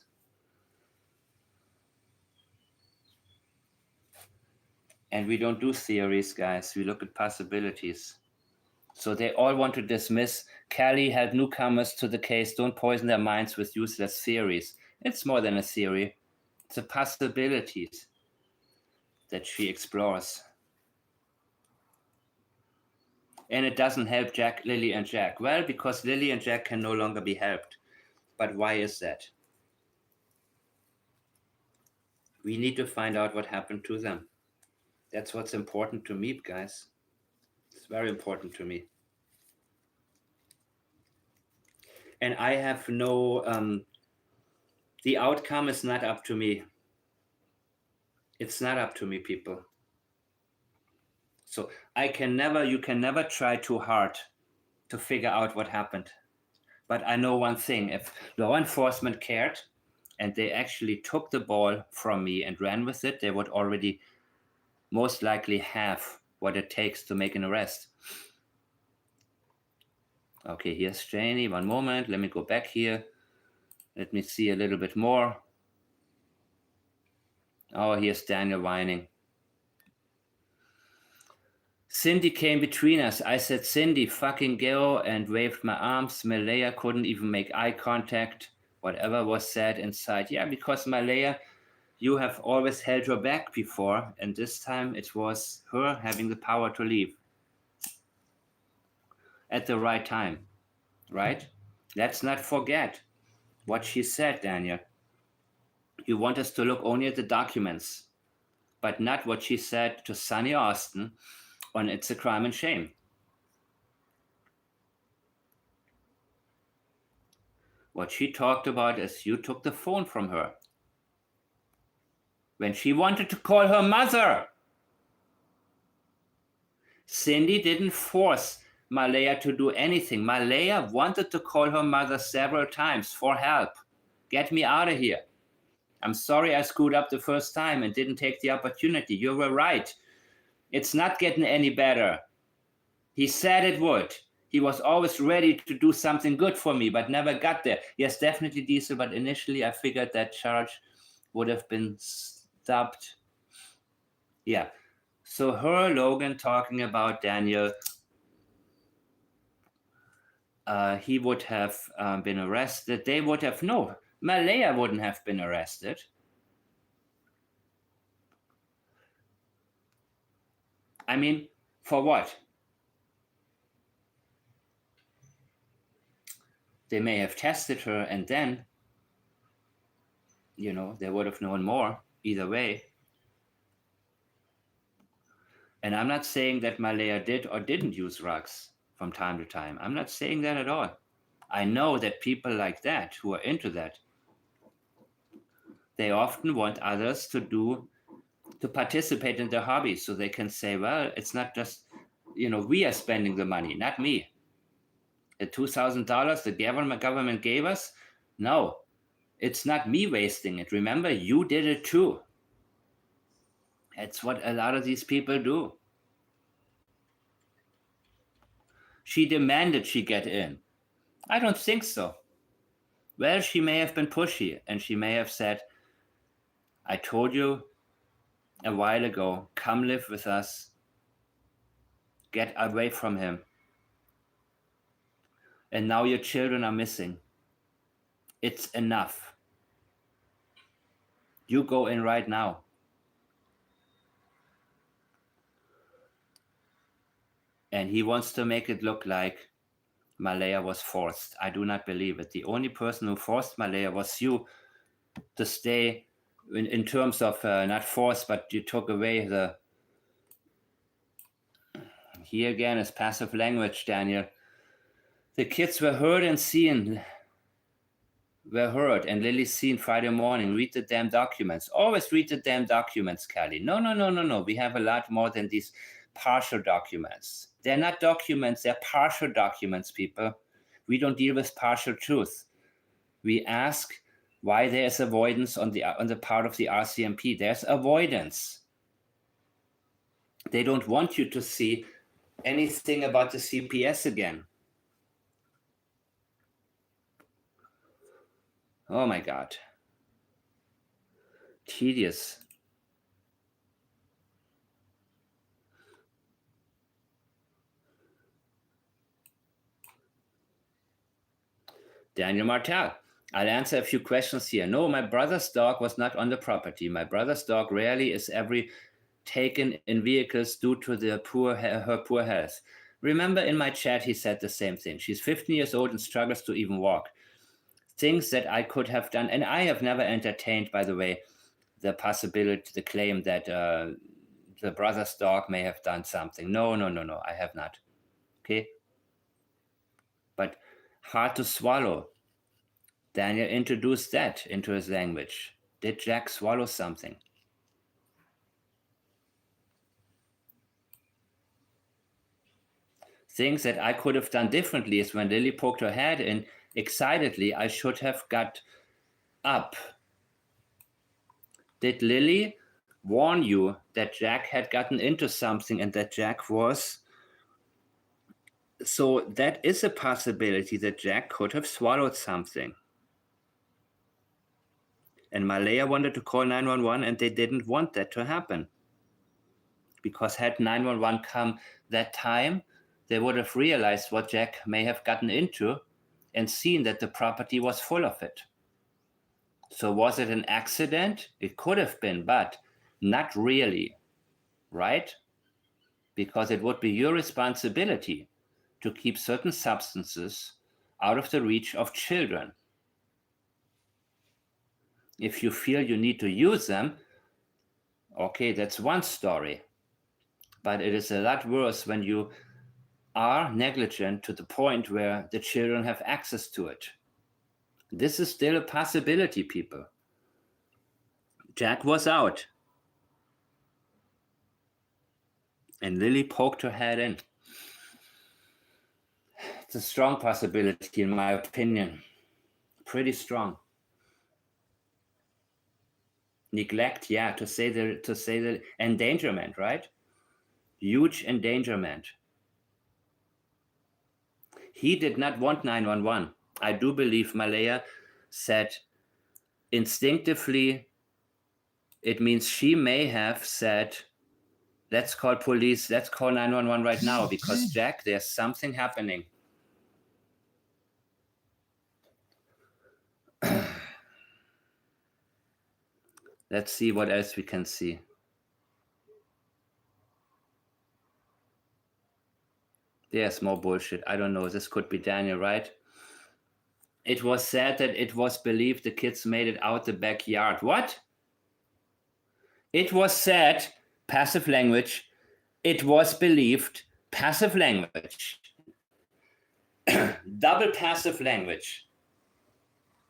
And we don't do theories, guys. We look at possibilities. So they all want to dismiss. Kelly held newcomers to the case. Don't poison their minds with useless theories. It's more than a theory. It's a possibilities that she explores. And it doesn't help Jack, Lilly, and Jack. Well, because Lilly and Jack can no longer be helped. But why is that? We need to find out what happened to them. That's what's important to me, guys. It's very important to me. And I have no... the outcome is not up to me. It's not up to me, people. So you can never try too hard to figure out what happened. But I know one thing. If law enforcement cared and they actually took the ball from me and ran with it, they would already most likely have what it takes to make an arrest. Okay, here's Janie. One moment. Let me go back here. Let me see a little bit more. Oh, here's Daniel whining. Cindy came between us. I said, Cindy, fucking go, and waved my arms. Malaya couldn't even make eye contact. Whatever was said inside. Yeah, because Malaya, you have always held her back before, and this time it was her having the power to leave. At the right time, right? Let's not forget what she said, Daniel. You want us to look only at the documents, but not what she said to Sonny Austin on It's a Crime and Shame. What she talked about is you took the phone from her when she wanted to call her mother. Cindy didn't force Malaya to do anything. Malaya wanted to call her mother several times for help. Get me out of here. I'm sorry I screwed up the first time and didn't take the opportunity. You were right. It's not getting any better. He said it would. He was always ready to do something good for me, but never got there. Yes, definitely Diesel, but initially I figured that charge would have been stopped. Yeah. So her, Logan, talking about Daniel, he would have been arrested. They would have, no, Malaya wouldn't have been arrested. I mean, for what? They may have tested her and then, they would have known more either way. And I'm not saying that Malaya did or didn't use drugs from time to time. I'm not saying that at all. I know that people like that who are into that, they often want others to do to participate in their hobbies, so they can say, well, it's not just, we are spending the money, not me. The $2,000 the government gave us, no, it's not me wasting it. Remember, you did it too. That's what a lot of these people do. She demanded she get in. I don't think so. Well, she may have been pushy, and she may have said, I told you a while ago, come live with us. Get away from him. And now your children are missing. It's enough. You go in right now. And he wants to make it look like Malaya was forced. I do not believe it. The only person who forced Malaya was you to stay, in terms of not forced, but you took away the... Here again is passive language, Daniel. The kids were heard and seen. Were heard, and Lilly seen Friday morning. Read the damn documents. Always read the damn documents, Kelly. No. We have a lot more than these partial documents. They're not documents, they're partial documents, people. We don't deal with partial truth. We ask why there is avoidance on the part of the RCMP. There's avoidance. They don't want you to see anything about the CPS again. Oh my God. Tedious. Daniel Martel. I'll answer a few questions here. No, my brother's dog was not on the property. My brother's dog rarely is taken in vehicles due to her poor health. Remember in my chat, he said the same thing. She's 15 years old and struggles to even walk. Things that I could have done, and I have never entertained, by the way, the possibility, the claim that the brother's dog may have done something. No, I have not. Okay? But hard to swallow. Daniel introduced that into his language. Did Jack swallow something? Things that I could have done differently is when Lilly poked her head in excitedly, I should have got up. Did Lilly warn you that Jack had gotten into something and that Jack was... So that is a possibility that Jack could have swallowed something. And Malaya wanted to call 911 and they didn't want that to happen. Because had 911 come that time, they would have realized what Jack may have gotten into and seen that the property was full of it. So was it an accident? It could have been, but not really, right? Because it would be your responsibility to keep certain substances out of the reach of children. If you feel you need to use them, okay, that's one story. But it is a lot worse when you are negligent to the point where the children have access to it. This is still a possibility, people. Jack was out. And Lilly poked her head in. It's a strong possibility, in my opinion. Pretty strong. Neglect, yeah, to say the endangerment, right? Huge endangerment. He did not want 911. I do believe Malaya said instinctively, it means she may have said, let's call police, let's call 911 right now, because Jack, there's something happening. Let's see what else we can see. There's more bullshit. I don't know. This could be Daniel, right? It was said that it was believed the kids made it out the backyard. What? It was said, passive language. It was believed, passive language. Double passive language.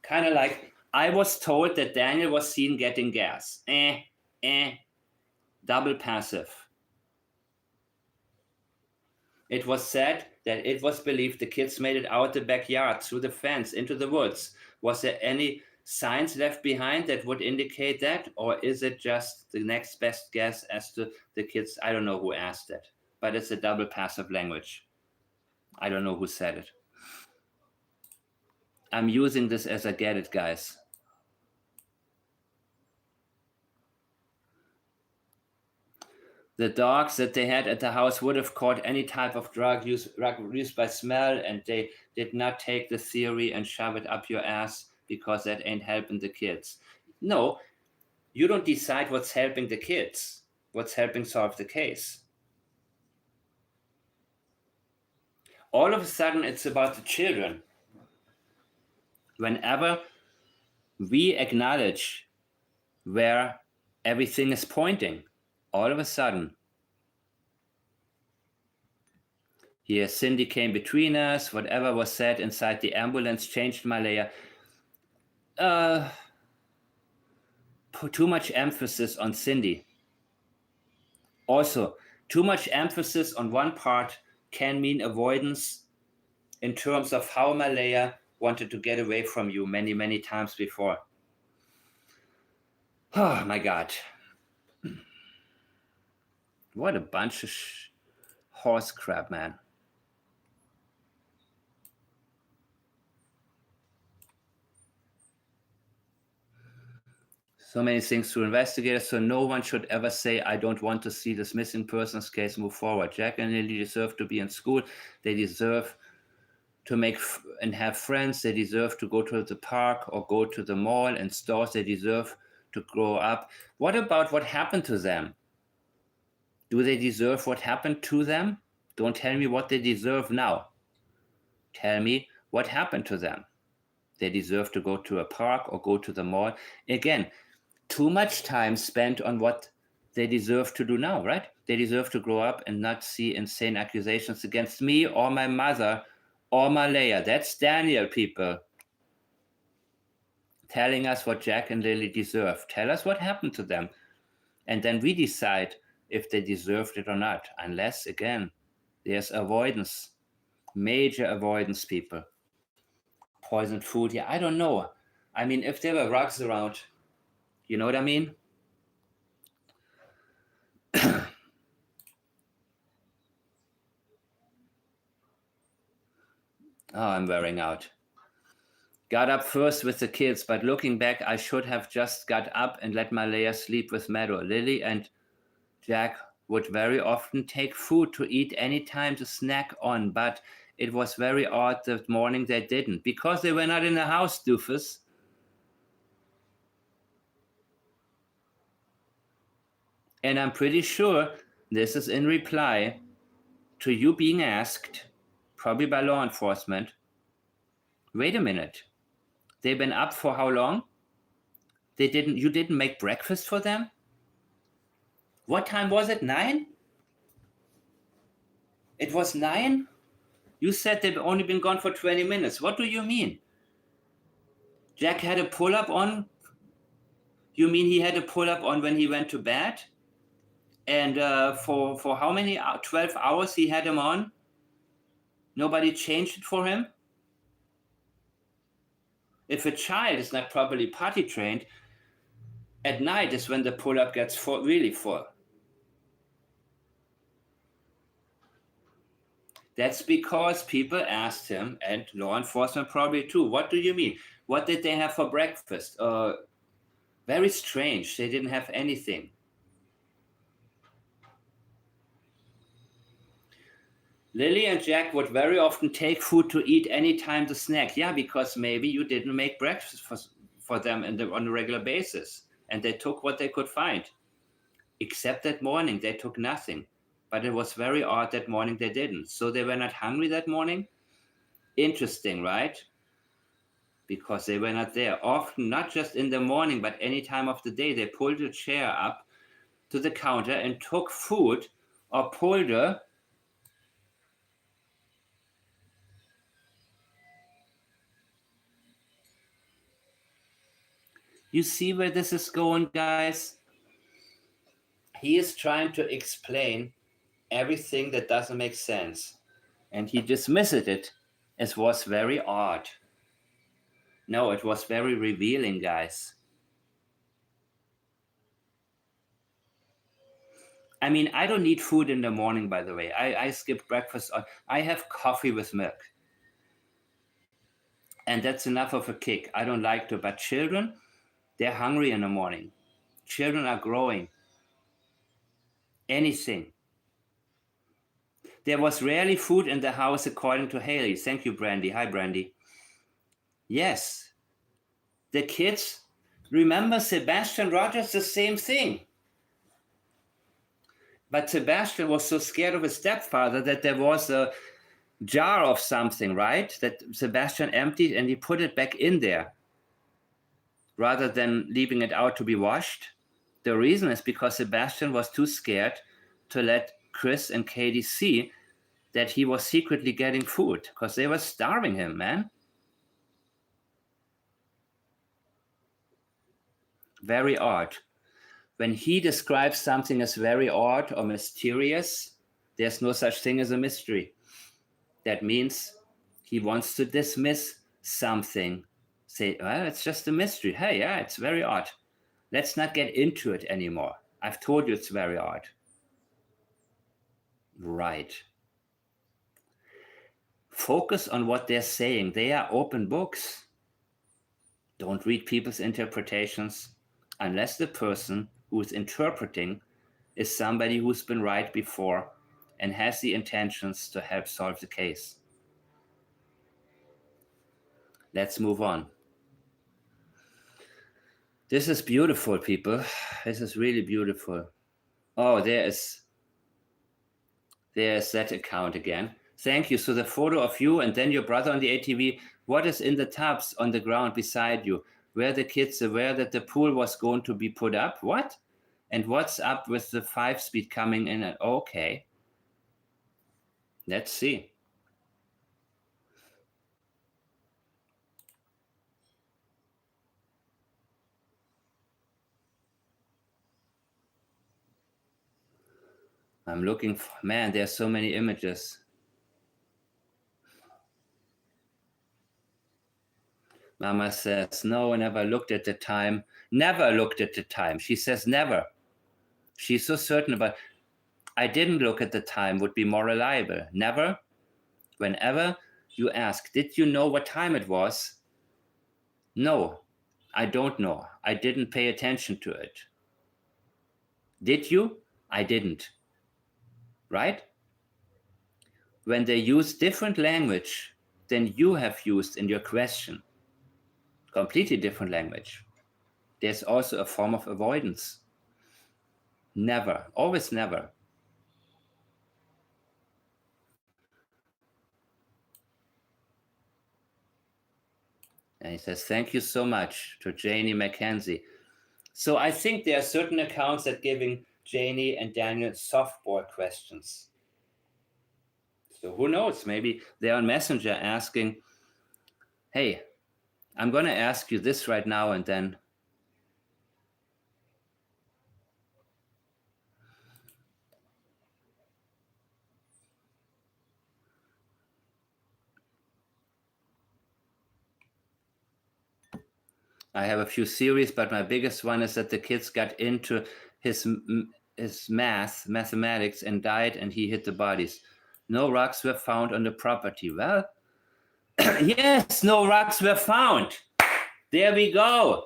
Kind of like, I was told that Daniel was seen getting gas. double passive. It was said that it was believed the kids made it out the backyard, through the fence, into the woods. Was there any signs left behind that would indicate that? Or is it just the next best guess as to the kids? I don't know who asked it, but it's a double passive language. I don't know who said it. I'm using this as I get it, guys. The dogs that they had at the house would have caught any type of drug used by smell, and they did not take the theory and shove it up your ass because that ain't helping the kids. No, you don't decide what's helping the kids, what's helping solve the case. All of a sudden, it's about the children. Whenever we acknowledge where everything is pointing, all of a sudden, here Cindy came between us, whatever was said inside the ambulance changed my layer. Put too much emphasis on Cindy. Also, too much emphasis on one part can mean avoidance in terms of how Malaya wanted to get away from you many, many times before. Oh my God. What a bunch of horse crap, man. So many things to investigate, so no one should ever say, I don't want to see this missing persons case move forward. Jack and Lily deserve to be in school. They deserve to make and have friends. They deserve to go to the park or go to the mall and stores. They deserve to grow up. What about what happened to them? Do they deserve what happened to them? Don't tell me what they deserve now. Tell me what happened to them. They deserve to go to a park or go to the mall. Again, too much time spent on what they deserve to do now, right? They deserve to grow up and not see insane accusations against me or my mother or Malaya. That's Daniel, people. Telling us what Jack and Lily deserve. Tell us what happened to them. And then we decide if they deserved it or not. Unless, again, there's avoidance. Major avoidance, people. Poisoned food. Yeah, I don't know. I mean, if there were rugs around, you know what I mean? Oh, I'm wearing out. Got up first with the kids, but looking back, I should have just got up and let Malaya sleep with Meadow. Lily and Jack would very often take food to eat any time to snack on, but it was very odd that morning they didn't, because they were not in the house, doofus. And I'm pretty sure this is in reply to you being asked, probably by law enforcement, wait a minute, they've been up for how long? You didn't make breakfast for them? What time was it, 9? It was 9? You said they've only been gone for 20 minutes. What do you mean? Jack had a pull-up on? You mean he had a pull-up on when he went to bed? And for how many? 12 hours he had him on? Nobody changed it for him? If a child is not properly potty trained, at night is when the pull-up gets really full. That's because people asked him, and law enforcement probably too, what do you mean? What did they have for breakfast? Very strange. They didn't have anything. Lily and Jack would very often take food to eat any time to snack. Yeah, because maybe you didn't make breakfast for them on a regular basis. And they took what they could find. Except that morning, they took nothing. But it was very odd that morning they didn't. So they were not hungry that morning? Interesting, right? Because they were not there. Often, not just in the morning, but any time of the day, they pulled a chair up to the counter and took food or pulled her. You see where this is going, guys? He is trying to explain everything that doesn't make sense. And he dismissed it as was very odd. No, it was very revealing, guys. I mean, I don't need food in the morning, by the way. I skip breakfast. I have coffee with milk. And that's enough of a kick. I don't like to. But children, they're hungry in the morning. Children are growing. Anything. There was rarely food in the house, according to Haley. Thank you, Brandy. Hi, Brandy. Yes. The kids, remember Sebastian Rogers, the same thing. But Sebastian was so scared of his stepfather that there was a jar of something, right? That Sebastian emptied and he put it back in there rather than leaving it out to be washed. The reason is because Sebastian was too scared to let Chris and Katie see that he was secretly getting food because they were starving him, man. Very odd. When he describes something as very odd or mysterious, there's no such thing as a mystery. That means he wants to dismiss something. Say, well, it's just a mystery. Hey, yeah, it's very odd. Let's not get into it anymore. I've told you it's very odd. Right. Focus on what they're saying. They are open books. Don't read people's interpretations unless the person who's interpreting is somebody who's been right before and has the intentions to help solve the case. Let's move on. This is beautiful, people. This is really beautiful. Oh, there's that account again. Thank you. So the photo of you and then your brother on the ATV. What is in the tubs on the ground beside you? Were the kids aware that the pool was going to be put up? What? And what's up with the 5-speed coming in? Okay. Let's see. I'm looking for, man, there's so many images. Mama says, no, never looked at the time. Never looked at the time. She says never. She's so certain about, I didn't look at the time would be more reliable. Never. Whenever you ask, did you know what time it was? No, I don't know. I didn't pay attention to it. Did you? I didn't. Right? When they use different language than you have used in your question, completely different language, there's also a form of avoidance. Never, always never. And he says, thank you so much to Janie Mackenzie. So I think there are certain accounts that giving Janie and Daniel softball questions. So who knows? Maybe they're on Messenger asking, hey, I'm going to ask you this right now and then. I have a few theories, but my biggest one is that the kids got into his mathematics and died, and he hit the bodies. No rocks were found on the property. Well, yes, no rocks were found. There we go.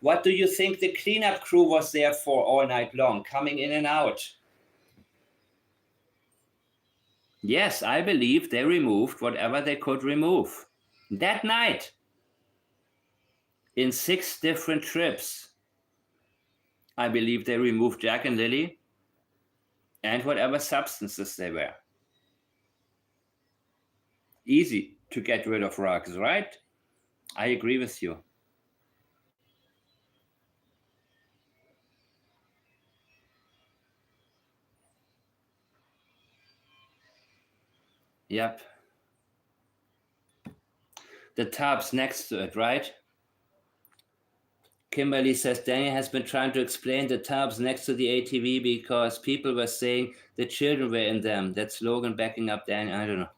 What do you think the cleanup crew was there for all night long, coming in and out? Yes, I believe they removed whatever they could remove. That night, in 6 different trips, I believe they removed Jack and Lilly and whatever substances they were. Easy to get rid of rocks, right? I agree with you. Yep. The tubs next to it, right? Kimberly says Daniel has been trying to explain the tubs next to the ATV because people were saying the children were in them. That's Logan backing up Daniel. I don't know.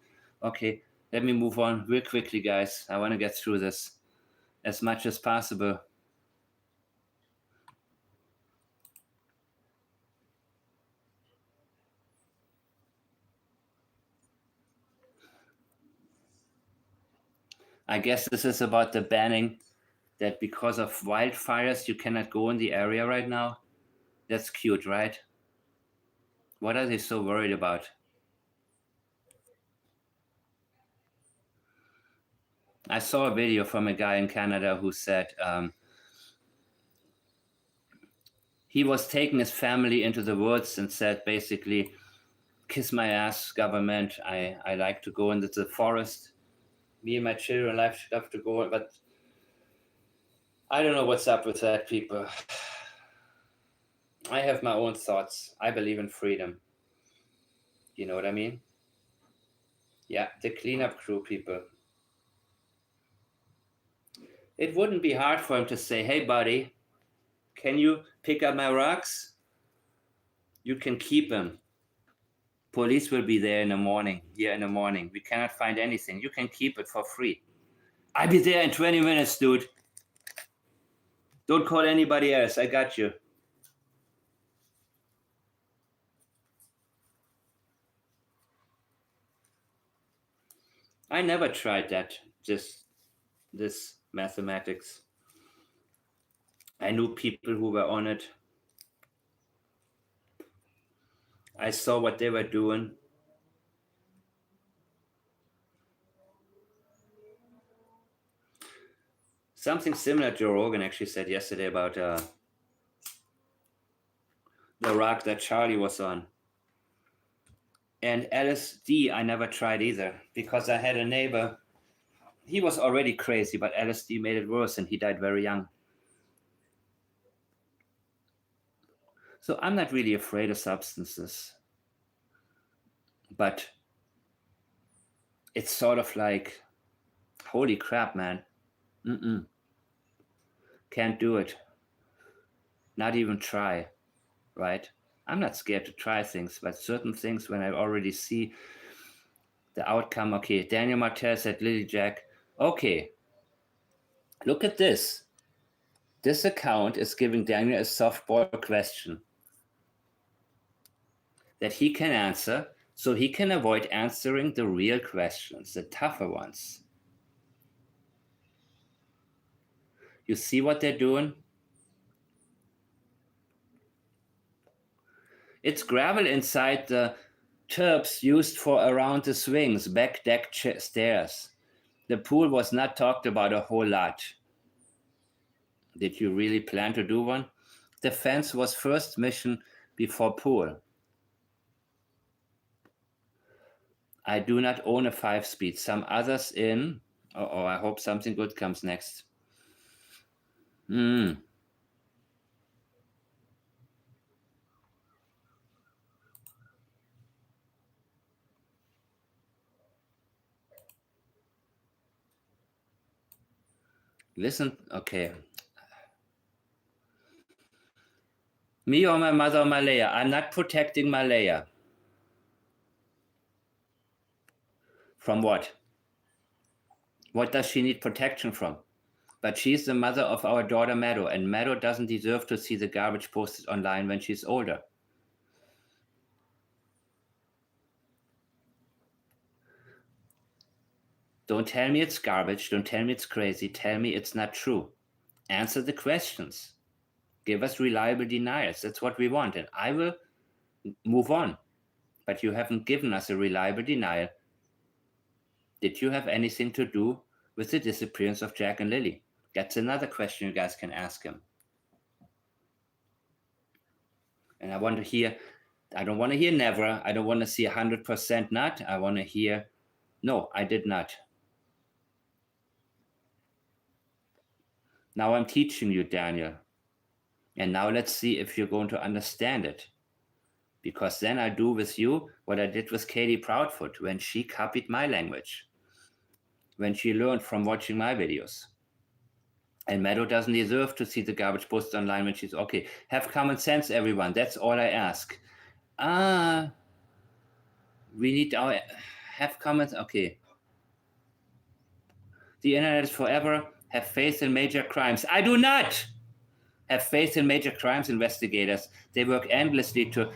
Okay, let me move on real quickly, guys. I want to get through this as much as possible. I guess this is about the banning that because of wildfires, you cannot go in the area right now. That's cute, right? What are they so worried about? I saw a video from a guy in Canada who said he was taking his family into the woods and said basically, kiss my ass, government. I like to go into the forest. Me and my children love to go, but I don't know what's up with that, people. I have my own thoughts. I believe in freedom. You know what I mean? Yeah, the cleanup crew, people. It wouldn't be hard for him to say, hey, buddy, can you pick up my rocks? You can keep them. Police will be there in the morning, here in the morning. We cannot find anything. You can keep it for free. I'll be there in 20 minutes, dude. Don't call anybody else. I got you. I never tried that, just this mathematics. I knew people who were on it. I saw what they were doing. Something similar Joe Rogan actually said yesterday about the rock that Charlie was on. And LSD I never tried either because I had a neighbor. He was already crazy, but LSD made it worse and he died very young. So I'm not really afraid of substances. But it's sort of like, holy crap, man. Can't do it. Not even try, right? I'm not scared to try things, but certain things when I already see the outcome. Okay, Daniel Martel said, Lily Jack, okay, look at this. This account is giving Daniel a softball question that he can answer, so he can avoid answering the real questions, the tougher ones. You see what they're doing? It's gravel inside the turbs used for around the swings, back deck stairs. The pool was not talked about a whole lot. Did you really plan to do one? The fence was first mission before pool. I do not own a 5-speed. Some others in. Oh, I hope something good comes next. Listen, okay. Me or my mother or Malaya? I'm not protecting Malaya. From what? What does she need protection from? But she's the mother of our daughter Meadow, and Meadow doesn't deserve to see the garbage posted online when she's older. Don't tell me it's garbage. Don't tell me it's crazy. Tell me it's not true. Answer the questions. Give us reliable denials. That's what we want. And I will move on. But you haven't given us a reliable denial. Did you have anything to do with the disappearance of Jack and Lily? That's another question you guys can ask him. And I want to hear, I don't want to hear never. I don't want to see 100% not. I want to hear, no, I did not. Now I'm teaching you, Daniel. And now let's see if you're going to understand it. Because then I do with you what I did with Katie Proudfoot when she copied my language. When she learned from watching my videos. And Meadow doesn't deserve to see the garbage posted online when she's okay. Have common sense, everyone. That's all I ask. We need our have comments. Okay. The internet is forever. Have faith in major crimes. I do not have faith in major crimes investigators. They work endlessly to,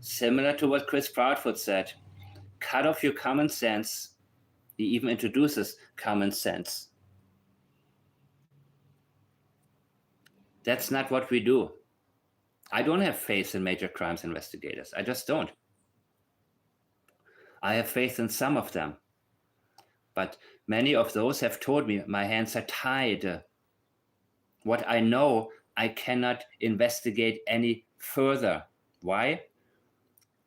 similar to what Chris Proudfoot said, cut off your common sense. He even introduces common sense. That's not what we do. I don't have faith in major crimes investigators. I just don't. I have faith in some of them. But many of those have told me my hands are tied. What I know, I cannot investigate any further. Why?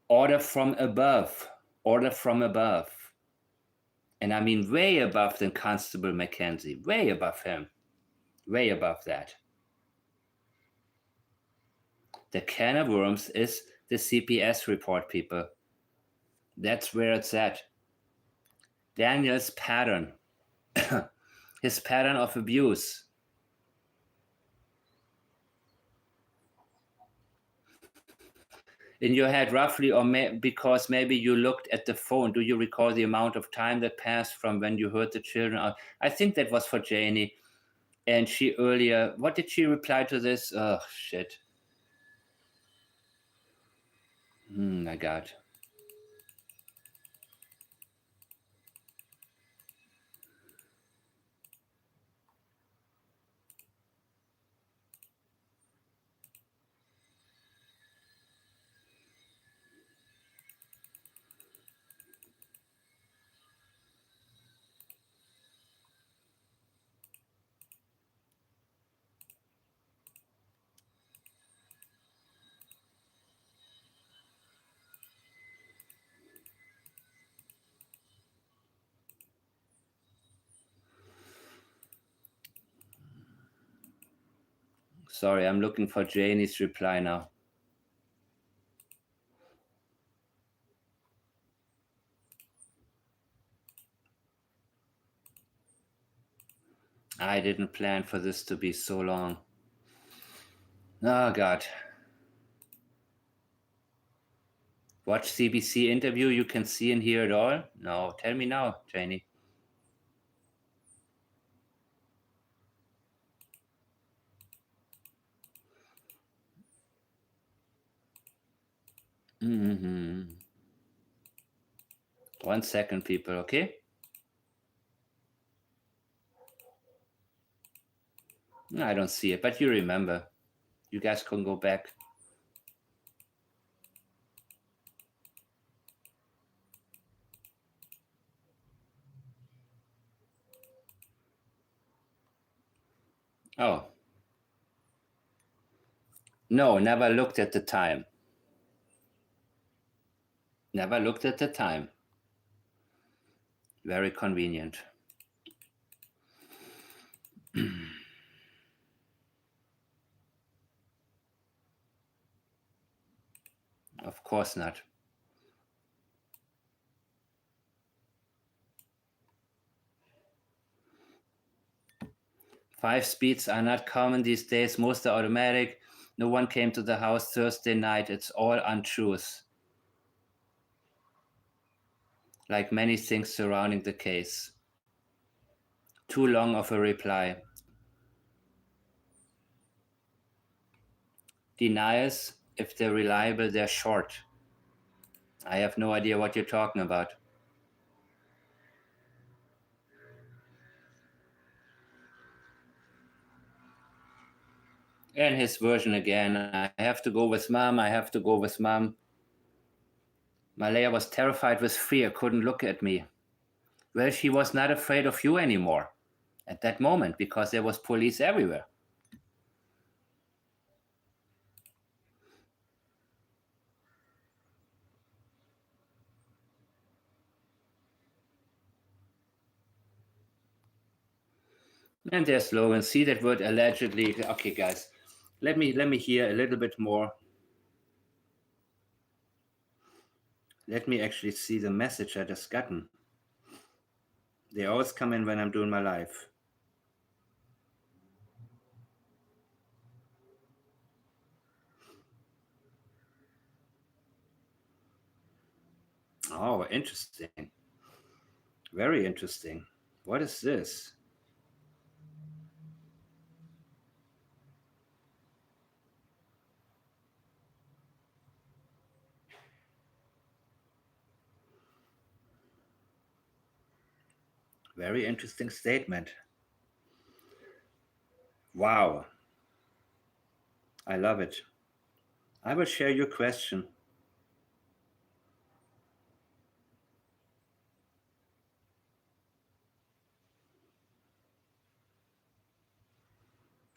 Order from above. Order from above. And I mean way above than Constable Mackenzie. Way above him. Way above that. The can of worms is the CPS report, people. That's where it's at. Daniel's pattern. His pattern of abuse. In your head, roughly, or because maybe you looked at the phone, do you recall the amount of time that passed from when you heard the children out? I think that was for Janie. And she earlier, what did she reply to this? Oh, shit. My God. Sorry, I'm looking for Janie's reply now. I didn't plan for this to be so long. Oh, God. Watch CBC interview, you can see and hear it all? No, tell me now, Janie. Mm-hmm. 1 second, people, okay? I don't see it, but you remember. You guys can go back. Oh. No, never looked at the time. Never looked at the time. Very convenient. Of course not. Five speeds are not common these days. Most are automatic. No one came to the house Thursday night. It's all untruth. Like many things surrounding the case. Too long of a reply. Deniers, if they're reliable, they're short. I have no idea what you're talking about. And his version again. I have to go with mom. I have to go with mom. Malaya was terrified with fear, couldn't look at me. Well, she was not afraid of you anymore at that moment because there was police everywhere. And there's Logan. See that word allegedly. Okay, guys, let me hear a little bit more. Let me actually see the message I just gotten. They always come in when I'm doing my live. Oh, interesting. Very interesting. What is this? Very interesting statement. Wow. I love it. I will share your question.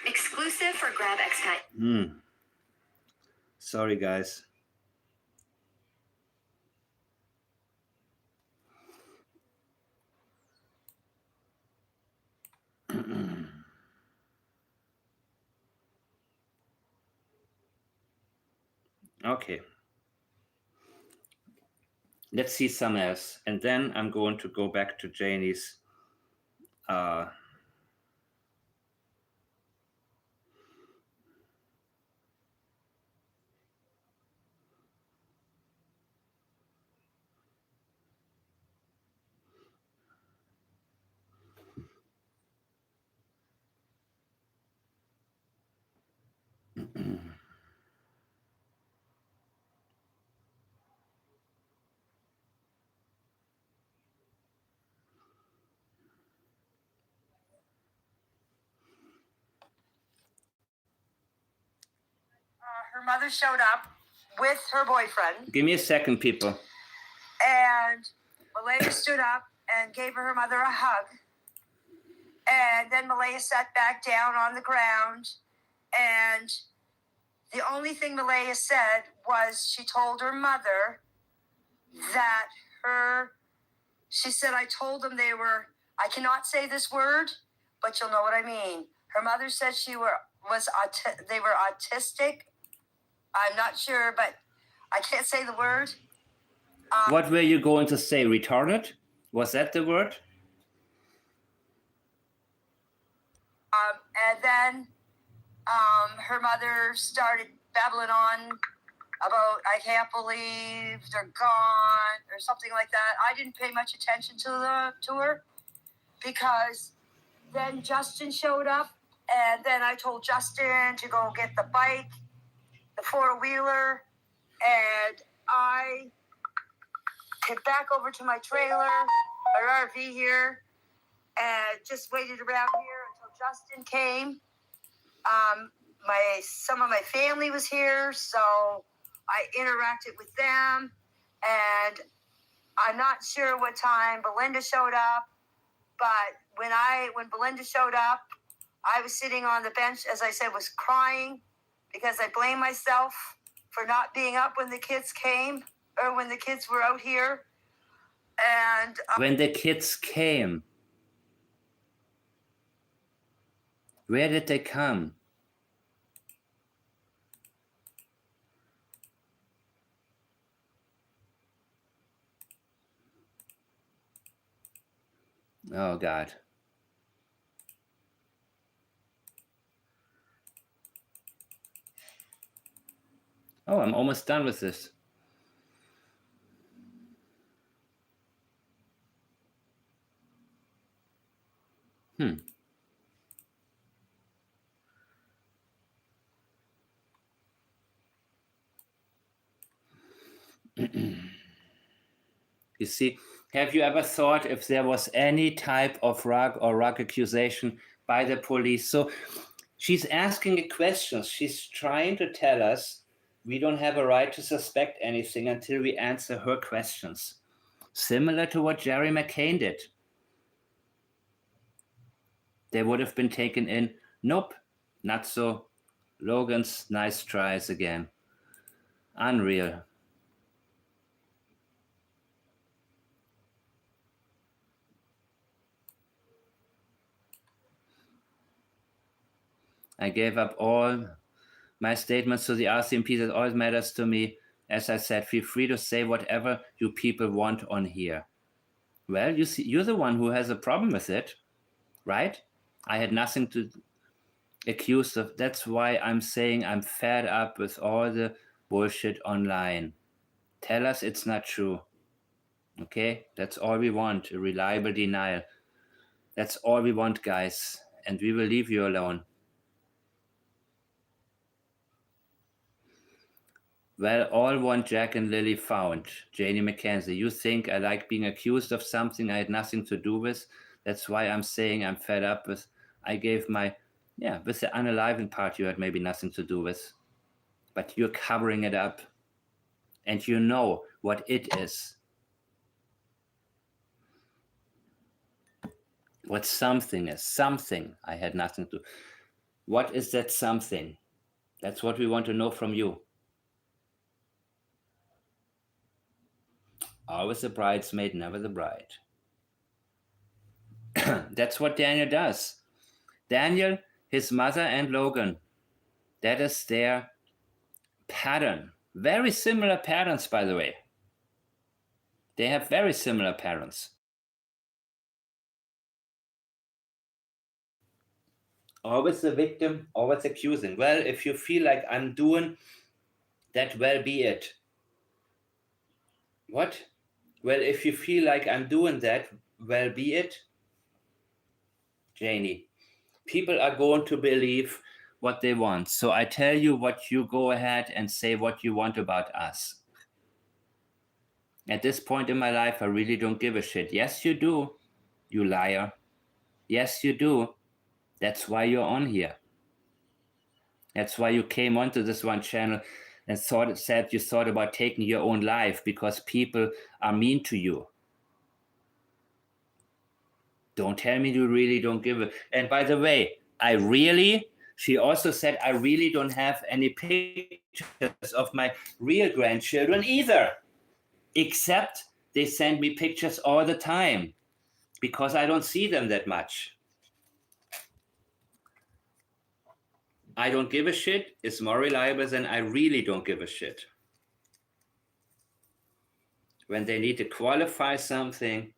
Exclusive for GrabXCut. Sorry, guys. Okay. Let's see some else. And then I'm going to go back to Janie's Her mother showed up with her boyfriend. Give me a second, people. And Malaya stood up and gave her mother a hug. And then Malaya sat back down on the ground. And the only thing Malaya said was she told her mother that she said, I told them I cannot say this word, but you'll know what I mean. Her mother said they were autistic. I'm not sure, but I can't say the word. What were you going to say? Retarded? Was that the word? And then her mother started babbling on about, I can't believe they're gone, or something like that. I didn't pay much attention to her because then Justin showed up, and then I told Justin to go get the bike, the four-wheeler, and I hid back over to my trailer, our RV here, and just waited around here until Justin came. Some of my family was here, so I interacted with them, and I'm not sure what time Belinda showed up, but when Belinda showed up, I was sitting on the bench, as I said, was crying because I blame myself for not being up when the kids came, or when the kids were out here. And when the kids came, where did they come? Oh, God. Oh, I'm almost done with this. You see, have you ever thought if there was any type of rug accusation by the police? So she's asking a question. She's trying to tell us we don't have a right to suspect anything until we answer her questions. Similar to what Jerry McCain did. They would have been taken in. Nope, not so. Logan's nice tries again. Unreal. I gave up all my statements to the RCMP. That all matters to me. As I said, feel free to say whatever you people want on here. Well, you see, you're the one who has a problem with it, right? I had nothing to accuse of. That's why I'm saying I'm fed up with all the bullshit online. Tell us it's not true. Okay, that's all we want, a reliable denial. That's all we want, guys, and we will leave you alone. Well, all want Jack and Lilly found. Janie Mackenzie, you think I like being accused of something I had nothing to do with? That's why I'm saying I'm fed up with. I gave with the unaliving part you had maybe nothing to do with. But you're covering it up. And you know what it is. What something is. Something I had nothing to do. What is that something? That's what we want to know from you. Always the bridesmaid, never the bride. That's what Daniel does. Daniel, his mother, and Logan. That is their pattern. Very similar patterns, by the way. They have very similar patterns. Always the victim, always accusing. Well, if you feel like I'm doing that, well, be it. What? Well, if you feel like I'm doing that, well, be it. Janie, people are going to believe what they want. So I tell you what, you go ahead and say what you want about us. At this point in my life, I really don't give a shit. Yes, you do, you liar. Yes, you do. That's why you're on here. That's why you came onto this one channel and said you thought about taking your own life because people are mean to you. Don't tell me you really don't give a... And by the way, she also said, I really don't have any pictures of my real grandchildren either. Except they send me pictures all the time because I don't see them that much. I don't give a shit is more reliable than I really don't give a shit. When they need to qualify something,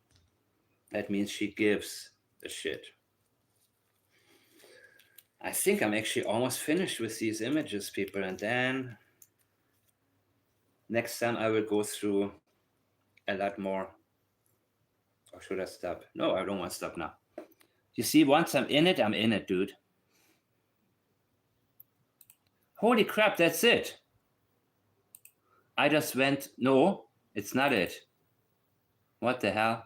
that means she gives a shit. I think I'm actually almost finished with these images, people. And then next time I will go through a lot more. Or should I stop? No, I don't want to stop now. You see, once I'm in it, dude. Holy crap, that's it. I just went, no, it's not it. What the hell?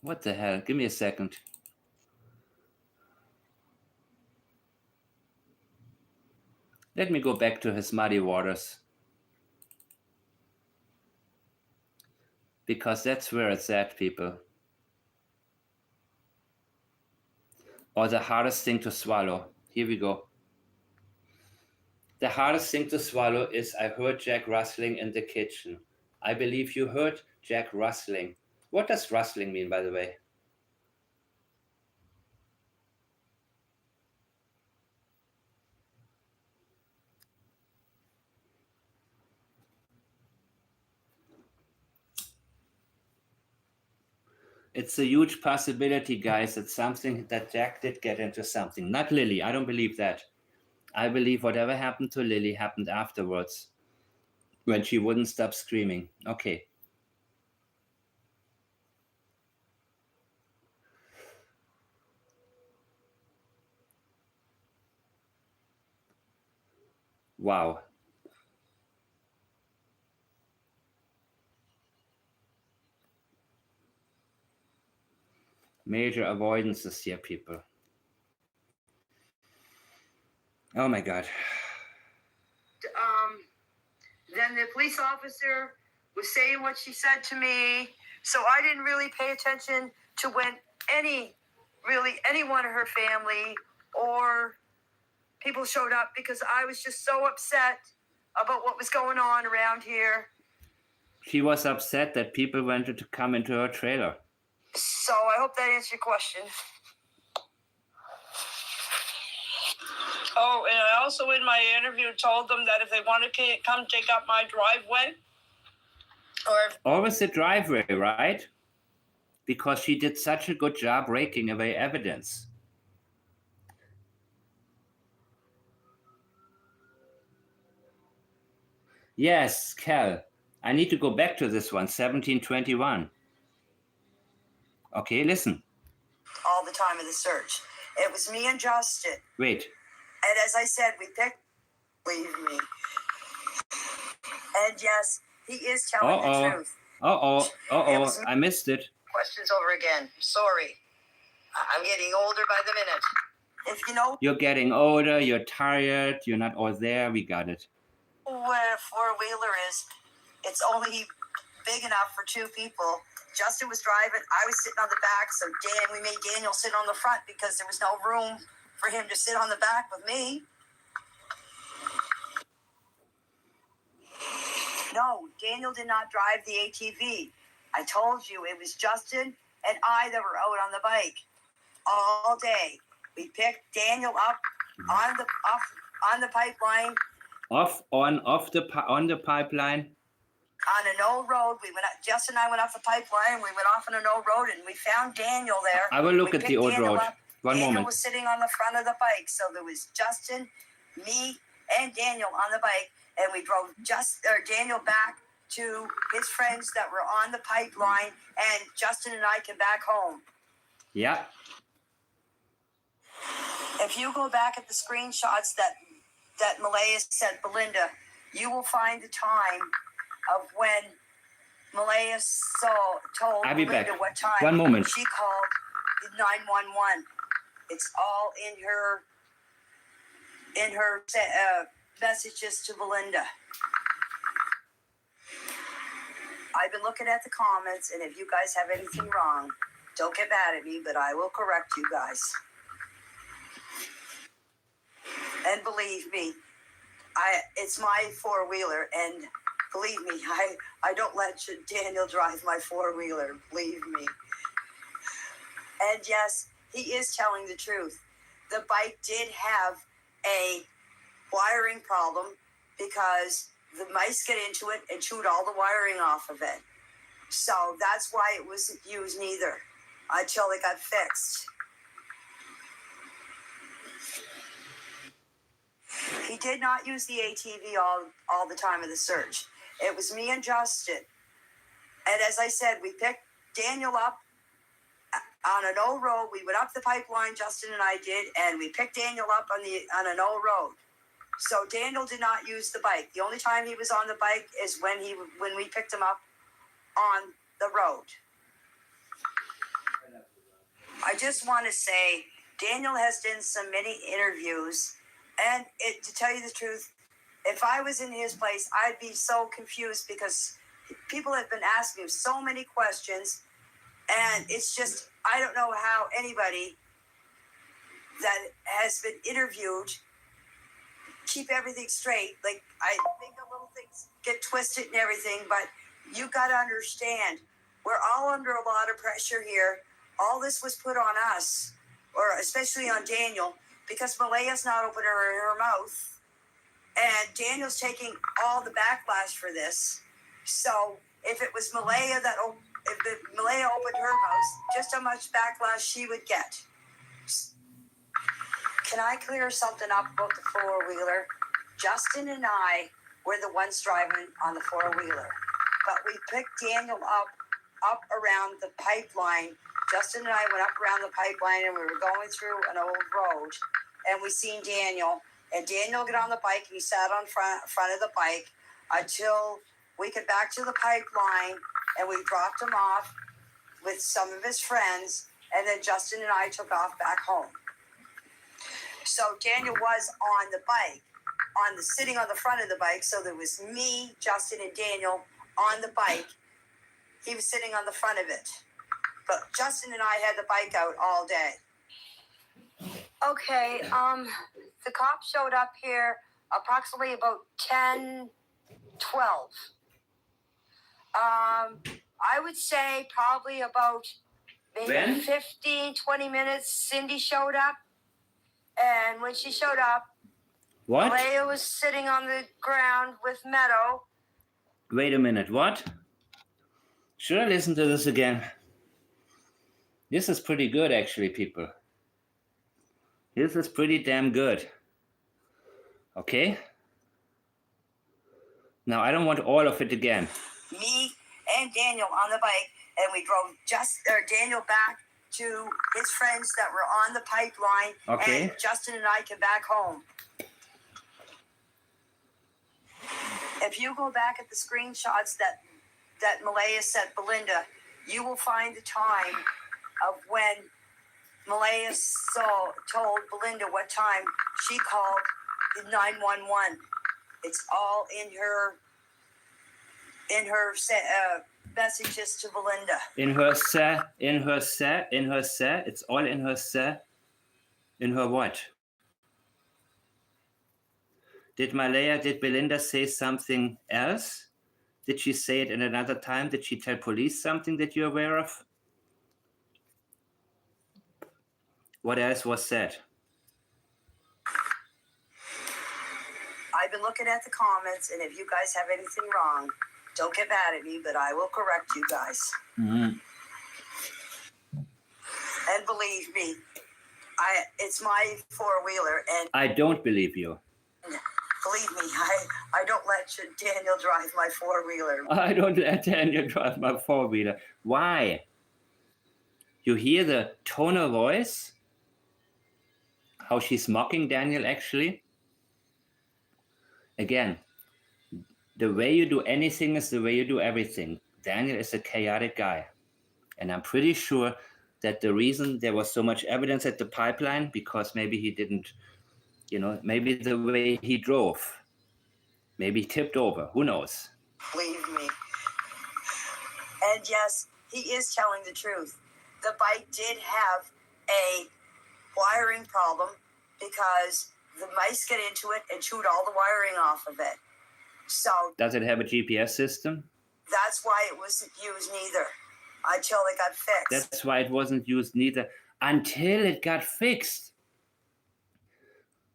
What the hell? Give me a second. Let me go back to his muddy waters. Because that's where it's at, people. Or the hardest thing to swallow. Here we go. The hardest thing to swallow is I heard Jack rustling in the kitchen. I believe you heard Jack rustling. What does rustling mean, by the way? It's a huge possibility, guys. It's something that Jack did get into something. Not Lilly. I don't believe that. I believe whatever happened to Lilly happened afterwards. When she wouldn't stop screaming. Okay. Wow. Major avoidances here, people. Oh my God. Then the police officer was saying what she said to me. So I didn't really pay attention to when anyone of her family or people showed up because I was just so upset about what was going on around here. She was upset that people wanted to come into her trailer. So I hope that answered your question. Oh, and I also in my interview told them that if they want to come take up my driveway, Always the driveway, right? Because she did such a good job raking away evidence. Yes, Cal. I need to go back to this one, 1721. Okay, listen. All the time of the search. It was me and Justin. Wait. And as I said, we picked, believe me. And yes, he is telling the truth. I missed it. Questions over again. Sorry. I'm getting older by the minute. If you know You're getting older, you're tired, you're not all there, we got it. where a four-wheeler is, it's only big enough for two people. Justin was driving, I was sitting on the back, so we made Daniel sit on the front because there was no room for him to sit on the back with me. No, Daniel did not drive the ATV. I told you it was Justin and I that were out on the bike all day. We picked Daniel up on the pipeline. On the pipeline. On an old road, we went up. Justin and I went off the pipeline. We went off on an old road, and we found Daniel there. I will look at the old road. One Daniel moment. was sitting on the front of the bike, so there was Justin, me, and Daniel on the bike, and we drove Daniel back to his friends that were on the pipeline, and Justin and I came back home. Yeah. If you go back at the screenshots that Malaya sent Belinda, you will find the time of when Malaya told I'll be Belinda back. what time 1 moment. she called 911. It's all in her messages to Belinda. I've been looking at the comments, and if you guys have anything wrong, don't get mad at me, but I will correct you guys. And believe me, it's my four-wheeler, and believe me, I don't let Daniel drive my four-wheeler, believe me. And yes, he is telling the truth. The bike did have a wiring problem because the mice get into it and chewed all the wiring off of it. So that's why it wasn't used neither until it got fixed. He did not use the ATV all the time of the search. It was me and Justin. And as I said, we picked Daniel up on an old road. We went up the pipeline, Justin and I did, and we picked Daniel up on an old road. So Daniel did not use the bike. The only time he was on the bike is when we picked him up on the road. I just want to say, Daniel has done so many interviews, and to tell you the truth, if I was in his place, I'd be so confused because people have been asking him so many questions, and it's just, I don't know how anybody that has been interviewed keep everything straight. Like, I think the little things get twisted and everything, but you got to understand, we're all under a lot of pressure here. All this was put on us, or especially on Daniel, because Malaya's not opening her mouth. And Daniel's taking all the backlash for this. So if it was Malaya if Malaya opened her mouth, just how much backlash she would get. Can I clear something up about the four-wheeler? Justin and I were the ones driving on the four-wheeler. But we picked Daniel up around the pipeline. Justin and I went up around the pipeline, and we were going through an old road. And we seen Daniel. And Daniel got on the bike, and he sat on front of the bike until we got back to the pipeline, and we dropped him off with some of his friends, and then Justin and I took off back home. So Daniel was on the bike, sitting on the front of the bike, so there was me, Justin, and Daniel on the bike. He was sitting on the front of it. But Justin and I had the bike out all day. Okay, the cops showed up here approximately about 10, 12. I would say probably about maybe 15, 20 minutes, Cindy showed up. And when she showed up, What? Leia was sitting on the ground with Meadow. Wait a minute, what? Should I listen to this again? This is pretty good, actually, people. This is pretty damn good. Okay? Now, I don't want all of it again. Me and Daniel on the bike, and we drove Daniel back to his friends that were on the pipeline, Okay. and Justin and I came back home. If you go back at the screenshots that Malaya sent Belinda, you will find the time of when Malaya told Belinda what time she called the 911. It's all in her messages to Belinda. In her set, it's all in her set. In her what? Did Belinda say something else? Did she say it in another time? Did she tell police something that you're aware of? What else was said? I've been looking at the comments, and if you guys have anything wrong, don't get mad at me, but I will correct you guys. Mm-hmm. And believe me, it's my four-wheeler, and I don't believe you. believe me, I don't let Daniel drive my four-wheeler. I don't let Daniel drive my four-wheeler. Why? You hear the tone of voice? How she's mocking Daniel, actually? Again, the way you do anything is the way you do everything. Daniel is a chaotic guy. And I'm pretty sure that the reason there was so much evidence at the pipeline, because maybe he didn't, maybe the way he drove, maybe he tipped over, who knows? Believe me. And yes, he is telling the truth. The bike did have a wiring problem because the mice get into it and chewed all the wiring off of it. So does it have a GPS system? That's why it wasn't used neither until it got fixed. That's why it wasn't used neither until it got fixed.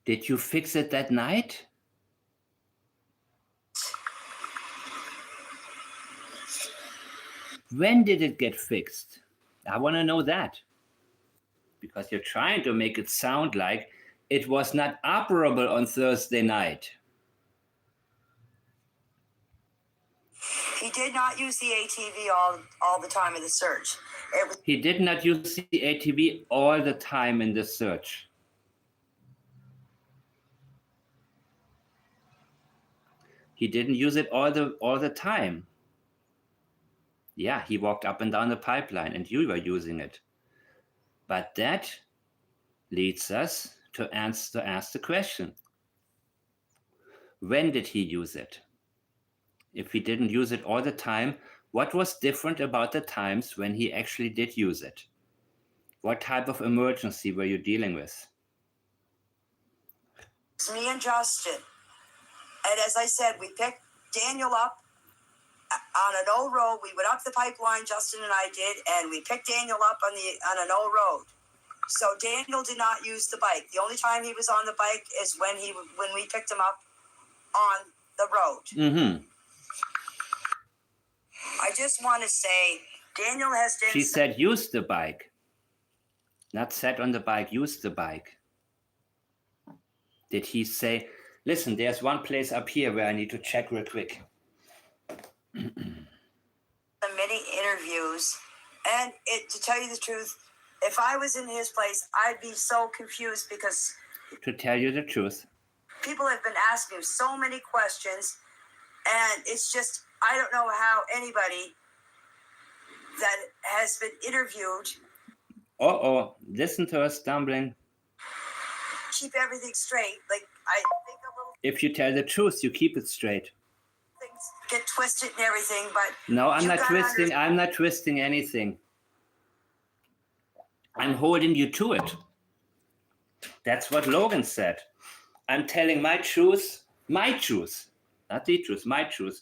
Did you fix it that night? When did it get fixed? I want to know that. Because you're trying to make it sound like it was not operable on Thursday night. He did not use the ATV all the time in the search. He did not use the ATV all the time in the search. He didn't use it all the time. Yeah, he walked up and down the pipeline and you were using it. But that leads us to ask the question. When did he use it? If he didn't use it all the time, what was different about the times when he actually did use it? What type of emergency were you dealing with? It's me and Justin. And as I said, we picked Daniel up on an old road. We went up the pipeline, Justin and I did, and we picked Daniel up on an old road. So Daniel did not use the bike. The only time he was on the bike is when we picked him up on the road. Mm-hmm. I just want to say, Daniel has been... She said use the bike. Not sat on the bike, use the bike. Did he say, listen, there's one place up here where I need to check real quick. Many interviews, and to tell you the truth, if I was in his place, I'd be so confused because... To tell you the truth. People have been asking him so many questions, and it's just, I don't know how anybody that has been interviewed... Listen to her stumbling. Keep everything straight. Like, I think a little... If you tell the truth, you keep it straight. Things get twisted and everything, but... No, I'm not twisting. I'm not twisting anything. I'm holding you to it. That's what Logan said. I'm telling my truth, not the truth, my truth.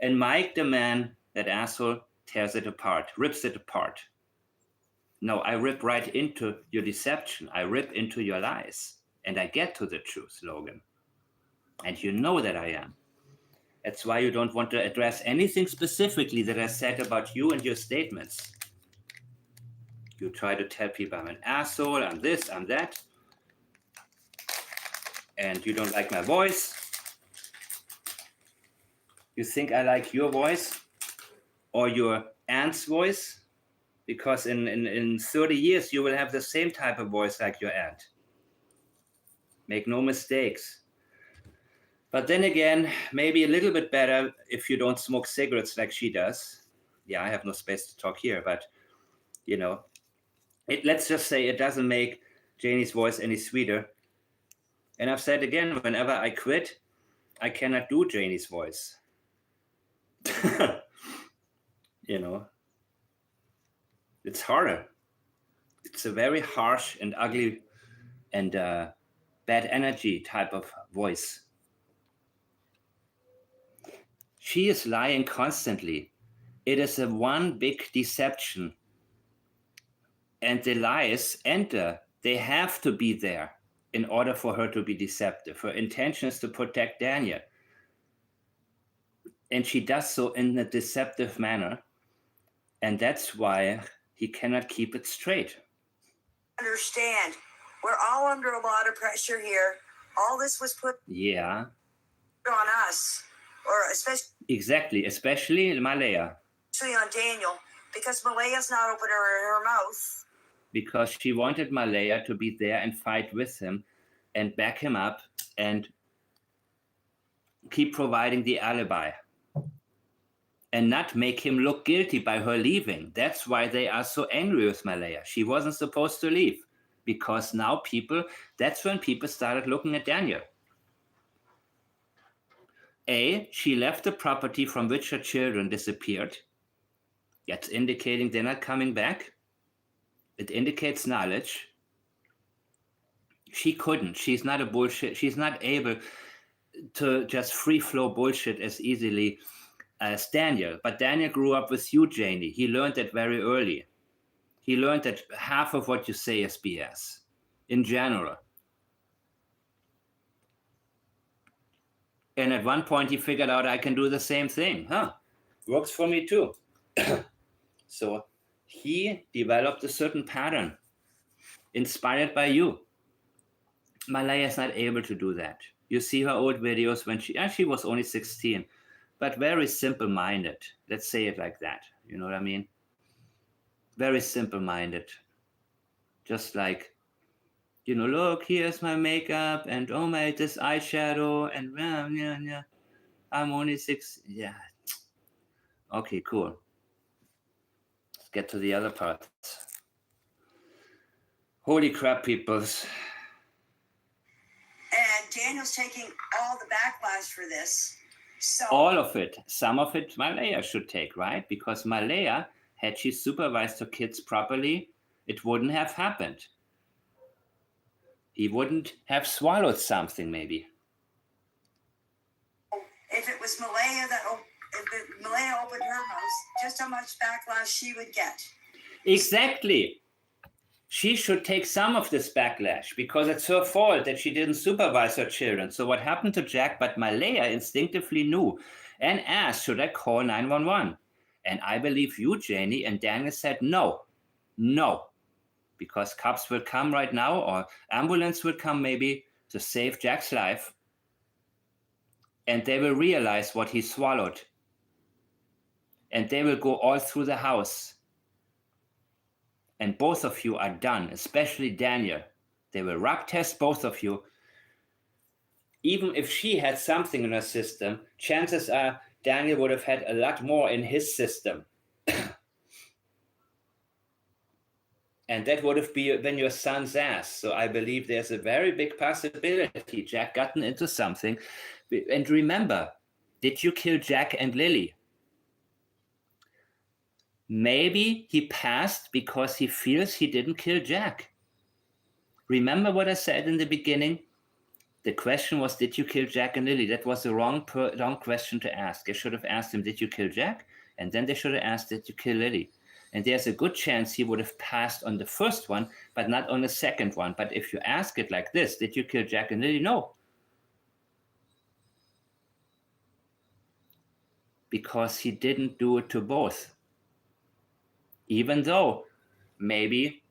And Mike, the man, that asshole, tears it apart, rips it apart. No, I rip right into your deception. I rip into your lies. And I get to the truth, Logan. And you know that I am. That's why you don't want to address anything specifically that I said about you and your statements. You try to tell people I'm an asshole, I'm this, I'm that. And you don't like my voice. You think I like your voice or your aunt's voice? Because in 30 years, you will have the same type of voice like your aunt. Make no mistakes. But then again, maybe a little bit better if you don't smoke cigarettes like she does. Yeah, I have no space to talk here, but you know, let's just say it doesn't make Janie's voice any sweeter. And I've said again, whenever I quit, I cannot do Janie's voice. You know, it's harder. It's a very harsh and ugly and bad energy type of voice. She is lying constantly. It is a one big deception. And the lies enter. They have to be there in order for her to be deceptive. Her intention is to protect Daniel. And she does so in a deceptive manner. And that's why he cannot keep it straight. Understand, we're all under a lot of pressure here. All this was put Yeah. on us, or especially Malaya. Especially on Daniel, because Malaya's not opening her mouth. Because she wanted Malaya to be there and fight with him and back him up and keep providing the alibi and not make him look guilty by her leaving. That's why they are so angry with Malaya. She wasn't supposed to leave because now that's when people started looking at Daniel. She left the property from which her children disappeared. That's indicating they're not coming back. It indicates knowledge. She couldn't. She's not a bullshit. She's not able to just free flow bullshit as easily as Daniel. But Daniel grew up with you, Janie. He learned that very early. He learned that half of what you say is BS in general. And at one point he figured out I can do the same thing. Works for me too. So he developed a certain pattern inspired by you. Malaya is not able to do that. You see her old videos when she was only 16, but very simple-minded. Let's say it like that. You know what I mean? Very simple-minded. Just like, look, here's my makeup and oh my, this eyeshadow and yeah. I'm only 6. Yeah. Okay, cool. Let's get to the other parts. Holy crap, peoples. And Daniel's taking all the backlash for this. So all of it. Some of it Malaya should take, right? Because Malaya, had she supervised her kids properly, it wouldn't have happened. He wouldn't have swallowed something, maybe. If it was Malaya if Malaya opened her mouth, just how much backlash she would get. Exactly. She should take some of this backlash because it's her fault that she didn't supervise her children. So what happened to Jack? But Malaya instinctively knew and asked, should I call 911? And I believe you, Janie, and Daniel said no, because cops will come right now or ambulance will come maybe to save Jack's life. And they will realize what he swallowed. And they will go all through the house. And both of you are done, especially Daniel. They will rug test both of you. Even if she had something in her system, chances are Daniel would have had a lot more in his system. And that would have been your son's ass. So I believe there's a very big possibility Jack gotten into something. And remember, did you kill Jack and Lilly? Maybe he passed because he feels he didn't kill Jack. Remember what I said in the beginning? The question was, did you kill Jack and Lilly? That was the wrong question to ask. They should have asked him, did you kill Jack? And then they should have asked, did you kill Lilly? And there's a good chance he would have passed on the first one, but not on the second one. But if you ask it like this, did you kill Jack and Lilly? No. Because he didn't do it to both. Even though maybe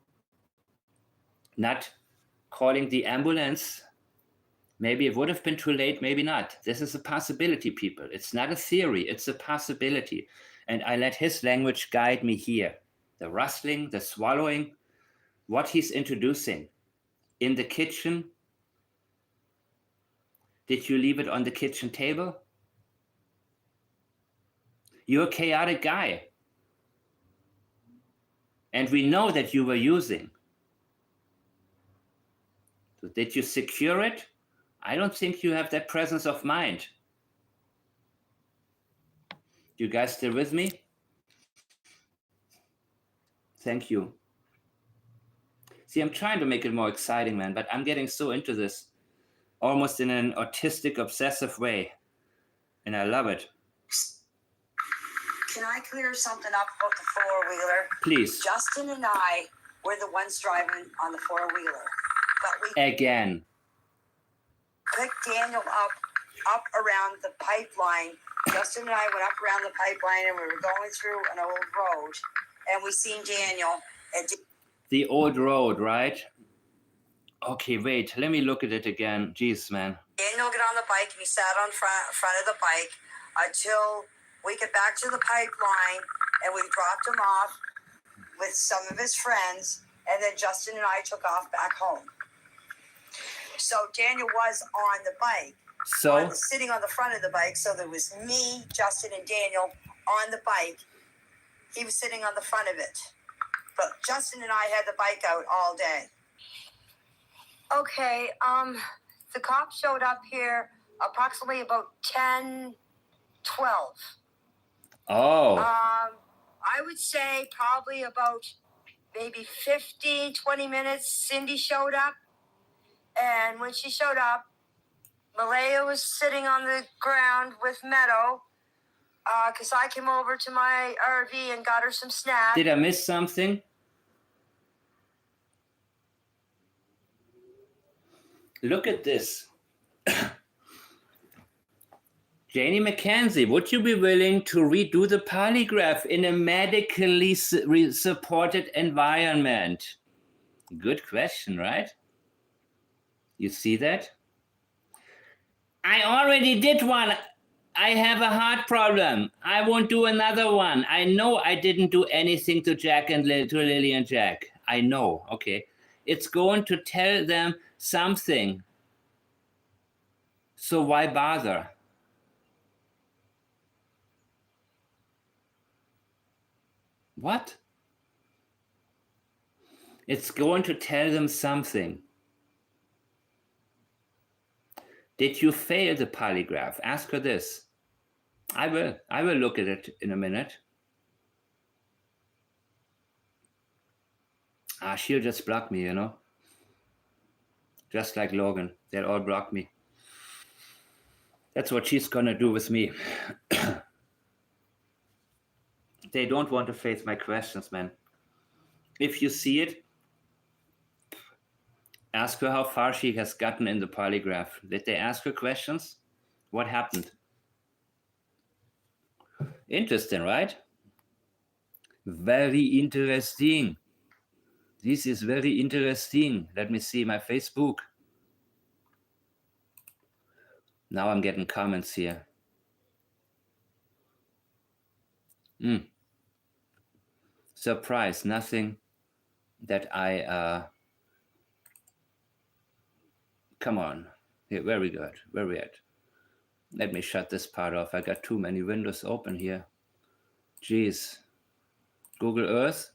not calling the ambulance Maybe it would have been too late, maybe not. This is a possibility, people. It's not a theory, it's a possibility. And I let his language guide me here. The rustling, the swallowing, what he's introducing. In the kitchen, did you leave it on the kitchen table? You're a chaotic guy. And we know that you were using. So did you secure it? I don't think you have that presence of mind. You guys still with me? Thank you. See, I'm trying to make it more exciting, man, but I'm getting so into this, almost in an autistic, obsessive way. And I love it. Can I clear something up about the four-wheeler? Please. Justin and I were the ones driving on the four-wheeler. But we Again. picked Daniel up around the pipeline. Justin and I went up around the pipeline and we were going through an old road. And we seen Daniel. And The old road, right? Okay, wait. Let me look at it again. Jeez, man. Daniel got on the bike and he sat on front of the bike until we get back to the pipeline and we dropped him off with some of his friends. And then Justin and I took off back home. So Daniel was on the bike. So? Sitting on the front of the bike. So there was me, Justin, and Daniel on the bike. He was sitting on the front of it. But Justin and I had the bike out all day. Okay, the cops showed up here approximately about 10, 12. Oh. I would say probably about maybe 15, 20 minutes, Cindy showed up. And when she showed up, Malaya was sitting on the ground with Meadow because I came over to my RV and got her some snacks. Did I miss something? Look at this. Janie Mackenzie, would you be willing to redo the polygraph in a medically supported environment? Good question, right? You see that? I already did one. I have a heart problem. I won't do another one. I know I didn't do anything to Jack and to Lily and Jack. I know, okay. It's going to tell them something. So why bother? What? It's going to tell them something. Did you fail the polygraph? Ask her this. I will look at it in a minute. She'll just block me, you know. Just like Logan. They'll all block me. That's what she's gonna do with me. They don't want to face my questions, man. If you see it, ask her how far she has gotten in the polygraph. Did they ask her questions? What happened? Interesting, right? Very interesting. This is very interesting. Let me see my Facebook. Now I'm getting comments here. Surprise, nothing that I... Come on. Here, very good. Where we at? Let me shut this part off. I got too many windows open here. Jeez. Google Earth?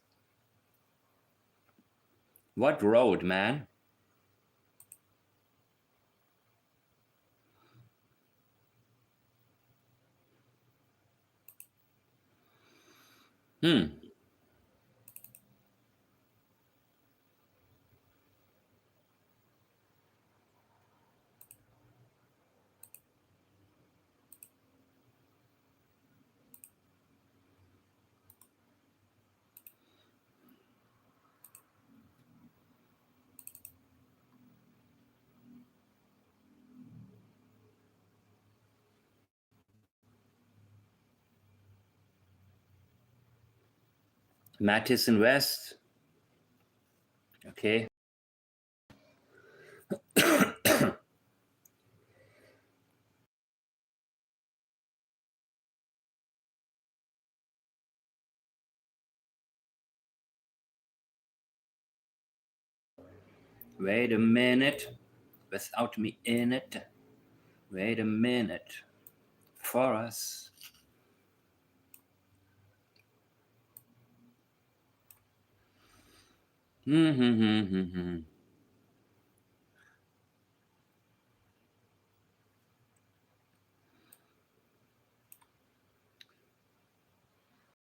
What road, man? Madison West. Okay. Wait a minute. Without me in it. Wait a minute. For us.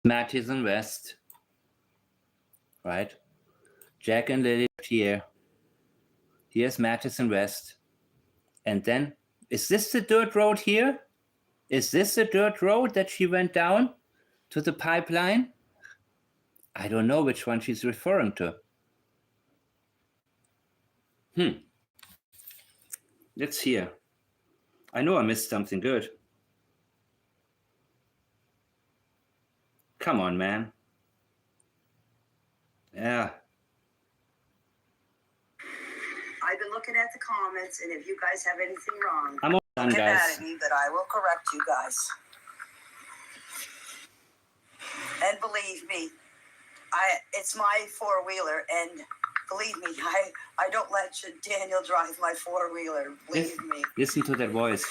Matt is in West. Right? Jack and Lily here. Here's Mattis and West. And then, is this the dirt road here? Is this the dirt road that she went down to the pipeline? I don't know which one she's referring to. Let's hear. I know I missed something good. Come on, man. Yeah. I've been looking at the comments, and if you guys have anything wrong, I'm all done, get mad guys. at me, but I will correct you guys. And believe me, it's my four-wheeler, and believe me, I don't let Daniel drive my four-wheeler. Believe me. Listen to that voice.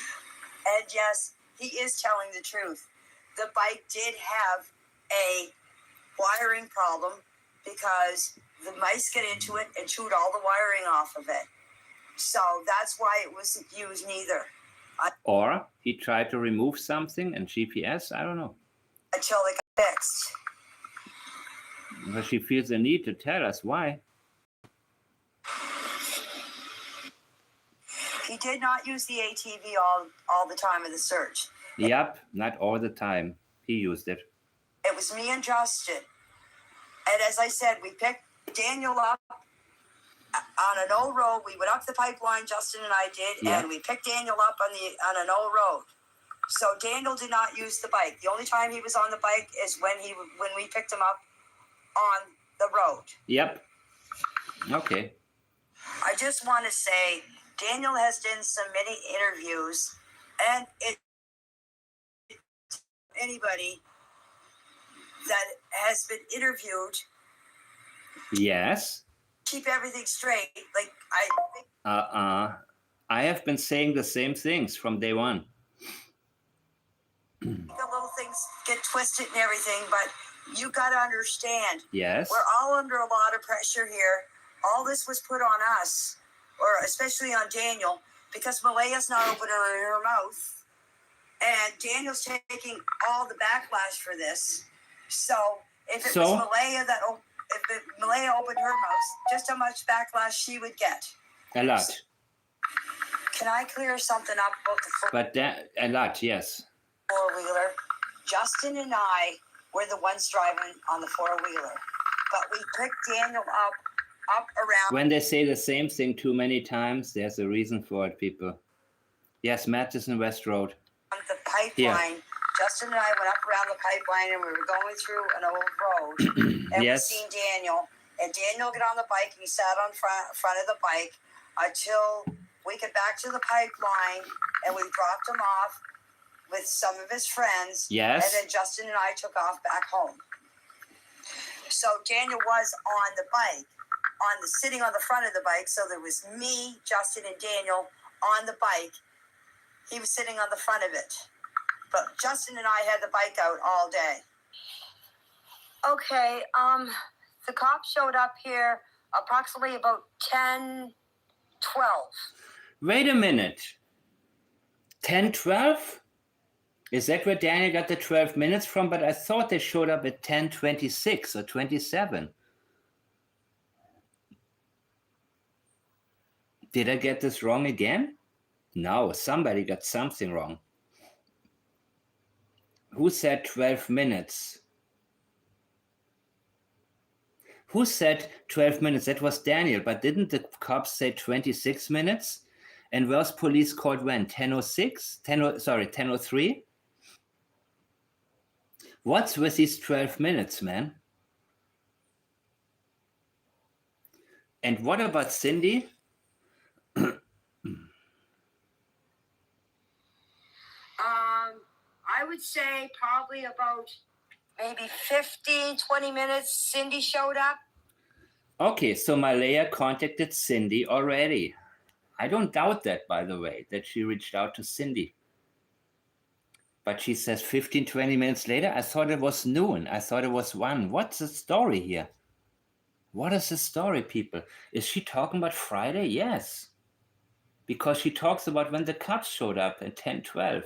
And yes, he is telling the truth. The bike did have a wiring problem because the mice get into it and chewed all the wiring off of it. So that's why it wasn't used neither. Or he tried to remove something and GPS, I don't know. Until it got fixed. But she feels the need to tell us why. He did not use the ATV all the time of the search. Yep, not all the time. He used it. It was me and Justin. And as I said, we picked Daniel up on an old road. We went up the pipeline, Justin and I did, and we picked Daniel up on an old road. So Daniel did not use the bike. The only time he was on the bike is when we picked him up on the road. Yep. Okay. I just want to say Daniel has done so many interviews, and anybody that has been interviewed, Yes. keep everything straight. Like I think I have been saying the same things from day one. the little things get twisted and everything, but you got to understand. Yes. We're all under a lot of pressure here. All this was put on us, or especially on Daniel, because Malaya's not opening her mouth. And Daniel's taking all the backlash for this. So if it was Malaya if Malaya opened her mouth, just how much backlash she would get. A lot. Can I clear something up about the A lot, yes. four-wheeler? Justin and I were the ones driving on the four-wheeler. But we picked Daniel up around. When they say the same thing too many times, there's a reason for it, people. Yes, Madison West Road. On the pipeline. Yeah. Justin and I went up around the pipeline, and we were going through an old road. And yes. we seen Daniel. And Daniel got on the bike, and he sat on front of the bike until we get back to the pipeline, and we dropped him off with some of his friends. Yes. And then Justin and I took off back home. So Daniel was on the bike, sitting on the front of the bike. So there was me, Justin, and Daniel on the bike. He was sitting on the front of it. But Justin and I had the bike out all day. Okay, the cops showed up here approximately about 10:12. Wait a minute. 10:12? Is that where Daniel got the 12 minutes from? But I thought they showed up at 10:26 or 27. Did I get this wrong again? No, somebody got something wrong. Who said 12 minutes? Who said 12 minutes? That was Daniel, but didn't the cops say 26 minutes? And was police called when? 10:06? 10:03? What's with these 12 minutes, man? And what about Cindy? I would say probably about maybe 15, 20 minutes. Cindy showed up. Okay, so Malaya contacted Cindy already. I don't doubt that, by the way, that she reached out to Cindy. But she says 15, 20 minutes later, I thought it was noon. I thought it was 1. What's the story here? What is the story, people? Is she talking about Friday? Yes. Because she talks about when the cops showed up at 10, 12.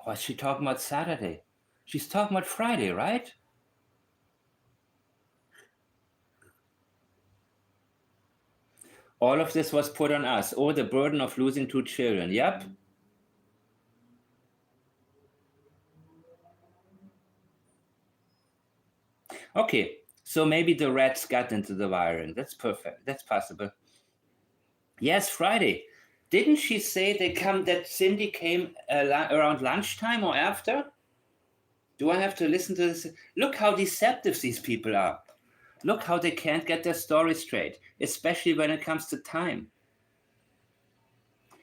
Or is she talking about Saturday? She's talking about Friday, right? All of this was put on us. Oh, the burden of losing 2 children. Yep. Okay, so maybe the rats got into the wiring. That's perfect. That's possible. Yes, Friday. Didn't she say that Cindy came around lunchtime or after? Do I have to listen to this? Look how deceptive these people are. Look how they can't get their story straight, especially when it comes to time.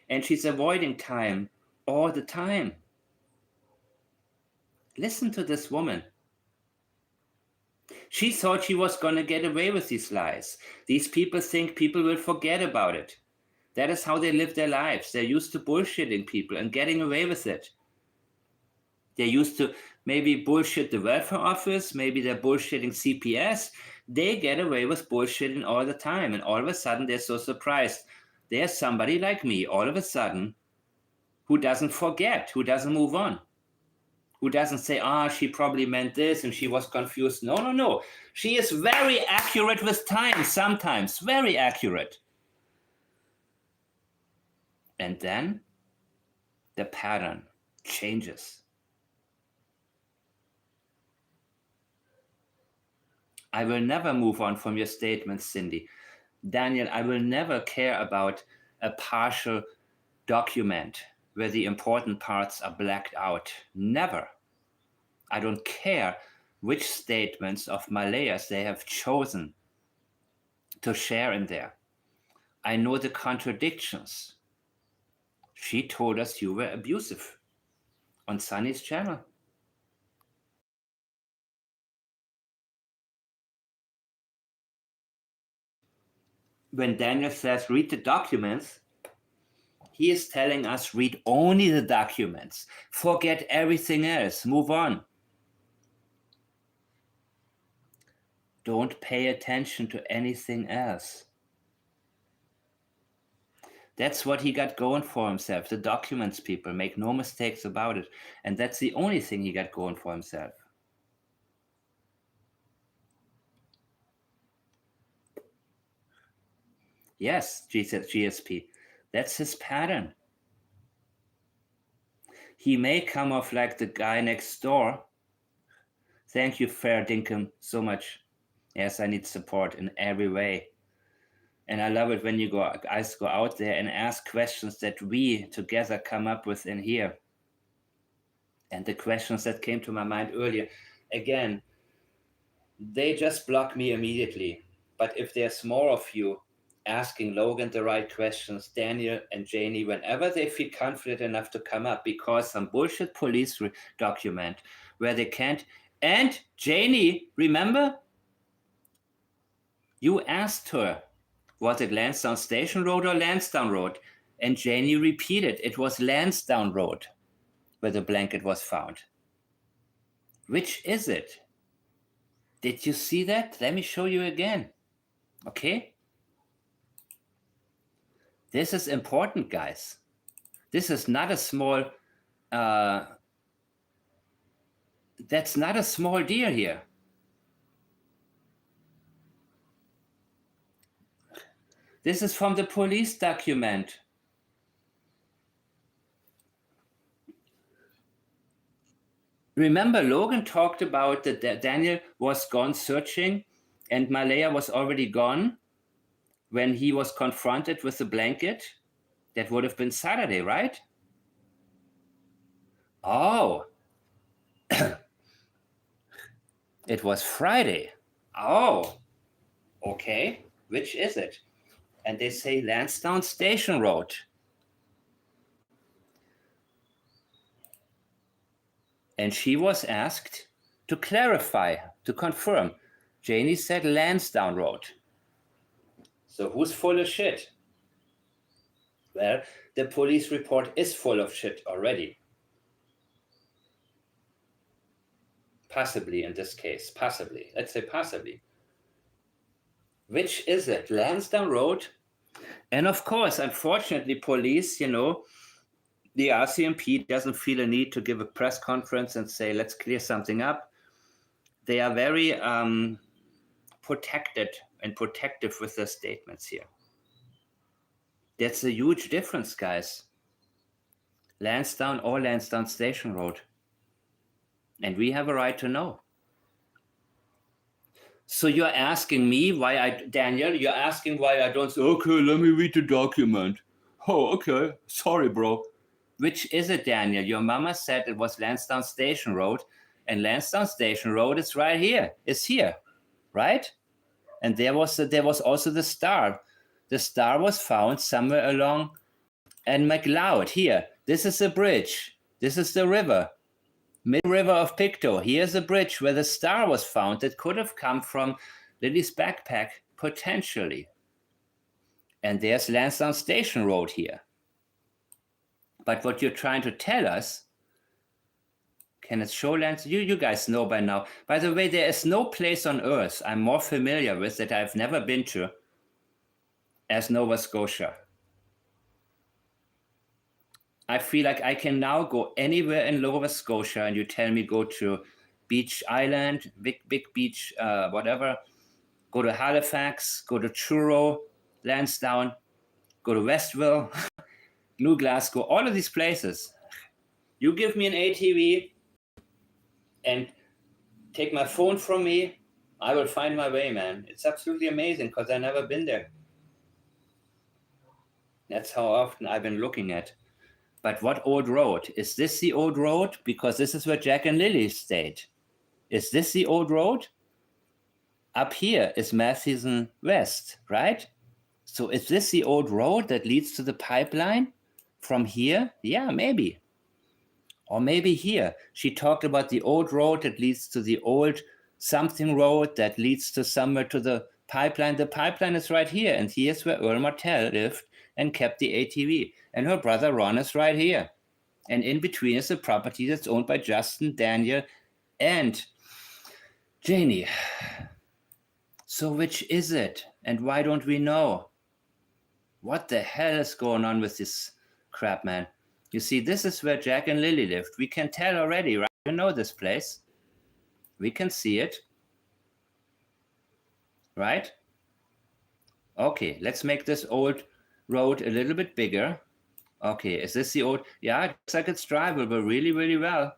And she's avoiding time all the time. Listen to this woman. She thought she was going to get away with these lies. These people think people will forget about it. That is how they live their lives. They're used to bullshitting people and getting away with it. They're used to maybe bullshit the welfare office, maybe they're bullshitting CPS. They get away with bullshitting all the time, and all of a sudden they're so surprised. There's somebody like me, all of a sudden, who doesn't forget, who doesn't move on, who doesn't say, she probably meant this and she was confused. No. She is very accurate with time sometimes, very accurate. And then the pattern changes. I will never move on from your statements, Cindy. Daniel, I will never care about a partial document where the important parts are blacked out. Never. I don't care which statements of Malaya's they have chosen to share in there. I know the contradictions. She told us you were abusive on Sunny's channel. When Daniel says read the documents, he is telling us read only the documents. Forget everything else. Move on. Don't pay attention to anything else. That's what he got going for himself. The documents, people. Make no mistakes about it. And that's the only thing he got going for himself. Yes, GSP. That's his pattern. He may come off like the guy next door. Thank you, Fair Dinkum, so much. Yes, I need support in every way. And I love it when you guys go out there and ask questions that we together come up with in here. And the questions that came to my mind earlier, again, they just block me immediately. But if there's more of you asking Logan the right questions, Daniel and Janie, whenever they feel confident enough to come up, because some bullshit police document where they can't. And Janie, remember? You asked her, was it Lansdowne Station Road or Lansdowne Road? And Janie repeated, it was Lansdowne Road where the blanket was found. Which is it? Did you see that? Let me show you again. Okay? This is important, guys. This is not a small, that's not a small deal here. This is from the police document. Remember, Logan talked about that Daniel was gone searching and Malaya was already gone when he was confronted with the blanket. That would have been Saturday, right? Oh. It was Friday. Oh. Okay. Which is it? And they say Lansdowne Station Road. And she was asked to clarify, to confirm. Janie said Lansdowne Road. So who's full of shit? Well, the police report is full of shit already. Possibly in this case, possibly. Let's say possibly. Which is it? Lansdowne Road? And of course, unfortunately, police, you know, the RCMP doesn't feel a need to give a press conference and say, let's clear something up. They are very protected and protective with their statements here. That's a huge difference, guys. Lansdowne or Lansdowne Station Road. And we have a right to know. So you're asking me why Daniel, you're asking why I don't say, okay, let me read the document. Oh, okay. Sorry, bro. Which is it, Daniel? Your mama said it was Lansdowne Station Road, and Lansdowne Station Road is right here. It's here, right? And there was also the star. The star was found somewhere along and McLeod. Here, this is the bridge. This is the river. Mid-river of Pictou. Here's a bridge where the star was found that could have come from Lilly's backpack, potentially. And there's Lansdowne Station Road here. But what you're trying to tell us, can it show Lansdowne? You guys know by now. By the way, there is no place on Earth I'm more familiar with that I've never been to as Nova Scotia. I feel like I can now go anywhere in Nova Scotia and you tell me go to Beach Island, big beach, whatever. Go to Halifax, go to Truro, Lansdowne, go to Westville, New Glasgow, all of these places. You give me an ATV and take my phone from me, I will find my way, man. It's absolutely amazing because I've never been there. That's how often I've been looking at. But what old road? Is this the old road? Because this is where Jack and Lilly stayed. Is this the old road? Up here is Matheson West, right? So is this the old road that leads to the pipeline from here? Yeah, maybe. Or maybe here. She talked about the old road that leads to the old something road that leads to somewhere to the pipeline. The pipeline is right here. And here's where Earl Martell lived and kept the ATV. And her brother Ron is right here. And in between is a property that's owned by Justin, Daniel, and Janie. So which is it? And why don't we know? What the hell is going on with this crap, man? You see, this is where Jack and Lilly lived. We can tell already, right? We know this place. We can see it. Right? Okay, let's make this old road a little bit bigger. Okay, is this the old? Yeah, it looks like it's drivable really, really well.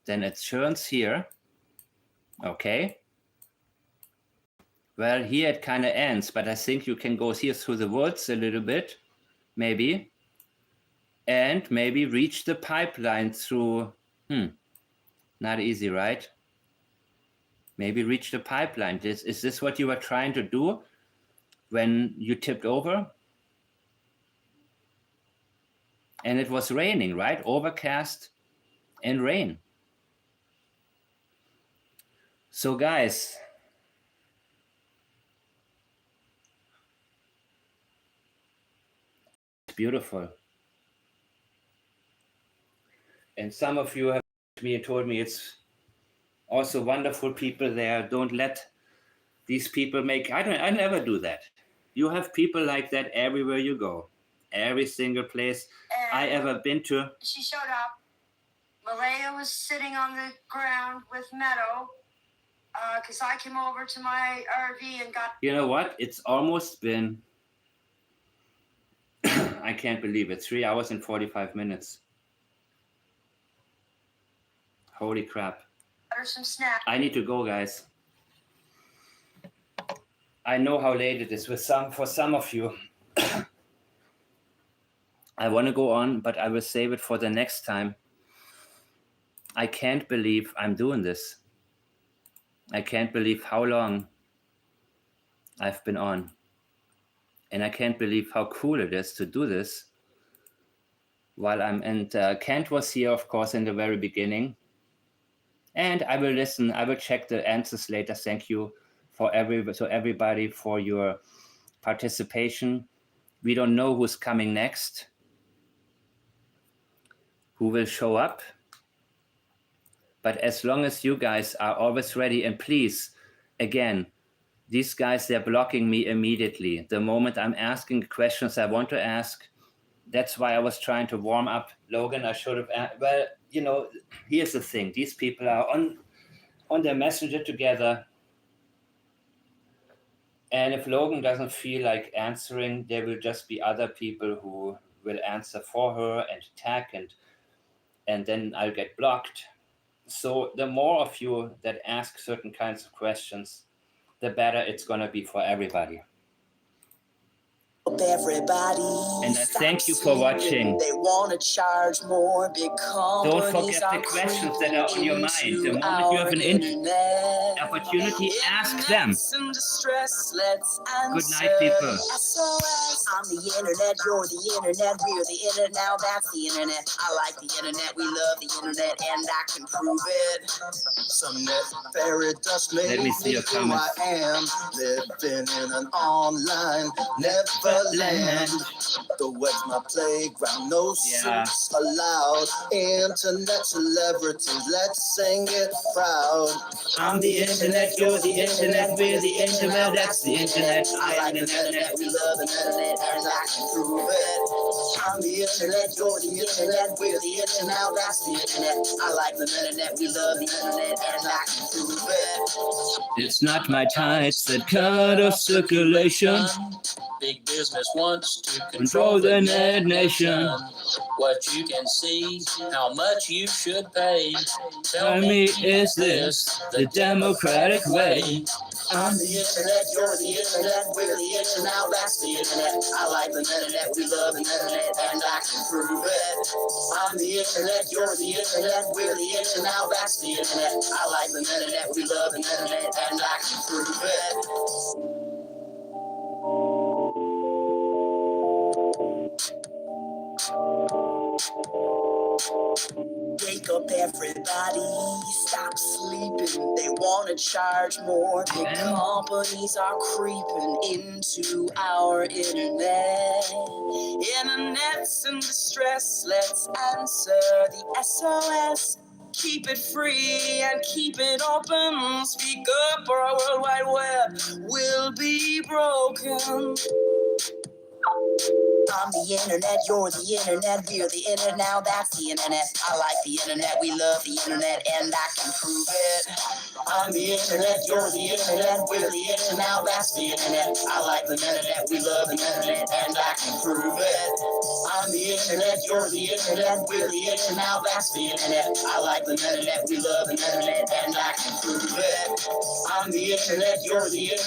Then it turns here. Okay. Well, here it kind of ends, but I think you can go here through the woods a little bit, maybe. And maybe reach the pipeline through, not easy, right? Maybe reach the pipeline. Is this what you were trying to do when you tipped over? And it was raining, right? Overcast and rain. So guys, it's beautiful. And some of you have told me it's also wonderful people there. Don't let these people make, I never do that. You have people like that everywhere you go. Every single place I ever been to. She showed up. Malaya was sitting on the ground with Meadow because I came over to my RV and got... You know what? It's almost been, I can't believe it, 3 hours and 45 minutes. Holy crap. Some snacks. I need to go, guys. I know how late it is for some of you. I want to go on, but I will save it for the next time. I can't believe I'm doing this. I can't believe how long I've been on. And I can't believe how cool it is to do this while Kent was here, of course, in the very beginning. And I will listen. I will check the answers later. Thank you everybody for your participation. We don't know who's coming next, who will show up. But as long as you guys are always ready, and please, again, these guys, they're blocking me immediately. The moment I'm asking questions I want to ask, that's why I was trying to warm up. Logan, I should have, well, you know, here's the thing. These people are on their messenger together. And if Logan doesn't feel like answering, there will just be other people who will answer for her and tag, and then I'll get blocked. So the more of you that ask certain kinds of questions, the better it's going to be for everybody. Everybody, and I thank you for watching. They want to charge more. Big Don't forget the questions that are on your mind. The moment you have an opportunity, ask them. Good night, people. I'm the internet, you're the internet, we're the internet, now that's the internet. I like the internet, we love the internet, and I can prove it. Some net fairy dust made Let me see your who comments. I am, living in an online Neverland. The web's my playground, no suits allowed. Internet celebrities, let's sing it proud. I'm the internet, you're the internet, we're the internet, that's the internet. I like the internet, we love the internet, and I can prove it. I'm the internet, you're the internet, we're the internet, now that's the internet. I like the internet, we love the internet, and I can prove it. It's not my tights that cut off circulation. Big business wants to Control the net nation. What you can see, how much you should pay. Tell me, is this the democratic way? I'm the internet, you're the internet, we're the internet, now that's the internet. I like the internet, we love the internet, and I can prove it. I'm the internet, you're the internet, we're the internet, now that's the internet. I like the internet, we love the internet, and I can prove it. Wake up everybody, stop sleeping, they want to charge more. Big companies are creeping into our internet. Internet's in distress, let's answer the SOS. Keep it free and keep it open. Speak up or our World Wide Web will be broken. I'm the internet, you're the internet, we're the internet, now that's the internet. I like the internet, we love the internet, and I can prove it. I'm the internet, you're the internet, we're the internet, now that's the internet. I like the internet, we love the internet, and I can prove it. I'm the internet, you're the internet, we're the internet, now that's the internet. I like the internet, we love the internet, and I can prove it. I'm the internet, you're the internet.